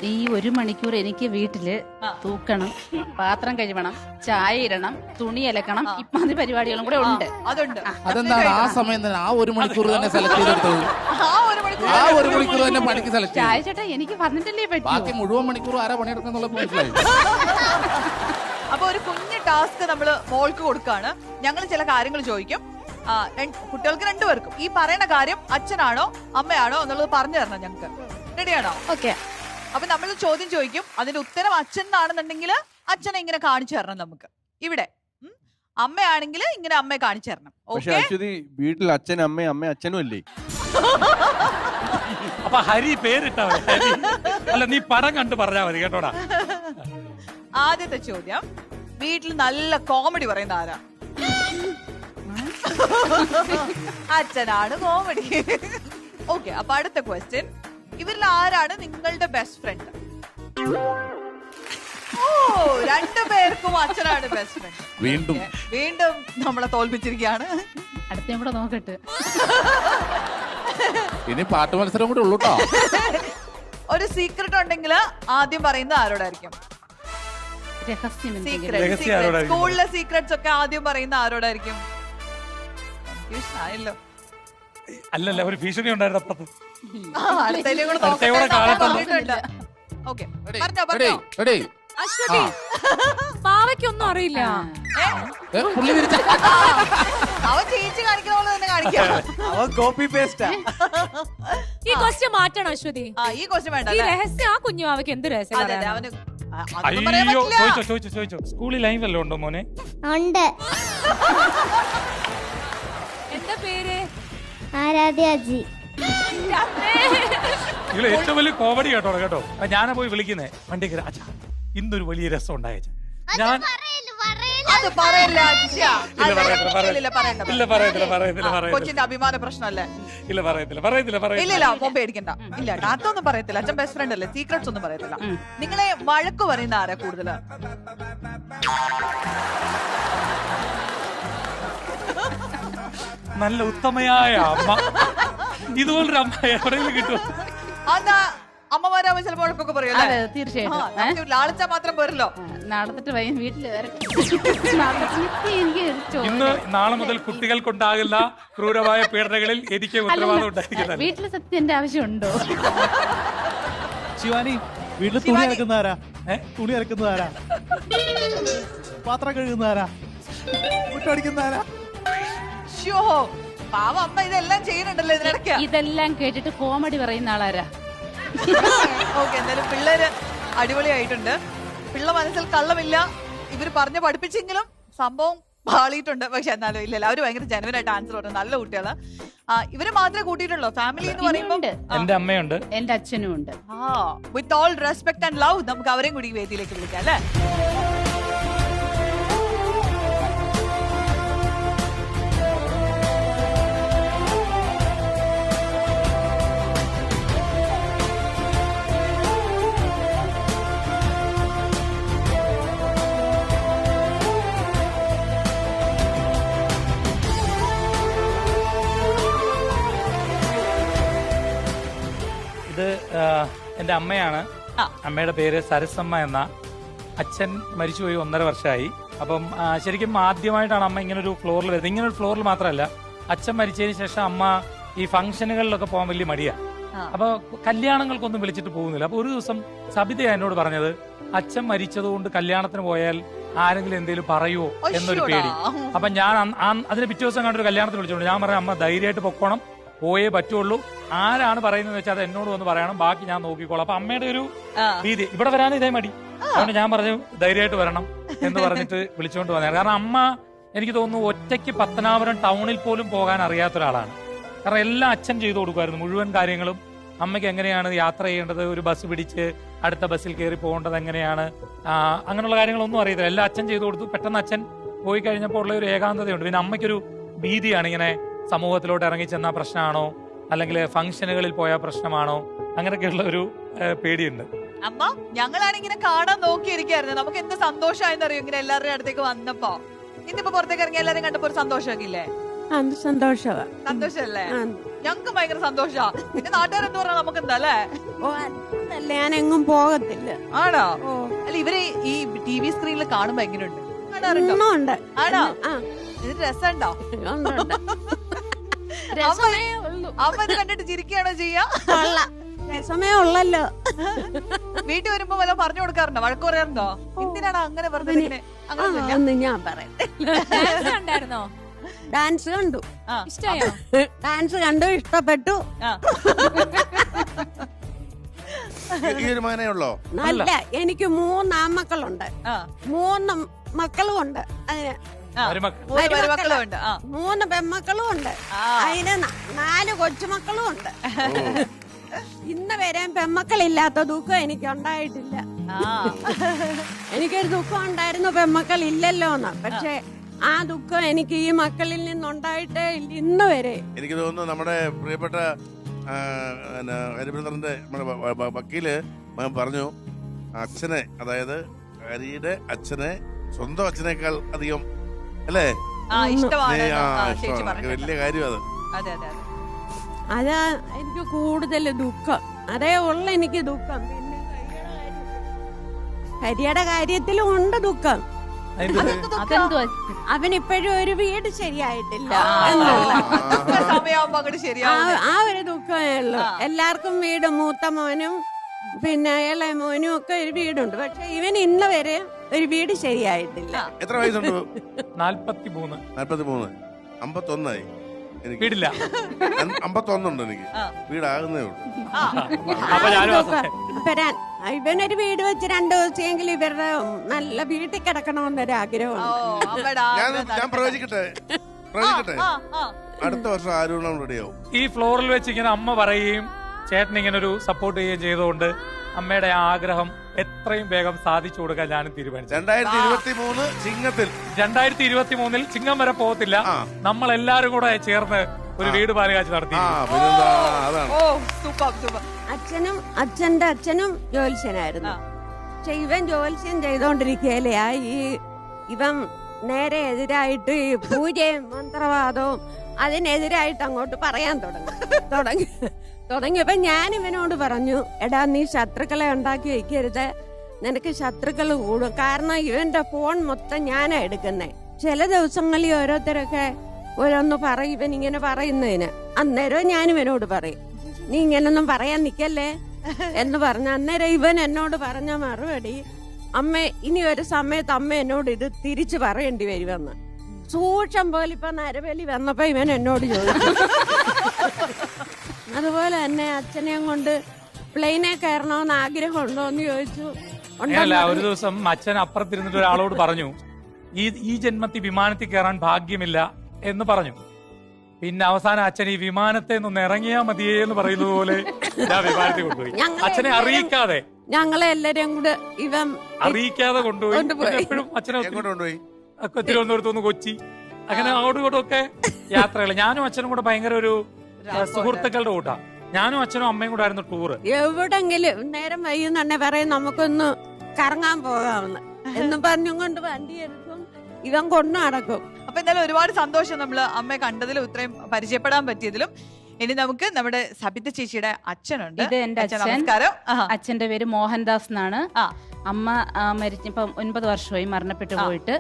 ഈ 1 മണിക്കൂർ എനിക്ക് വീട്ടില് തൂക്കണം, പാത്രം കഴുകണം, ചായ ഇടണം, തുണി അലക്കണം, ഇപ്പാതി പരിപാടികളും കൂടെ ഉണ്ട്.
അതെന്താണ് ആ സമയം തന്നെ ആ 1 മണിക്കൂർ തന്നെ സെലക്ട് ചെയ്തെടുത്തത്? ആ 1 മണിക്കൂർ തന്നെ പണിക്ക് സെലക്ട്
ചായ ചേട്ടാ എനിക്ക് പറഞ്ഞിട്ടല്ലേ പറ്റും,
ബാക്കി മുഴുവൻ മണിക്കൂർ ആരാ പണിയെടുക്കുന്നുള്ള മനസ്സിലായി.
അപ്പൊ ഒരു കുഞ്ഞു ടാസ്ക് നമ്മള് മോൾക്ക് കൊടുക്കാണ്. ഞങ്ങൾ ചില കാര്യങ്ങൾ ചോദിക്കും, കുട്ടികൾക്ക് 2 പേർക്കും ഈ പറയുന്ന കാര്യം അച്ഛനാണോ അമ്മയാണോ എന്നുള്ളത് പറഞ്ഞു തരണം ഞങ്ങൾക്ക്. റെഡിയാണോ?
ഓക്കെ.
അപ്പൊ നമ്മൾ ചോദ്യം ചോദിക്കും, അതിന്റെ ഉത്തരം അച്ഛൻ ആണെന്നുണ്ടെങ്കിൽ അച്ഛനെ ഇങ്ങനെ കാണിച്ചു തരണം നമുക്ക്. ഇവിടെ അമ്മയാണെങ്കിൽ ഇങ്ങനെ അമ്മയെ കാണിച്ചു തരണം.
വീട്ടിൽ അച്ഛൻ അമ്മ അച്ഛനും അല്ലേ?
അപ്പൊ ഹരി പേരിട്ടാ അല്ല, നീ പടം കണ്ടു പറഞ്ഞാ മതി കേട്ടോടാ.
ആദ്യത്തെ ചോദ്യം, വീട്ടിൽ നല്ല കോമഡി പറയുന്ന ആരാ? അച്ഛനാണ് കോമഡി. ഓക്കെ, അപ്പൊ അടുത്ത ക്വസ്റ്റ്യൻ, ഇവരിൽ ആരാണ് നിങ്ങളുടെ ബെസ്റ്റ് ഫ്രണ്ട്? ഓ, രണ്ടുപേർക്കും അച്ഛനാണ് ബെസ്റ്റ് ഫ്രണ്ട്. വീണ്ടും നമ്മളെ തോൽപ്പിച്ചിരിക്കുകയാണ്.
അടുത്ത കൂടെ നോക്കട്ടെ.
ഇനി പാട്ട് മത്സരം കൂടെ ഉള്ളൂട്ടോ.
ഒരു സീക്രട്ട് ഉണ്ടെങ്കിൽ ആദ്യം പറയുന്നത് ആരോടായിരിക്കും? സ്കൂളിലെ സീക്രട്സ് ഒക്കെ ആദ്യം പറയുന്ന ആരോടായിരിക്കും? ആയല്ലോ.
അല്ലല്ല, ഒരു ഭീഷണി ഉണ്ടായിരുന്നു അപ്പുറത്ത്.
ഓക്കെ, പറഞ്ഞോ.
അശ്വതി, പാവയ്ക്കൊന്നും അറിയില്ല.
അവൻ ചേച്ചി കാണിക്കുന്ന പോലെ തന്നെ കാണിക്കാം.
അവൻ കോപ്പി പേസ്റ്റാ.
ഈ ക്വസ്റ്റ്യൻ മാറ്റണം അശ്വതി.
ഈ ക്വസ്റ്റ്യൻ വേണ്ട.
ഈ രഹസ്യം ആ കുഞ്ഞു പാവയ്ക്ക് എന്ത് രഹസ്യം?
അവന്
അയ്യോ, ചോദിച്ചോ. സ്കൂളിൽ ലൈൻ വല്ലതും ഉണ്ടോ മോനെ?
ഉണ്ട്.
എന്താ പേര്?
ആരാധ്യാജി.
ഇവിടെ ഏറ്റവും വലിയ കോമഡി കേട്ടോ. ഞാനാ പോയി വിളിക്കുന്നേ വണ്ടി കയറി. അച്ഛാ, ഇന്നൊരു വലിയ രസം ഉണ്ടായ ഞാൻ
കൊച്ചിന്റെ അഭിമാന പ്രശ്നമല്ലേ?
ഇല്ല, പറയത്തില്ല.
ഇല്ല, പേടിക്കണ്ട. ഇല്ല, അതൊന്നും പറയത്തില്ല. അച്ഛൻ ബെസ്റ്റ് ഫ്രണ്ട് അല്ലേ, സീക്രട്സ് ഒന്നും പറയത്തില്ല. നിങ്ങളെ വഴക്ക് പറയുന്ന ആരാ കൂടുതൽ?
നല്ല ഉത്തമയായ അമ്മ. ഇതുപോലൊരു അമ്മ എവിടെയെങ്കിലും കിട്ടും?
അതാ അമ്മമാരാവുമ്പോ ചിലപ്പോൾ വഴക്കൊക്കെ പറയും.
തീർച്ചയായിട്ടും.
ലാളിച്ചാ മാത്രം പോരല്ലോ.
നടന്നിട്ട് വീട്ടില്
ഇന്ന് നാളെ മുതൽ കുട്ടികൾക്കുണ്ടാകുന്ന ക്രൂരമായ പീഡനങ്ങളിൽ എനിക്ക് ഉത്തരവാദിത്വം ഉണ്ടായിരിക്കുന്നത്.
വീട്ടില് സത്യം എന്റെ ആവശ്യമുണ്ടോ?
ശിവാനി, വീട്ടിൽ തുണി അലക്കുന്നതാരാ? തുണി അലക്കുന്നതാരാ? പാത്രം കഴുകുന്നതാരാ? മുറ്റടിക്കുന്നതാരാ?
പാവം അമ്മ ഇതെല്ലാം ചെയ്യുന്നുണ്ടല്ലോ ഇതിനിടയ്ക്ക്.
ഇതെല്ലാം കേട്ടിട്ട് കോമഡി പറയുന്ന ആളാരാ?
ഓക്കെ, എന്തായാലും പിള്ളേര് അടിപൊളിയായിട്ടുണ്ട്. പിള്ള മനസ്സിൽ കള്ളമില്ല. ഇവര് പറഞ്ഞു പഠിപ്പിച്ചെങ്കിലും സംഭവം പാളിയിട്ടുണ്ട്. പക്ഷെ എന്നാലും ഇല്ലല്ലോ, അവര് ഭയങ്കര ജനുവനായിട്ട് ആൻസർ പറഞ്ഞു. നല്ല കുട്ടികള്. ഇവര് മാത്രമേ കൂട്ടിയിട്ടുള്ളൂ. ഫാമിലി എന്ന് പറയുമ്പോൾ
എന്റെ അമ്മയുണ്ട്,
എന്റെ അച്ഛനും ഉണ്ട്.
With all respect and love നമുക്ക് അവരെയും കൂടി വേദിയിലേക്ക് വിളിക്കാം അല്ലേ?
ഇത് എന്റെ അമ്മയാണ്. അമ്മയുടെ പേര് സരസമ്മ എന്ന. അച്ഛൻ മരിച്ചുപോയി 1.5 വർഷമായി. അപ്പം ശരിക്കും ആദ്യമായിട്ടാണ് അമ്മ ഇങ്ങനൊരു ഫ്ലോറിൽ വരുന്നത്. ഇങ്ങനൊരു ഫ്ലോറിൽ മാത്രമല്ല, അച്ഛൻ മരിച്ചതിന് ശേഷം അമ്മ ഈ ഫംഗ്ഷനുകളിലൊക്കെ പോകാൻ വലിയ മടിയാണ്. അപ്പൊ കല്യാണങ്ങൾക്കൊന്നും വിളിച്ചിട്ട് പോകുന്നില്ല. അപ്പൊ ഒരു ദിവസം സബിത എന്നോട് പറഞ്ഞത്, അച്ഛൻ മരിച്ചതുകൊണ്ട് കല്യാണത്തിന് പോയാൽ ആരെങ്കിലും എന്തെങ്കിലും പറയുമോ എന്നൊരു പേടി. അപ്പൊ ഞാൻ അതിന് പിറ്റേ ദിവസം കണ്ടൊരു കല്യാണത്തിന് വിളിച്ചോണ്ട് ഞാൻ പറഞ്ഞു, അമ്മ ധൈര്യമായിട്ട് പൊക്കോണം, പോയേ പറ്റുള്ളൂ. ആരാണ് പറയുന്നത് വെച്ചാൽ അത് എന്നോട് വന്ന് പറയണം, ബാക്കി ഞാൻ നോക്കിക്കോളാം. അപ്പൊ അമ്മയുടെ ഒരു രീതി, ഇവിടെ വരാൻ ഇതേ മടി. അതുകൊണ്ട് ഞാൻ പറഞ്ഞു ധൈര്യമായിട്ട് വരണം എന്ന് പറഞ്ഞിട്ട് വിളിച്ചുകൊണ്ട് വന്നതാണ്. കാരണം അമ്മ എനിക്ക് തോന്നുന്നു ഒറ്റയ്ക്ക് പത്തനാപുരം ടൗണിൽ പോലും പോകാൻ അറിയാത്ത ഒരാളാണ്. കാരണം എല്ലാം അച്ഛൻ ചെയ്തു കൊടുക്കുമായിരുന്നു, മുഴുവൻ കാര്യങ്ങളും. അമ്മയ്ക്ക് എങ്ങനെയാണ് യാത്ര ചെയ്യേണ്ടത്, ഒരു ബസ് പിടിച്ച് അടുത്ത ബസ്സിൽ കയറി പോകേണ്ടത് എങ്ങനെയാണ്, അങ്ങനെയുള്ള കാര്യങ്ങളൊന്നും അറിയത്തില്ല. എല്ലാം അച്ഛൻ ചെയ്തു കൊടുത്തു. പെട്ടെന്ന് അച്ഛൻ പോയി കഴിഞ്ഞപ്പോൾ ഉള്ള ഒരു ഏകാന്തതയുണ്ട്. പിന്നെ അമ്മയ്ക്കൊരു ഭീതിയാണ്, ഇങ്ങനെ സമൂഹത്തിലോട്ട് ഇറങ്ങി ചെന്ന പ്രശ്നമാണോ, അല്ലെങ്കിൽ ഫംഗ്ഷനുകളിൽ പോയ പ്രശ്നമാണോ, അങ്ങനെയൊക്കെയുള്ള ഒരു പേടിയുണ്ട്.
അമ്മ, ഞങ്ങളാണിങ്ങനെ കാണാൻ നോക്കിയിരിക്കായിരുന്നു. നമുക്ക് എന്ത് സന്തോഷമായെന്നറിയോ ഇങ്ങനെ എല്ലാവരുടെ അടുത്തേക്ക് വന്നപ്പോ. ഇന്നിപ്പോ പുറത്തേക്ക് ഇറങ്ങി എല്ലാരും കണ്ടപ്പോ ഒരു സന്തോഷമൊക്കെ ഇല്ലേ? സന്തോഷമല്ലേ? ഞങ്ങക്ക് ഭയങ്കര സന്തോഷാ. പിന്നെ നാട്ടുകാരെന്ത് പറഞ്ഞാൽ നമുക്ക് എന്താ അല്ലേ?
ഞാൻ എങ്ങും പോകത്തില്ല.
ആണോ? അല്ല, ഇവര് ഈ TV സ്ക്രീനിൽ കാണുമ്പോ എങ്ങനെയുണ്ട്? കാണാറുണ്ടോ? ആണോ? ഇതിന് രസമുണ്ടോ? അമ്മ ഇത് കണ്ടിട്ട് ചിരിക്കുകയാണോ ചെയ്യാ?
രസമേ ഉള്ളല്ലോ.
വീട്ടിൽ വരുമ്പോ വല്ല പറഞ്ഞു കൊടുക്കാറുണ്ടോ? വഴക്ക് പറയാറുണ്ടോ? എന്തിനാണ് അങ്ങനെ പറഞ്ഞത്?
അങ്ങനെ ഞാൻ പറയാം. ഡാൻസ് കണ്ടു,
ഇഷ്ടമായോ?
ഡാൻസ് കണ്ടു, ഇഷ്ടപ്പെട്ടു.
ഈ മകനേ ഉള്ളോ?
നല്ല, എനിക്ക് 3 ആൺമക്കളുണ്ട്, 3 മക്കളും ഉണ്ട്. അതിന് 3 പെൺമക്കളും ഉണ്ട്. അതിന് 4 കൊച്ചുമക്കളും ഉണ്ട്. ഇന്ന് വരെ പെൺമക്കളില്ലാത്ത ദുഃഖം എനിക്ക് ഉണ്ടായിട്ടില്ല. എനിക്കൊരു ദുഃഖം ഉണ്ടായിരുന്നു, പെൺമക്കൾ ഇല്ലല്ലോ എന്ന്. പക്ഷെ ആ ദുഃഖം എനിക്ക് ഈ മക്കളിൽ നിന്നുണ്ടായിട്ടേ ഇല്ല ഇന്ന് വരെ.
എനിക്ക് തോന്നുന്നു നമ്മുടെ പ്രിയപ്പെട്ട ഹരിപ്രസറിന്റെ വക്കീല് പറഞ്ഞു, അച്ഛനെ, അതായത് ഹരിയുടെ അച്ഛനെ സ്വന്തം അച്ഛനേക്കാൾ അധികം അല്ലേ വലിയ കാര്യം അത്.
അതാ എനിക്ക് കൂടുതൽ ദുഃഖം, അതേ ഉള്ള എനിക്ക് ദുഃഖം. പിന്നെ ഹരിയുടെ കാര്യത്തിലും ഉണ്ട് ദുഃഖം. അവനിപ്പോഴും ഒരു വീട് ശരിയായിട്ടില്ല, ആ ഒരു ദുഃഖമേ ഉള്ളൂ. എല്ലാവർക്കും വീട്, മൂത്ത മോനും പിന്നെ ഇളയ മോനും ഒക്കെ ഒരു വീടുണ്ട്. പക്ഷെ ഇവൻ ഇന്ന് വരെ ഒരു വീട് ശരിയായിട്ടില്ല.
എത്ര വയസ്സുണ്ട്?
43.
51 എനിക്ക്
വീടില്ല.
51 ഉണ്ട് എനിക്ക്. വീടാകുന്നേ ഉള്ളൂ.
ഇവനൊരു വീട് വെച്ച് 2 ദിവസമെങ്കിലും ഇവരുടെ നല്ല വീട്ടിൽ കിടക്കണമെന്നൊരു ആഗ്രഹമുണ്ട്.
ഞാൻ പ്രവചിക്കട്ടെ, അടുത്ത വർഷം ആരോണം റെഡിയാവും.
ഈ ഫ്ലോറിൽ വെച്ച് ഇങ്ങനെ അമ്മ പറയുകയും ചേട്ടൻ ഇങ്ങനെ ഒരു സപ്പോർട്ട് ചെയ്യുകയും ചെയ്തുകൊണ്ട് അമ്മയുടെ ആഗ്രഹം എത്രയും വേഗം സാധിച്ചു കൊടുക്കാൻ ഞാനും തീരുമാനിച്ചു.
2023 ചിങ്ങത്തിൽ
2023 ചിങ്ങം വരെ പോകത്തില്ല, നമ്മൾ എല്ലാരും കൂടെ ചേർന്ന് ഒരു വീട് പാലുകാഴ്ച നടത്തി.
അച്ഛന്റെ അച്ഛനും ജ്യോത്സ്യനായിരുന്നു. പക്ഷെ ഇവൻ ജ്യോത്സ്യം ചെയ്തോണ്ടിരിക്കലേ ഇവൻ നേരെ എതിരായിട്ട് ഈ പൂജയും മന്ത്രവാദവും അതിനെതിരായിട്ട് അങ്ങോട്ട് പറയാൻ തുടങ്ങിയപ്പോ ഞാൻ ഇവനോട് പറഞ്ഞു, എടാ നീ ശത്രുക്കളെ ഉണ്ടാക്കി വെക്കരുത്, നിനക്ക് ശത്രുക്കൾ കൂടും. കാരണം ഇവന്റെ ഫോൺ മൊത്തം ഞാനാ എടുക്കുന്നേ. ചില ദിവസങ്ങളിൽ ഓരോരുത്തരൊക്കെ ഓരോന്ന് പറയും ഇവൻ ഇങ്ങനെ പറയുന്നതിന്. അന്നേരം ഞാൻ ഇവനോട് പറയും, നീ ഇങ്ങനൊന്നും പറയാൻ നിക്കല്ലേ എന്ന് പറഞ്ഞ. അന്നേരം ഇവൻ എന്നോട് പറഞ്ഞ മറുപടി, അമ്മ ഇനി ഒരു സമയത്ത് അമ്മ എന്നോട് ഇത് തിരിച്ചു പറയേണ്ടി വരുമെന്ന്. സൂക്ഷം പോലെ ഇപ്പൊ നരബലി വന്നപ്പോ ഇവൻ എന്നോട് ചോദിച്ചു. അതുപോലെ തന്നെ അച്ഛനെയും കൊണ്ട് പ്ലെയിനെ കയറണമെന്ന് ആഗ്രഹമുണ്ടോ എന്ന് ചോദിച്ചു.
ഒരു ദിവസം അച്ഛൻ അപ്പുറത്തിരുന്നിട്ട് ഒരാളോട് പറഞ്ഞു, ഈ ജന്മത്തിൽ വിമാനത്തിൽ കയറാൻ ഭാഗ്യമില്ല എന്ന് പറഞ്ഞു. പിന്നെ അവസാനം അച്ഛൻ ഈ വിമാനത്തെ നിന്ന് ഇറങ്ങിയാ മതിയേ എന്ന് പറയുന്നത് പോലെ ഞാൻ വിമാനത്തിൽ കൊണ്ടുപോയി. അച്ഛനെ അറിയിക്കാതെ,
ഞങ്ങളെ എല്ലാരെയും കൂടെ ഇവൻ
അറിയിക്കാതെ കൊണ്ടുപോയി. എപ്പോഴും അച്ഛനെ തിരുവനന്തപുരത്ത് നിന്ന് കൊച്ചി, അങ്ങനെ അങ്ങോട്ടും ഇങ്ങോട്ടും ഒക്കെ യാത്രകൾ. ഞാനും അച്ഛനും കൂടെ ഭയങ്കര ഒരു സുഹൃത്തുക്കളുടെ കൂട്ടാ. ഞാനും അച്ഛനും അമ്മയും കൂടെ ആയിരുന്നു ടൂറ്.
എവിടെങ്കിലും നേരം വൈകുന്നെ പറയും നമുക്കൊന്ന് കറങ്ങാൻ പോകാമെന്ന് എന്നും പറഞ്ഞുകൊണ്ട് വണ്ടി എടുക്കും, ഇവൻ കൊണ്ടു നടക്കും.
അപ്പൊ എന്തായാലും ഒരുപാട് സന്തോഷം നമ്മൾ അമ്മയെ കണ്ടതിലും ഇത്രയും പരിചയപ്പെടാൻ പറ്റിയതിലും. ഇനി നമുക്ക് നമ്മുടെ സബിത ചേച്ചിയുടെ അച്ഛനുണ്ട്.
ഇത് എന്റെ അച്ഛൻ.
നമസ്കാരം.
അച്ഛന്റെ പേര് മോഹൻദാസ് എന്നാണ്. അമ്മ മരിച്ചപ്പോ 9 വർഷമായി മരണപ്പെട്ടു പോയിട്ട്.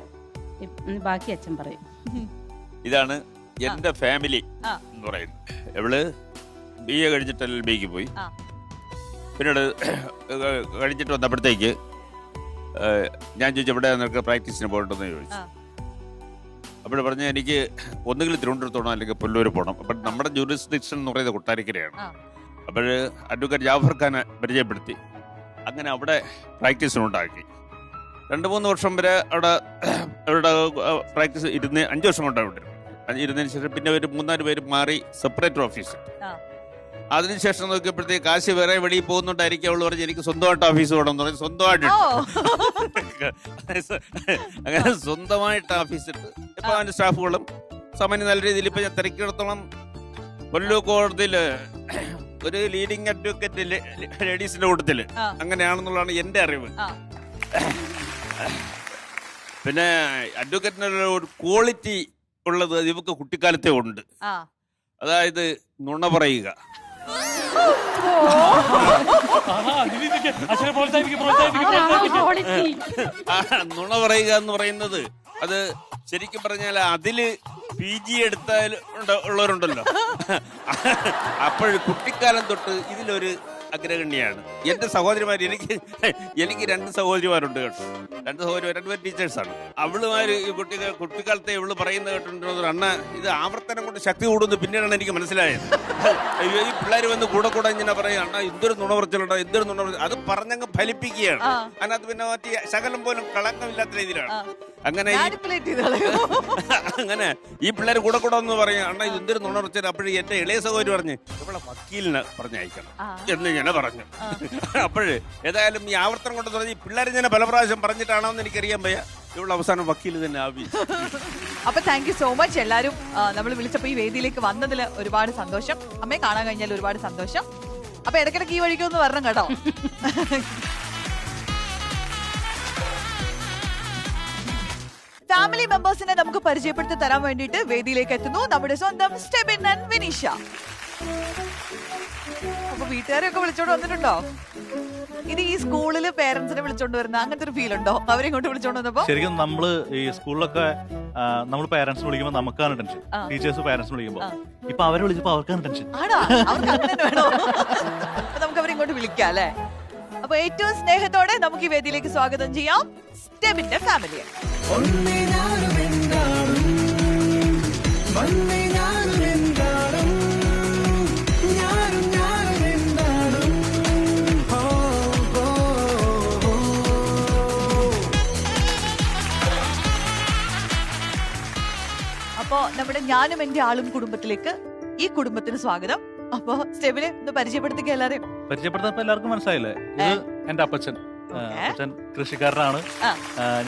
ബാക്കി അച്ഛൻ പറയും.
ഇതാണ് എന്റെ ഫാമിലി എന്ന് പറയുന്നത്. ഇവള് BA കഴിഞ്ഞിട്ട് LLBക്ക് പോയി. പിന്നീട് കഴിഞ്ഞിട്ട് വന്നപ്പോഴത്തേക്ക് ഞാൻ ചോദിച്ചു, എവിടെ നിനക്ക് പ്രാക്ടീസിന് പോകണ്ടെന്ന് ചോദിച്ചു. അപ്പോൾ പറഞ്ഞ എനിക്ക് ഒന്നുകിൽ തിരുവനന്തപുരത്തോണം അല്ലെങ്കിൽ പുല്ലൂർ പോകണം. അപ്പം നമ്മുടെ ജൂറിസ്ഡിക്ഷൻ എന്ന് പറയുന്നത് കൊട്ടാരക്കരയാണ്. അപ്പോൾ അഡ്വക്കേറ്റ് ജാഫർ ഖാനെ പരിചയപ്പെടുത്തി. അങ്ങനെ അവിടെ പ്രാക്ടീസിനുണ്ടാക്കി. 2-3 വർഷം വരെ അവിടെ പ്രാക്ടീസ് 5 വർഷം കൊണ്ടാണ് അവിടെ ഇരുന്നതിന് ശേഷം പിന്നെ ഒരു 3-4 പേര് മാറി സെപ്പറേറ്റ് ഓഫീസ്. അതിനുശേഷം നോക്കിയപ്പോഴത്തേക്ക് കാശ് വേറെ വെളിയിൽ പോകുന്നുണ്ടായിരിക്കും. അവള് പറഞ്ഞ് എനിക്ക് സ്വന്തമായിട്ട് ഓഫീസ് വേണം എന്ന് പറഞ്ഞ് സ്വന്തമായിട്ട് അങ്ങനെ സ്വന്തമായിട്ട് ഓഫീസ് ഇട്ട് ഇപ്പൊ അതിന്റെ സ്റ്റാഫുകളും സാമാന്യം നല്ല രീതിയിൽ ഇപ്പൊ ഞാൻ തിരക്കിടത്തോളം കൊല്ലൂർ കോടതിയില് ഒരു ലീഡിങ് അഡ്വക്കേറ്റ് ലേഡീസിന്റെ കൂട്ടത്തില് അങ്ങനെയാണെന്നുള്ളതാണ് എന്റെ അറിവ്. പിന്നെ അഡ്വക്കേറ്റിനുള്ള ഒരു ക്വാളിറ്റി ഉള്ളത് ഇവക്ക് കുട്ടിക്കാലത്തെ ഉണ്ട്. അതായത് നുണ പറയുക. നുണ പറയുക എന്ന് പറയുന്നത് അത് ശരിക്കും പറഞ്ഞാൽ അതില് PG എടുത്താൽ ഉള്ളവരുണ്ടല്ലോ. അപ്പോൾ കുട്ടിക്കാലം തൊട്ട് ഇതിലൊരു അഗ്രഗണ്യാണ്. എന്റെ സഹോദരിമാർ, എനിക്ക് 2 സഹോദരിമാരുണ്ട് കേട്ടോ. 2 സഹോദരിമാർ, 2 പേര് ടീച്ചേഴ്സാണ്. അവളുമാര് ഈ കുട്ടിക്കാലത്തെ ഇവള് പറയുന്നത് കേട്ടിട്ടുണ്ടോ, അണ്ണ ഇത് ആവർത്തനം കൊണ്ട് ശക്തി കൂടുന്നു. പിന്നീടാണ് എനിക്ക് മനസ്സിലായത്. അയ്യോ ഈ പിള്ളേർ വന്ന് കൂടെ ഇങ്ങനെ പറയും, അണ്ണാ എന്തൊരു നുണ പറച്ചിലുണ്ടോ, എന്തൊരു നുണ പറച്ചിൽ. അത് പറഞ്ഞങ്ങ് ഫലിപ്പിക്കുകയാണ്. അതിനകത്ത് പിന്നെ മറ്റേ ശകലം പോലും കളങ്കമില്ലാത്ത രീതിയിലാണ്. അങ്ങനെ ഈ പിള്ളേർ കൂടെ എന്ന് പറയും, അണ്ണാ ഇത് എന്തൊരു നുണ പറച്ചിൽ. അപ്പോഴും എന്റെ ഇളയ സഹോദരി പറഞ്ഞ് ഇവിടെ വക്കീലിനെ പറഞ്ഞയക്കണം എന്ന് ഞാൻ പറഞ്ഞു. അപ്പോഴ് ഏതായാലും ഈ ആവർത്തനം കൊണ്ട് തുടങ്ങി പിള്ളേർ ഞാൻ പല പ്രാവശ്യം പറഞ്ഞിട്ടാണോ എന്ന് എനിക്കറിയാൻ വയ്യ. ഇവൾ അവസാനം വക്കീൽ തന്നെ ആവി.
അപ്പൊ താങ്ക് യു സോ മച്ച് എല്ലാരും. നമ്മൾ വിളിച്ചപ്പോ ഈ വേദിയിലേക്ക് വന്നതിൽ ഒരുപാട് സന്തോഷം. അമ്മയെ കാണാൻ കഴിഞ്ഞാൽ ഒരുപാട് സന്തോഷം. അപ്പൊ ഇടയ്ക്കിടയ്ക്ക് ഈ വഴിക്കൊന്ന് വരണം കേട്ടോ. ഫാമിലി മെമ്പേഴ്സിനെ നമുക്ക് പരിചയപ്പെടുത്തി തരാൻ വേണ്ടിയിട്ട് വേദിയിലേക്ക് എത്തുന്നു നമ്മുടെ സ്വന്തം സ്റ്റെബിൻ ആൻഡ് വിനീഷ. അപ്പൊ വീട്ടുകാരെയൊക്കെ വിളിച്ചോണ്ട് വന്നിട്ടുണ്ടോ? ഇത് ഈ സ്കൂളില് പേരന്റ്സിനെ വിളിച്ചോണ്ട് വരുന്ന അങ്ങനത്തെ ഒരു ഫീൽ ഉണ്ടോ? അവരെ ഇങ്ങോട്ട് വിളിച്ചോണ്ട് വന്നപ്പോ
ശരിക്കും നമ്മള് ഈ സ്കൂളിലൊക്കെ നമ്മൾ പേരന്റ്സ് വിളിക്കുമ്പോൾ നമുക്കാണ് ടെൻഷൻ, ടീച്ചേഴ്സ് പേരന്റ്സ് വിളിക്കുമ്പോൾ. ഇപ്പൊ അവരെ വിളിച്ചപ്പോ അവർക്കാണ് ടെൻഷൻ.
ആണോ? അവർക്ക് അങ്ങനെ വേണോ? അപ്പൊ നമുക്ക് അവരെ ഇങ്ങോട്ട് വിളിക്കാം അല്ലെ? അപ്പൊ ഏറ്റവും സ്നേഹത്തോടെ നമുക്ക് ഈ വേദിയിലേക്ക് സ്വാഗതം ചെയ്യാം സ്റ്റെബിന്റെ ഫാമിലിയെ. അപ്പോ നമ്മുടെ ഞാനും എന്റെ ആളും കുടുംബത്തിലേക്ക് ഈ കുടുംബത്തിന് സ്വാഗതം. അപ്പോ സ്റ്റെബിനെ ഒന്ന് പരിചയപ്പെടുത്തിക്കുക എല്ലാരെയും.
പരിചയപ്പെടുത്തപ്പോ എല്ലാവർക്കും മനസ്സിലായില്ലേ, ഇത് എന്റെ അപ്പച്ചൻ. അപ്പച്ചൻ കൃഷിക്കാരനാണ്.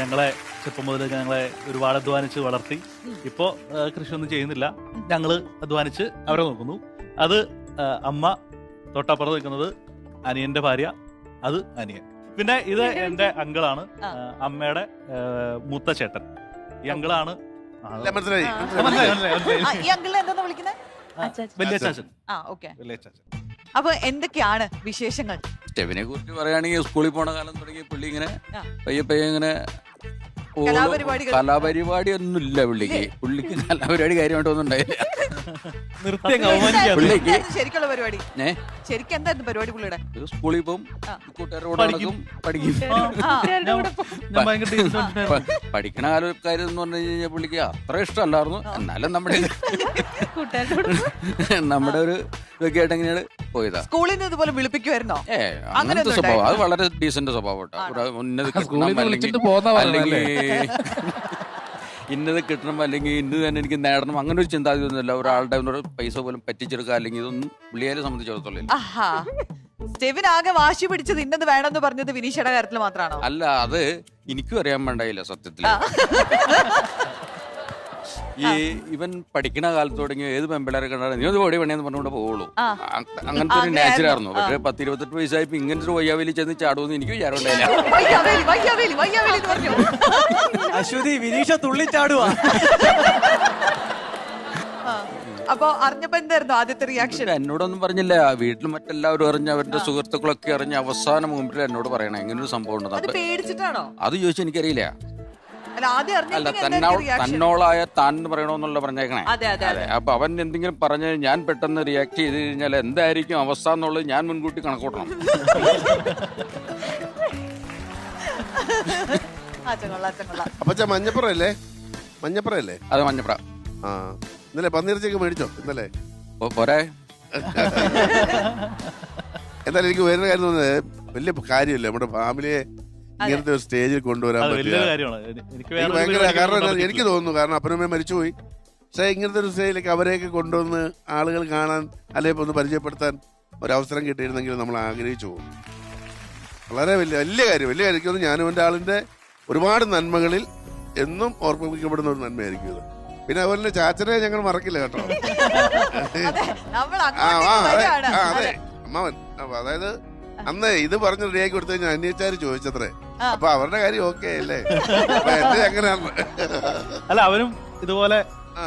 ഞങ്ങളെ ചെറുപ്പം മുതൽ ഞങ്ങളെ ഒരുപാട് അധ്വാനിച്ച് വളർത്തി. ഇപ്പോ കൃഷിയൊന്നും ചെയ്യുന്നില്ല, ഞങ്ങള് അധ്വാനിച്ച് അവരെ നോക്കുന്നു. അത് അമ്മ. തൊട്ടപ്പുറത്ത് നിൽക്കുന്നത് അനിയന്റെ ഭാര്യ, അത് അനിയൻ. പിന്നെ ഇത് എന്റെ അങ്കിളാണ്, അമ്മയുടെ മൂത്ത ചേട്ടൻ. ഈ അങ്കിളാണ്
അപ്പൊ എന്തൊക്കെയാണ് വിശേഷങ്ങൾ?
സ്റ്റെബിനെ കുറിച്ച് പറയുകയാണെങ്കിൽ സ്കൂളിൽ പോണ കാലം തുടങ്ങി പുള്ളി ഇങ്ങനെ പയ്യെ ഇങ്ങനെ കലാപരിപാടി ഒന്നും ഇല്ല പുള്ളിക്ക്. കലാപരിപാടി കാര്യമായിട്ടൊന്നും ഉണ്ടായില്ല.
ശരിക്കുള്ള പരിപാടി ശരിക്കും എന്തായിരുന്നു പരിപാടി പുള്ളിയുടെ?
സ്കൂളിൽ പോകും, കൂട്ടുകാരോട് നടക്കും, പഠിക്കും. പഠിക്കണ കാര്യം എന്ന് പറഞ്ഞു കഴിഞ്ഞാൽ പുള്ളിക്ക് അത്ര ഇഷ്ടമല്ലായിരുന്നു. എന്നാലും നമ്മുടെ ഒരു ഇതൊക്കെ ആയിട്ട് എങ്ങനെയാണ് പോയതാ.
സ്കൂളിൽ നിന്ന് ഇതുപോലെ വിളിപ്പിക്കുമായിരുന്നോ?
അങ്ങനത്തെ സ്വഭാവം, അത് വളരെ ഡീസന്റ് സ്വഭാവം. ഉന്നത അല്ലെങ്കിൽ ഇന്നത് കിട്ടണം, അല്ലെങ്കിൽ ഇന്നത് തന്നെ എനിക്ക് നേടണം, അങ്ങനെ ഒരു ചിന്താഗതി ഒന്നുമില്ല. ഒരാളുടെ പൈസ പോലും പറ്റിച്ചെടുക്കുക അല്ലെങ്കിൽ ഇതൊന്നും പുള്ളിയെ സംബന്ധിച്ചിടത്തോളം.
സ്റ്റെവിൻ ആകെ വാശി പിടിച്ചത് ഇന്നത് വേണമെന്ന് പറഞ്ഞത് വിനീഷയുടെ കാര്യത്തിൽ മാത്രമാണോ?
അല്ല, അത് എനിക്കും അറിയാൻ വേണ്ടായില്ല സത്യത്തിൽ. ഈ ഇവൻ പഠിക്കുന്ന കാലത്ത് തുടങ്ങി ഏത് പെമ്പിളരെ കണ്ടാലും നീ ഓടി വേണേന്ന് പറഞ്ഞുകൊണ്ട് പോവുള്ളൂ. അങ്ങനത്തെ ഒരു നേച്ചറായിരുന്നു. പക്ഷേ 10-28 വയസ്സായപ്പോ ഇങ്ങനത്തെ ഒരു വയ്യാവേലി ചെന്ന് ചാടുമെന്ന് എനിക്ക് വിചാരമുണ്ടായില്ല.
അശ്വതി വിനീഷ തുള്ളിച്ചാടുവാ.
അപ്പൊ അറിഞ്ഞപ്പോ എന്തായിരുന്നു ആദ്യത്തെ റിയാക്ഷൻ?
എന്നോടൊന്നും പറഞ്ഞില്ല, വീട്ടിൽ മറ്റെല്ലാവരും അറിഞ്ഞ് അവരുടെ സുഹൃത്തുക്കളൊക്കെ അറിഞ്ഞ് അവസാനം മുമ്പിൽ എന്നോട് പറയണം എങ്ങനെ ഒരു സംഭവം ഉണ്ടെന്ന്. അത് ചോദിച്ചാൽ എനിക്കറിയില്ല. അല്ല, തന്നോളായ താൻ എന്ന് പറയണോന്നുള്ള പറഞ്ഞേക്കണേ. അപ്പൊ അവൻ എന്തെങ്കിലും പറഞ്ഞ് ഞാൻ പെട്ടെന്ന് റിയാക്ട് ചെയ്ത് കഴിഞ്ഞാൽ എന്തായിരിക്കും അവസ്ഥ എന്നുള്ളത് ഞാൻ മുൻകൂട്ടി കണക്കൂട്ടണം.
അപ്പച്ച മഞ്ഞപ്പുറല്ലേ? മഞ്ഞപ്പുറല്ലേ?
അതെ, മഞ്ഞപ്പുറ.
ഇന്നലെ പന്നിയിറച്ചിയൊക്കെ മേടിച്ചോ? ഇന്നലെ
പോരെ.
എന്തായാലും എനിക്ക് വേറൊരു കാര്യം തോന്നുന്നത്, വലിയ കാര്യമല്ലേ നമ്മുടെ ഫാമിലിയെ ഇങ്ങനത്തെ ഒരു സ്റ്റേജിൽ കൊണ്ടുവരാൻ പറ്റില്ല. ഭയങ്കര, കാരണം എനിക്ക് തോന്നുന്നു, കാരണം അപ്പനമ്മ മരിച്ചുപോയി. പക്ഷേ ഇങ്ങനത്തെ ഒരു സ്റ്റേജിലേക്ക് അവരെയൊക്കെ കൊണ്ടുവന്ന് ആളുകൾ കാണാൻ അല്ലെങ്കിൽ ഒന്ന് പരിചയപ്പെടുത്താൻ ഒരവസരം കിട്ടിയിരുന്നെങ്കിൽ നമ്മൾ ആഗ്രഹിച്ചു പോകും. വളരെ വലിയ കാര്യം. എനിക്കൊന്ന് ഞാനും എൻ്റെ ആളിൻ്റെ ഒരുപാട് നന്മകളിൽ എന്നും ഓർമ്മിക്കപ്പെടുന്ന ഒരു നന്മയായിരിക്കും ഇത്. പിന്നെ അതുപോലെ തന്നെ ചാച്ചനെ ഞങ്ങൾ മറക്കില്ല കേട്ടോ. അതെ, അമ്മാവൻ. അതായത് അന്ന് ഇത് പറഞ്ഞ് റെഡിയാക്കി കൊടുത്തു കഴിഞ്ഞാൽ അന്യച്ചാര് ചോദിച്ചത്രേ. അപ്പൊ അവരുടെ കാര്യം ഓക്കെ അല്ലേ? എന്റെ അങ്ങനെയാണ്.
അല്ല, അവരും ഇതുപോലെ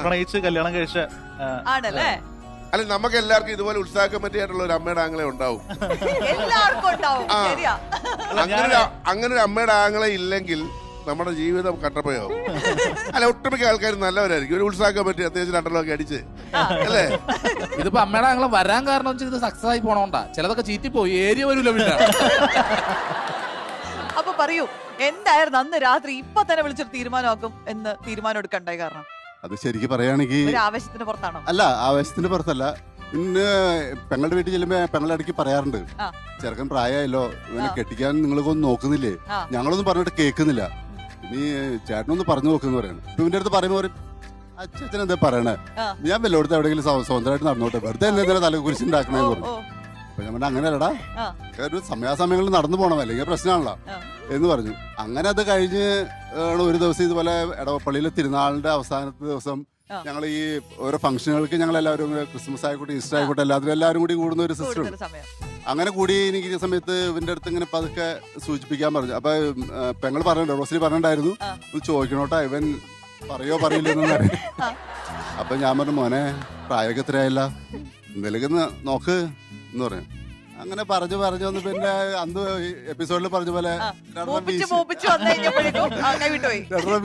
പ്രണയിച്ച് കല്യാണം കഴിച്ച.
അല്ല, നമുക്ക് എല്ലാവർക്കും ഇതുപോലെ ഉത്സാഹം പറ്റിയായിട്ടുള്ള ഒരു അമ്മയുടെ ആങ്ങളെ ഉണ്ടാവും. അങ്ങനെ ഒരു അമ്മയുടെ ആങ്ങളെ ഇല്ലെങ്കിൽ നമ്മുടെ ജീവിതം കട്ടപ്പയാവും. അല്ല, ഒട്ടുമിക്ക ആൾക്കാർ നല്ലവരായിരിക്കും. ഒരു ഉത്സാഹം പറ്റി അത്യാവശ്യം രണ്ടെണ്ണമൊക്കെ അടിച്ച് അല്ലേ?
ഇതിപ്പോ അമ്മയുടെ ആങ്ങളെ വരാൻ കാരണം വെച്ചാൽ ഇത് സക്സസ് ആയി പോണോണ്ടാ. ചിലതൊക്കെ ചീറ്റിപ്പോയി, ഏരിയ വരൂല.
അപ്പൊ പറയൂ, എന്തായിരുന്നു അന്ന് രാത്രി ഇപ്പൊ തന്നെ വിളിച്ചൊരു തീരുമാനമാക്കും എന്ന് തീരുമാനം എടുക്കണ്ടായി? കാരണം
അത് ശരിക്കും പറയുകയാണെങ്കിൽ
ആവേശത്തിന് പുറത്താണോ?
അല്ല, ആവേശത്തിന് പുറത്തല്ല. ഇന്ന് പെങ്ങളുടെ വീട്ടിൽ ചെല്ലുമ്പോ പെങ്ങളുടെ ഇടയ്ക്ക് പറയാറുണ്ട്, ചെറുക്കൻ പ്രായമല്ലോ, ഇവനെ കെട്ടിക്കാൻ നിങ്ങളൊന്നും നോക്കുന്നില്ലേ? ഞങ്ങളൊന്നും പറഞ്ഞിട്ട് കേൾക്കുന്നില്ല, ഇനി ചേട്ടനൊന്ന് പറഞ്ഞു നോക്കുന്നു പറയണം. ഇപ്പൊ ഇവന്റെ അടുത്ത് പറയുമ്പോ പറയും, അച്ഛൻ എന്താ പറയണേ, ഞാൻ വല്ലോടത്ത് എവിടെയെങ്കിലും സ്വന്തമായിട്ട് നടന്നോട്ടെ, വെറുതെ എന്തെങ്കിലും തല കുരിശുണ്ടാക്കണേന്ന് പറഞ്ഞു.
അപ്പൊ ഞാൻ പറഞ്ഞ അങ്ങനെയല്ലടാ, ഒരു സമയാസമയങ്ങളിൽ നടന്നു പോകണം, അല്ലെങ്കിൽ പ്രശ്നമാണല്ലോ എന്ന് പറഞ്ഞു. അങ്ങനെ അത് കഴിഞ്ഞ് ഒരു ദിവസം ഇതുപോലെ എടവപ്പള്ളിയിലെ തിരുനാളിന്റെ അവസാനത്തെ ദിവസം ഞങ്ങൾ ഈ ഓരോ ഫംഗ്ഷനുകൾക്ക് ഞങ്ങൾ എല്ലാവരും ക്രിസ്മസ് ആയിക്കോട്ടെ, ഈസ്റ്റർ ആയിക്കോട്ടെ, എല്ലാവരും കൂടി കൂടുന്ന ഒരു സിസ്റ്റം. അങ്ങനെ കൂടി എനിക്ക് ഈ സമയത്ത് ഇവന്റെ അടുത്ത് ഇങ്ങനെ പതുക്കെ സൂചിപ്പിക്കാൻ പറഞ്ഞു. അപ്പൊ പെങ്ങൾ പറഞ്ഞിട്ടുണ്ട്, റോസ്ലി പറഞ്ഞിട്ടുണ്ടായിരുന്നു, ഇത് ചോദിക്കണോട്ടാ ഇവൻ പറയില്ലെന്ന് അറിയാം. അപ്പൊ ഞാൻ പറഞ്ഞു, മോനെ പ്രായമൊക്കെ എത്രയായില്ല, എന്തെങ്കിലും നോക്ക് എന്ന് പറഞ്ഞു. അങ്ങനെ പറഞ്ഞു വന്ന് പിന്നെ അന്ന് എപ്പിസോഡിൽ പറഞ്ഞ പോലെ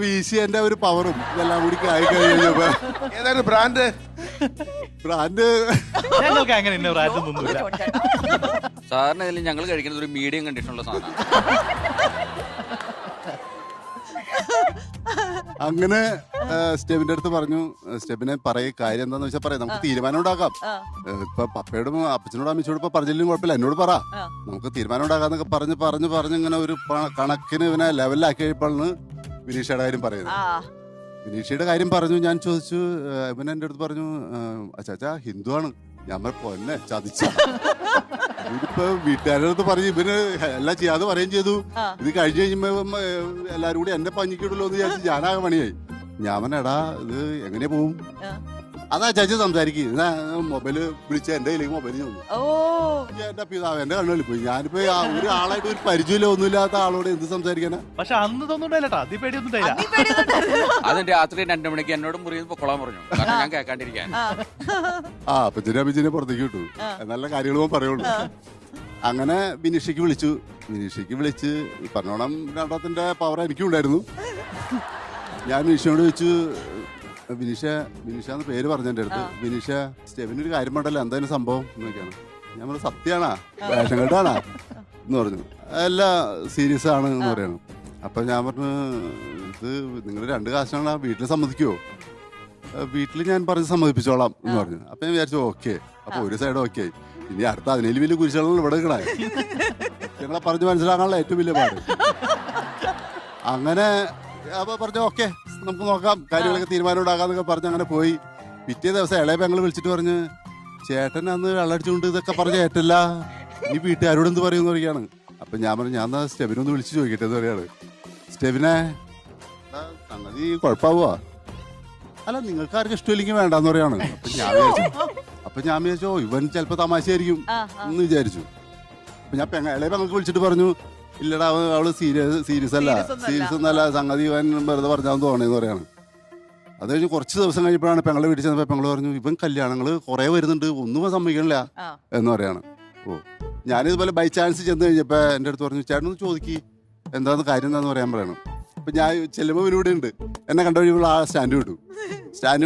വീശി എന്റെ ഒരു പവറും ഇതെല്ലാം കൂടി ആയി കഴിഞ്ഞപ്പോ
ഏതാണ് ബ്രാൻഡ്
ഞങ്ങൾക്ക് അങ്ങനെ ബ്രാൻഡൊന്നുമില്ല.
സാറിന് ഇതിൽ ഞങ്ങൾ കഴിക്കുന്നത് ഒരു മീഡിയം കണ്ടീഷനുള്ള സാധനം.
അങ്ങനെ സ്റ്റെബിന്റെ അടുത്ത് പറഞ്ഞു, സ്റ്റെബിനെ പറയ കാര്യം എന്താന്ന് വെച്ചാൽ പറയാം, നമുക്ക് തീരുമാനം ഉണ്ടാക്കാം. ഇപ്പൊ പപ്പയോടും അപ്പച്ചനോടും അമ്മച്ചോടും ഇപ്പൊ പറഞ്ഞില്ലെങ്കിലും കുഴപ്പമില്ല, എന്നോട് പറ, നമുക്ക് തീരുമാനം ഉണ്ടാക്കാന്നൊക്കെ പറഞ്ഞ് ഇങ്ങനെ ഒരു കണക്കിന് ഇവനെ ലെവലിലാക്കി കഴിയുമ്പോഴാണ് വിനീഷയുടെ കാര്യം പറയുന്നത്. വിനീഷയുടെ കാര്യം പറഞ്ഞു. ഞാൻ ചോദിച്ചു, ഇവൻ എന്റെ അടുത്ത് പറഞ്ഞു, അച്ചാച്ചാ ഹിന്ദു ആണ്. ഞാൻ പൊന്നെ ചതിച്ച. ഇതിപ്പോ വീട്ടുകാരുടെ അടുത്ത് പറഞ്ഞു, ഇവന് എല്ലാം ചെയ്യാതെ പറയുകയും ചെയ്തു. ഇത് കഴിഞ്ഞ് കഴിയുമ്പോ എല്ലാരും കൂടി എന്നെ പഞ്ഞിക്കിടല്ലോ എന്ന് വിചാരിച്ചു ഞാനാകെ പണിയായി. ഞാൻ എടാ ഇത് എങ്ങനെ പോവും? അതാ ചേച്ചി സംസാരിക്കും. മൊബൈല് വിളിച്ച എന്റെ കയ്യിലേക്ക് മൊബൈൽ ചെന്നു. എന്റെ പിതാവ് എന്റെ കണ്ണുകളിൽ പോയി. ഞാനിപ്പോ ഒരാളായിട്ട് ഒരു പരിചയമില്ല ഒന്നുമില്ലാത്ത ആളോട് എന്ത് സംസാരിക്കാനാ?
പക്ഷെ അന്ന് തോന്നുന്നുണ്ടായില്ലട്ടാ,
അത് രാത്രി 2 മണിക്ക് എന്നോട് മുറിയിൽ പൊക്കോളാൻ പറഞ്ഞു, ഞാൻ കേൾക്കാണ്ടിരിക്കാൻ.
അപ്പച്ചനെ പുറത്തേക്ക് വിട്ടു, നല്ല കാര്യങ്ങളും പറയുള്ളൂ. അങ്ങനെ വിനീഷയ്ക്ക് വിളിച്ച് പറഞ്ഞോണം രണ്ടാമത്തിന്റെ പവർ എനിക്കും ഉണ്ടായിരുന്നു. ഞാൻ വിനീഷയോട് ചോദിച്ചു, വിനീഷ എന്ന് പേര് പറഞ്ഞു എന്റെ അടുത്ത്. വിനീഷ, സ്റ്റെബിനൊരു കാര്യം വേണ്ടല്ലോ, എന്തായാലും സംഭവം എന്നൊക്കെയാണ്. ഞാൻ പറഞ്ഞു, സത്യമാണാ വേഷം കേട്ടാണാ എന്ന് പറഞ്ഞു. എല്ലാം സീരിയസ് ആണ് എന്ന് പറയണം. അപ്പൊ ഞാൻ പറഞ്ഞു, ഇത് നിങ്ങൾ 2 കാശാണ്, വീട്ടിൽ സമ്മതിക്കുവോ? വീട്ടിൽ ഞാൻ പറഞ്ഞ് സമ്മതിപ്പിച്ചോളാം എന്ന് പറഞ്ഞു. അപ്പൊ ഞാൻ വിചാരിച്ചു ഓക്കെ. അപ്പൊ ഒരു സൈഡ് ഓക്കെ ആയി. ഇനി അടുത്ത 17 വലിയ കുരിശുകൾ ഇവിടെ കിടായി. ഞങ്ങളെ പറഞ്ഞ് മനസ്സിലാക്കാനുള്ള ഏറ്റവും വലിയ പാട്. അങ്ങനെ അപ്പൊ പറഞ്ഞു ഓക്കെ നമുക്ക് നോക്കാം, കാര്യങ്ങളൊക്കെ തീരുമാനം ഉണ്ടാക്കാന്നൊക്കെ പറഞ്ഞ് അങ്ങനെ പോയി. പിറ്റേ ദിവസം ഇളയ പെങ്ങൾ വിളിച്ചിട്ട് പറഞ്ഞ്, ചേട്ടൻ അന്ന് വെള്ളടിച്ചുകൊണ്ട് ഇതൊക്കെ പറഞ്ഞ് ഏറ്റില്ല, ഇനി വീട്ടുകാരോട് എന്ത് പറയുമെന്ന് പറയുകയാണ്. അപ്പൊ ഞാൻ പറഞ്ഞു, ഞാൻ സ്റ്റെബിനൊന്ന് വിളിച്ച് ചോദിക്കട്ടെ എന്ന് പറയാണ്. സ്റ്റെബിനെ സംഗതി കുഴപ്പമാവുക? അല്ല നിങ്ങൾക്ക് ആർക്കും ഇഷ്ടമില്ലെങ്കിൽ വേണ്ടെന്ന് പറയാണ്. അപ്പൊ ഞാൻ വിചാരിച്ചോ ഇവൻ ചിലപ്പോ തമാശയായിരിക്കും എന്ന് വിചാരിച്ചു. അപ്പൊ ഞാൻ ഇളയ പെങ്ങൾക്ക് വിളിച്ചിട്ട് പറഞ്ഞു, ഇല്ലടാ അവള് സീരിയസ് ഒന്നല്ല, സംഗതി ഇവൻ വെറുതെ പറഞ്ഞാന്ന് തോന്നേന്ന് പറയാണ്. അത് കഴിഞ്ഞ് കുറച്ച് ദിവസം കഴിഞ്ഞപ്പോഴാണ് പെങ്ങളുടെ വീട്ടിൽ ചെന്നപ്പോ പെങ്ങള് പറഞ്ഞു, ഇവൻ കല്യാണങ്ങള് കുറെ വരുന്നുണ്ട്, ഒന്നും സമ്മതിക്കണില്ല എന്ന് പറയാണ്. ഞാനിതുപോലെ ബൈ ചാൻസ് ചെന്ന് കഴിഞ്ഞപ്പോ എന്റെ അടുത്ത് പറഞ്ഞു, ചേട്ടനൊന്ന് ചോദിക്കി എന്താന്ന് കാര്യം എന്താന്ന് പറയാൻ പറയണം. അപ്പൊ ഞാൻ ചെല്ലുമ്പോ ഇവനിവിടെ ഉണ്ട്. എന്നെ കണ്ട കഴിയുമ്പോൾ ആ സ്റ്റാൻഡ്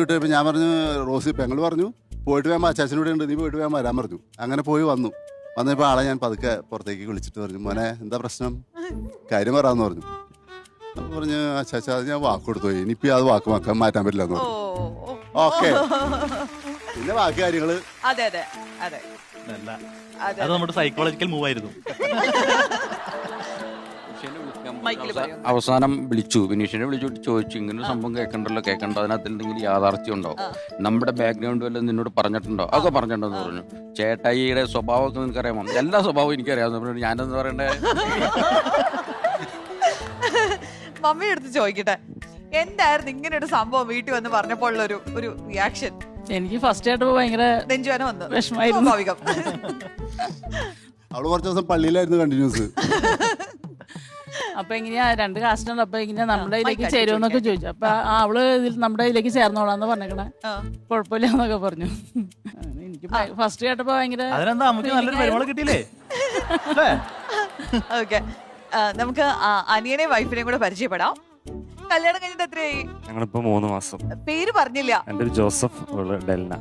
വിട്ടപ്പോ ഞാൻ പറഞ്ഞു, റോസി പെങ്ങള് പറഞ്ഞു പോയിട്ട് വേഗം അച്ചാച്ചനൂടെ ഉണ്ട്, നീ പോയിട്ട് വേഗം വരാൻ പറഞ്ഞു. അങ്ങനെ പോയി വന്നപ്പോ ആളെ ഞാൻ പതുക്കെ പുറത്തേക്ക് വിളിച്ചിട്ട് പറഞ്ഞു, മോനെ എന്താ പ്രശ്നം, കാര്യം പറയാന്ന് പറഞ്ഞു. അപ്പൊ പറഞ്ഞു, അച്ചാച്ച അത് ഞാൻ വാക്ക് കൊടുത്തു, ഇനിയിപ്പോ അത് വാക്ക് മാറ്റാൻ പറ്റില്ല എന്ന് പറഞ്ഞു. ഓക്കെ, പിന്നെ ബാക്കി കാര്യങ്ങള്
അത് നമ്മുടെ സൈക്കോളജിക്കൽ മൂവ് ആയിരുന്നു.
അവസാനം വിളിച്ചു, വിനീഷിനെ വിളിച്ചിട്ട് ചോദിച്ചു, ഇങ്ങനെ സംഭവം കേൾക്കണ്ടല്ലോ, അതിനകത്ത് എന്തെങ്കിലും യാഥാർത്ഥ്യം ഉണ്ടോ, നമ്മുടെ ബാക്ക്ഗ്രൗണ്ട് വല്ലതും നിന്നോട് പറഞ്ഞിട്ടുണ്ടോ? അതൊക്കെ പറഞ്ഞിട്ടുണ്ടെന്ന് പറഞ്ഞു. ചേട്ടായിയുടെ സ്വഭാവമൊക്കെ നിനക്കറിയാമോ? എല്ലാ സ്വഭാവവും എനിക്കറിയാമെന്ന്. ഞാനെന്ന് പറയണ്ടേ,
മമ്മി എടുത്ത് ചോദിക്കട്ടെ, എന്തായിരുന്നു ഇങ്ങനെ ഒരു സംഭവം വീട്ടിൽ വന്ന് പറഞ്ഞപ്പോൾ ഒരു റിയാക്ഷൻ?
എനിക്ക് ഫസ്റ്റ് ആയിട്ട് ഭയങ്കര
നെഞ്ചുവേന വന്നു,
വിഷമായിരുന്നു.
അവള് കുറച്ച് ദിവസം പള്ളിയിലായിരുന്നു കണ്ടിന്യൂസ്.
അപ്പൊ എങ്ങനെയാ 2 കാസ്റ്റുണ്ട്, അപ്പൊ ഇങ്ങനെ നമ്മുടെ ഇതിലേക്ക് ചേരുമെന്നൊക്കെ ചോദിച്ചു. അപ്പൊ അവള് ഇതിൽ ഇതിലേക്ക് ചേർന്നോളാന്ന് പറഞ്ഞേക്കണേ, കുഴപ്പമില്ല എന്നൊക്കെ പറഞ്ഞു. എനിക്ക് ഫസ്റ്റ് കേട്ടപ്പോ ഭയങ്കര
നല്ലൊരു പരിപാടി കിട്ടിയില്ലേ.
ഓക്കെ, നമുക്ക് അനിയനെയും വൈഫിനെയും കൂടെ പരിചയപ്പെടാം. കല്യാണം കഴിഞ്ഞിട്ട് എത്രയായി?
ഞങ്ങളിപ്പോ 3 മാസം.
പേര് പറഞ്ഞില്ല.
എന്റെ പേര് Joseph, Delna.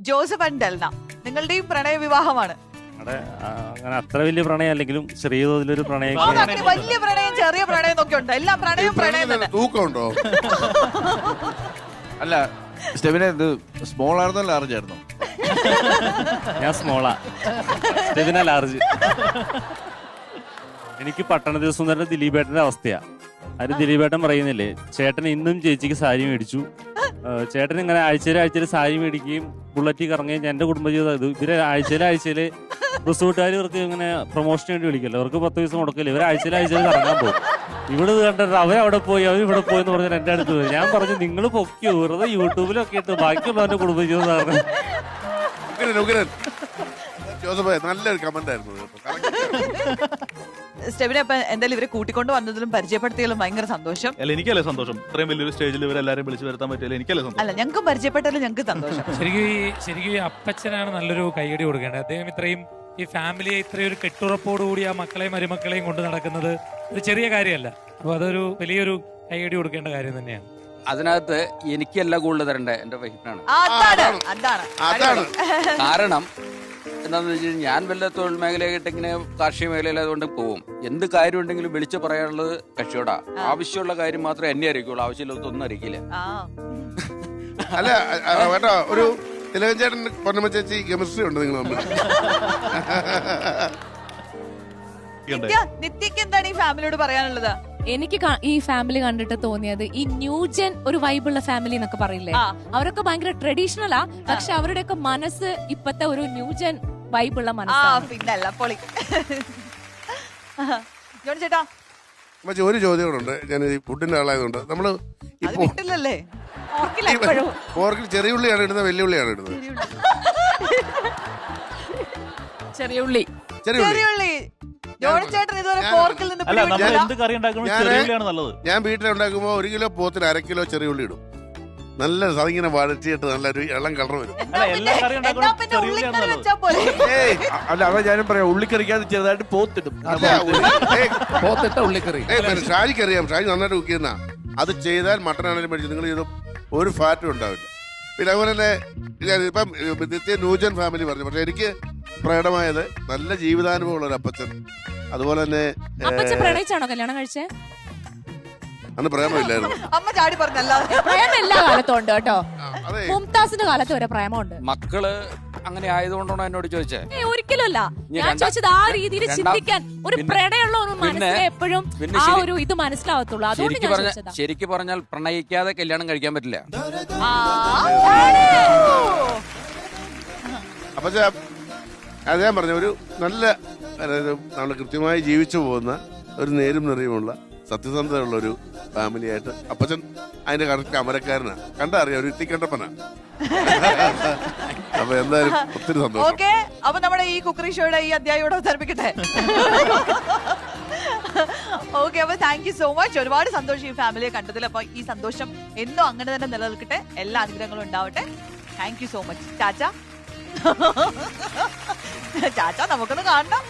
Joseph and Delna, നിങ്ങളുടെയും പ്രണയ വിവാഹമാണ്?
അങ്ങനെ അത്ര വലിയ പ്രണയം അല്ലെങ്കിലും ചെറിയ തോതിലൊരു പ്രണയം.
വലിയ പ്രണയം, ചെറിയ പ്രണയം ഒക്കെ ഉണ്ട്. എല്ലാം പ്രണയം തന്നെ.
തൂക്കമുണ്ടോ?
അല്ല സ്റ്റെബിനെ ഇത് സ്മോൾ ആയിരുന്നോ ലാർജ് ആയിരുന്നോ?
ഞാൻ സ്മോളാ, സ്റ്റെബിന ലാർജ്. എനിക്ക് പട്ടണത്തിൽ സുന്ദരന്റെ ദിലീപേട്ടന്റെ അവസ്ഥയാ. അത് ദിലീപേട്ടൻ പറയുന്നില്ലേ, ചേട്ടൻ ഇന്നും ചേച്ചിക്ക് സാരി മേടിച്ചു. ചേട്ടൻ ഇങ്ങനെ ആഴ്ചയിൽ സാരി മേടിക്കുകയും ബുള്ളറ്റിൽ കറങ്ങുകയും. എന്റെ കുടുംബജീവിതം ഇത്. ഇവര് ആഴ്ചയില് റിസോർട്ടുകാർ ഇവർക്ക് ഇങ്ങനെ പ്രൊമോഷന് വേണ്ടി വിളിക്കല്ലോ, അവർക്ക് 10 ദിവസം കൊടുക്കില്ല, ഇവർ ആഴ്ചയിൽ കറങ്ങാൻ പോകും. ഇവിടെ കണ്ടിട്ട് അവരവിടെ പോയി അവർ ഇവിടെ പോയി എന്ന് പറഞ്ഞാൽ എന്റെ അടുത്ത് പോയി. ഞാൻ പറഞ്ഞു നിങ്ങൾ പൊക്കിയോ, വെറുതെ യൂട്യൂബിലൊക്കെ ഇട്ട് ബാക്കിയുള്ളവന്റെ കുടുംബജീവിതം പറഞ്ഞു.
നല്ലൊരു കമന്റ് ആയിരുന്നു.
സ്റ്റെബിനെ എന്തായാലും ഇവരെ കൂട്ടിക്കൊണ്ട് വന്നതിലും പരിചയപ്പെടുത്തിയാലും ഭയങ്കര സന്തോഷം.
അല്ല എനിക്കല്ലേ സന്തോഷം, ഇത്രയും വലിയൊരു സ്റ്റേജിൽ ഇവരെല്ലാരും വിളിച്ചു വരുത്താൻ പറ്റില്ല, എനിക്കല്ലേ സന്തോഷം.
അല്ല ഞങ്ങൾക്ക് പരിചയപ്പെട്ടാലും ഞങ്ങൾക്ക് സന്തോഷം.
ശരിക്കും ഈ അപ്പച്ചനാണ് നല്ലൊരു കൈയടി കൊടുക്കേണ്ടത്. അദ്ദേഹം ഇത്രയും ഈ ഫാമിലിയെ ഇത്രയും ഒരു കെട്ടുറപ്പോടുകൂടി ആ മക്കളെയും മരുമക്കളെയും കൊണ്ട് നടക്കുന്നത് ഒരു ചെറിയ കാര്യമല്ല. അപ്പൊ അതൊരു വലിയൊരു കൈയടി കൊടുക്കേണ്ട കാര്യം തന്നെയാണ്.
അതിനകത്ത് എനിക്കല്ല കൂടുതൽ തരണ്ടേ, എന്റെ വൈഫിനാണ്. കാരണം എന്താണെന്ന് വെച്ച് കഴിഞ്ഞാൽ ഞാൻ വല്ല തൊഴിൽ മേഖലയായിട്ട് ഇങ്ങനെ കാർഷിക മേഖലയിലായതുകൊണ്ട് പോവും. എന്ത് കാര്യം ഉണ്ടെങ്കിലും വിളിച്ചു പറയാനുള്ളത് കക്ഷിയോടാ. ആവശ്യമുള്ള കാര്യം മാത്രമേ എന്നെ അറിയിക്കുള്ളൂ, ആവശ്യമില്ലാത്തൊന്നും അറിയിക്കില്ല.
അല്ല കേട്ടോ, ഒരു തിലകൻ ചേട്ടൻ പൊന്നമ്മ ചേച്ചി കെമിസ്ട്രി ഉണ്ട് നിങ്ങൾ തമ്മിൽ.
നിത്യക്ക് എന്താണ് ഈ ഫാമിലിയോട് പറയാനുള്ളത്?
എനിക്ക് ഈ ഫാമിലി കണ്ടിട്ട് തോന്നിയത് ഈ ന്യൂജൻ ഒരു വൈബുള്ള ഫാമിലി എന്നൊക്കെ പറയില്ലേ, അവരൊക്കെ ഭയങ്കര ട്രഡീഷണലാ, പക്ഷെ അവരുടെയൊക്കെ മനസ്സ് ഇപ്പത്തെ ഒരു ന്യൂജൻ വൈബുള്ള മനസ്സാണ്.
പിന്നല്ല പൊളി. ജോൺ ചേട്ടാ
ഒരു ചോദ്യം കൂടെ ഉണ്ട്. ഞാൻ ഈ ഫുഡിന്റെ ആളായതുകൊണ്ട് നമ്മള് പോർക്കിൽ ചെറിയ ഉള്ളിയാണ് ഇടുന്നത്, വലിയ ഉള്ളിയാണ് ഇടുന്നത്?
ചെറിയ ഉള്ളി.
ഞാൻ വീട്ടിലുണ്ടാക്കുമ്പോ 1 കിലോ പോത്തിന് 1/2 കിലോ ചെറിയ ഉള്ളി ഇടും. നല്ല അതിങ്ങനെ വഴറ്റിയിട്ട് നല്ലൊരു ഇളം കളർ വരും.
അല്ല അതാ ഞാനും പറയാം, ഉള്ളിക്കറിക്കാതെ ചെറുതായിട്ട് പോത്തിടും.
പോത്തിട്ട ഉള്ളിക്കറി
ഷാജിക്കറിയാം, ഷാജി നന്നായിട്ട് കുക്ക് ചെയ്യുന്ന. അത് ചെയ്താൽ മട്ടൺ ആണെങ്കിലും മേടിച്ചു നിങ്ങൾ ചെയ്തും ഒരു ഫാറ്റും ഉണ്ടാവില്ല. പിന്നെ അതുപോലെ തന്നെ ഇപ്പം നിത്യ ന്യൂജൻ ഫാമിലി പറഞ്ഞു, പക്ഷെ എനിക്ക് പ്രകടമായത് നല്ല ജീവിതാനുഭവമുള്ള ഒരു അപ്പച്ചൻ. അതുപോലെ തന്നെ
പ്രണയിച്ചാണോ കല്യാണം കഴിച്ചേ?
അന്ന് പ്രേമമില്ലായിരുന്നു.
അമ്മ ചാടി പറഞ്ഞല്ല,
പ്രേമം എല്ലാ കാലത്തും ഉണ്ട് കേട്ടോ. മുംതാസിന്റെ കാലത്ത് വരെ പ്രേമമുണ്ട്.
മക്കള് അങ്ങനെ ആയതുകൊണ്ടാണോ എന്നോട് ചോദിച്ചേ?
ഒരിക്കലല്ല, ഞാൻ ചോദിച്ചത് ആ രീതിയിൽ ചിന്തിക്കാൻ ഒരു പ്രണയമുള്ള ഒരു മനസ്സിനെ എപ്പോഴും ആ ഒരു ഇത് മനസ്സിലാവത്തുള്ളൂ. അതുകൊണ്ട് ഞാൻ ചോദിച്ചതാ.
ശരിക്കും പറഞ്ഞാൽ പ്രണയിക്കാതെ കല്യാണം കഴിക്കാൻ പറ്റില്ല.
അപ്പൊ അത് ഞാൻ പറഞ്ഞ ഒരു നല്ല, അതായത് നമ്മൾ കൃത്യമായി ജീവിച്ചു പോകുന്ന ഒരു നേരും നിറയുമുള്ള സത്യസന്ധതയുള്ള ഒരു ഫാമിലി ആയിട്ട് അപ്പച്ചൻ അതിന്റെ കറക്റ്റ് അമരക്കാരനാണ്. കണ്ടാ അറിയാം, ഒരു ഇത്തിക്കണ്ടപ്പനാ. അപ്പൊ എന്തായാലും ഒത്തിരി സന്തോഷം.
ഓക്കെ, അപ്പൊ നമ്മുടെ ഈ കുക്കറി ഷോയുടെ ഈ അധ്യായം അവതരിപ്പിക്കട്ടെ. ഓക്കെ, അപ്പൊ താങ്ക് യു സോ മച്ച്. ഒരുപാട് സന്തോഷം ഈ ഫാമിലിയെ കണ്ടതിൽ. അപ്പൊ ഈ സന്തോഷം എന്നും അങ്ങനെ തന്നെ നിലനിൽക്കട്ടെ, എല്ലാ അനുഗ്രഹങ്ങളും ഉണ്ടാവട്ടെ. Thank you so much. ചാച്ച ചാച്ച നമുക്കൊന്ന് കാണണം.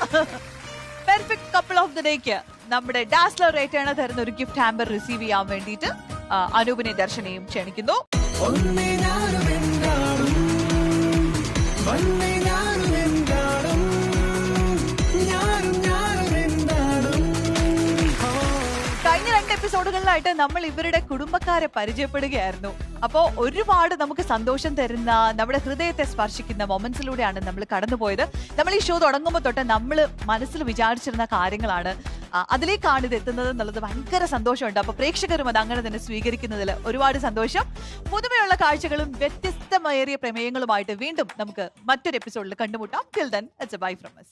പെർഫെക്റ്റ് കപ്പിൾ ഓഫ് ദി ഡേക്ക് നമ്മുടെ ഡാസ്ലർ റേറ്റാണ് തരുന്ന ഒരു ഗിഫ്റ്റ് ഹാമ്പർ റിസീവ് ചെയ്യാൻ വേണ്ടിയിട്ട് അനൂപിനെ ദർശനയും ക്ഷണിക്കുന്നു. കഴിഞ്ഞ 2 എപ്പിസോഡുകളിലായിട്ട് നമ്മൾ ഇവരുടെ കുടുംബക്കാരെ പരിചയപ്പെടുകയായിരുന്നു. അപ്പോൾ ഒരുപാട് നമുക്ക് സന്തോഷം തരുന്ന, നമ്മുടെ ഹൃദയത്തെ സ്പർശിക്കുന്ന മൊമെന്റ്സിലൂടെയാണ് നമ്മൾ കടന്നുപോയത്. നമ്മൾ ഈ ഷോ തുടങ്ങുമ്പോൾ തൊട്ട് നമ്മൾ മനസ്സിൽ വിചാരിച്ചിരുന്ന കാര്യങ്ങളാണ് അതിലേക്കാണ് ഇത് എത്തുന്നത് എന്നുള്ളത് ഭയങ്കര സന്തോഷമുണ്ട്. അപ്പൊ പ്രേക്ഷകരും അത് അങ്ങനെ തന്നെ സ്വീകരിക്കുന്നതിൽ ഒരുപാട് സന്തോഷം. പുതുമയുള്ള കാഴ്ചകളും വ്യത്യസ്തമേറിയ പ്രമേയങ്ങളുമായിട്ട് വീണ്ടും നമുക്ക് മറ്റൊരു എപ്പിസോഡിൽ കണ്ടുമുട്ടാം. Till then, it's a bye from us.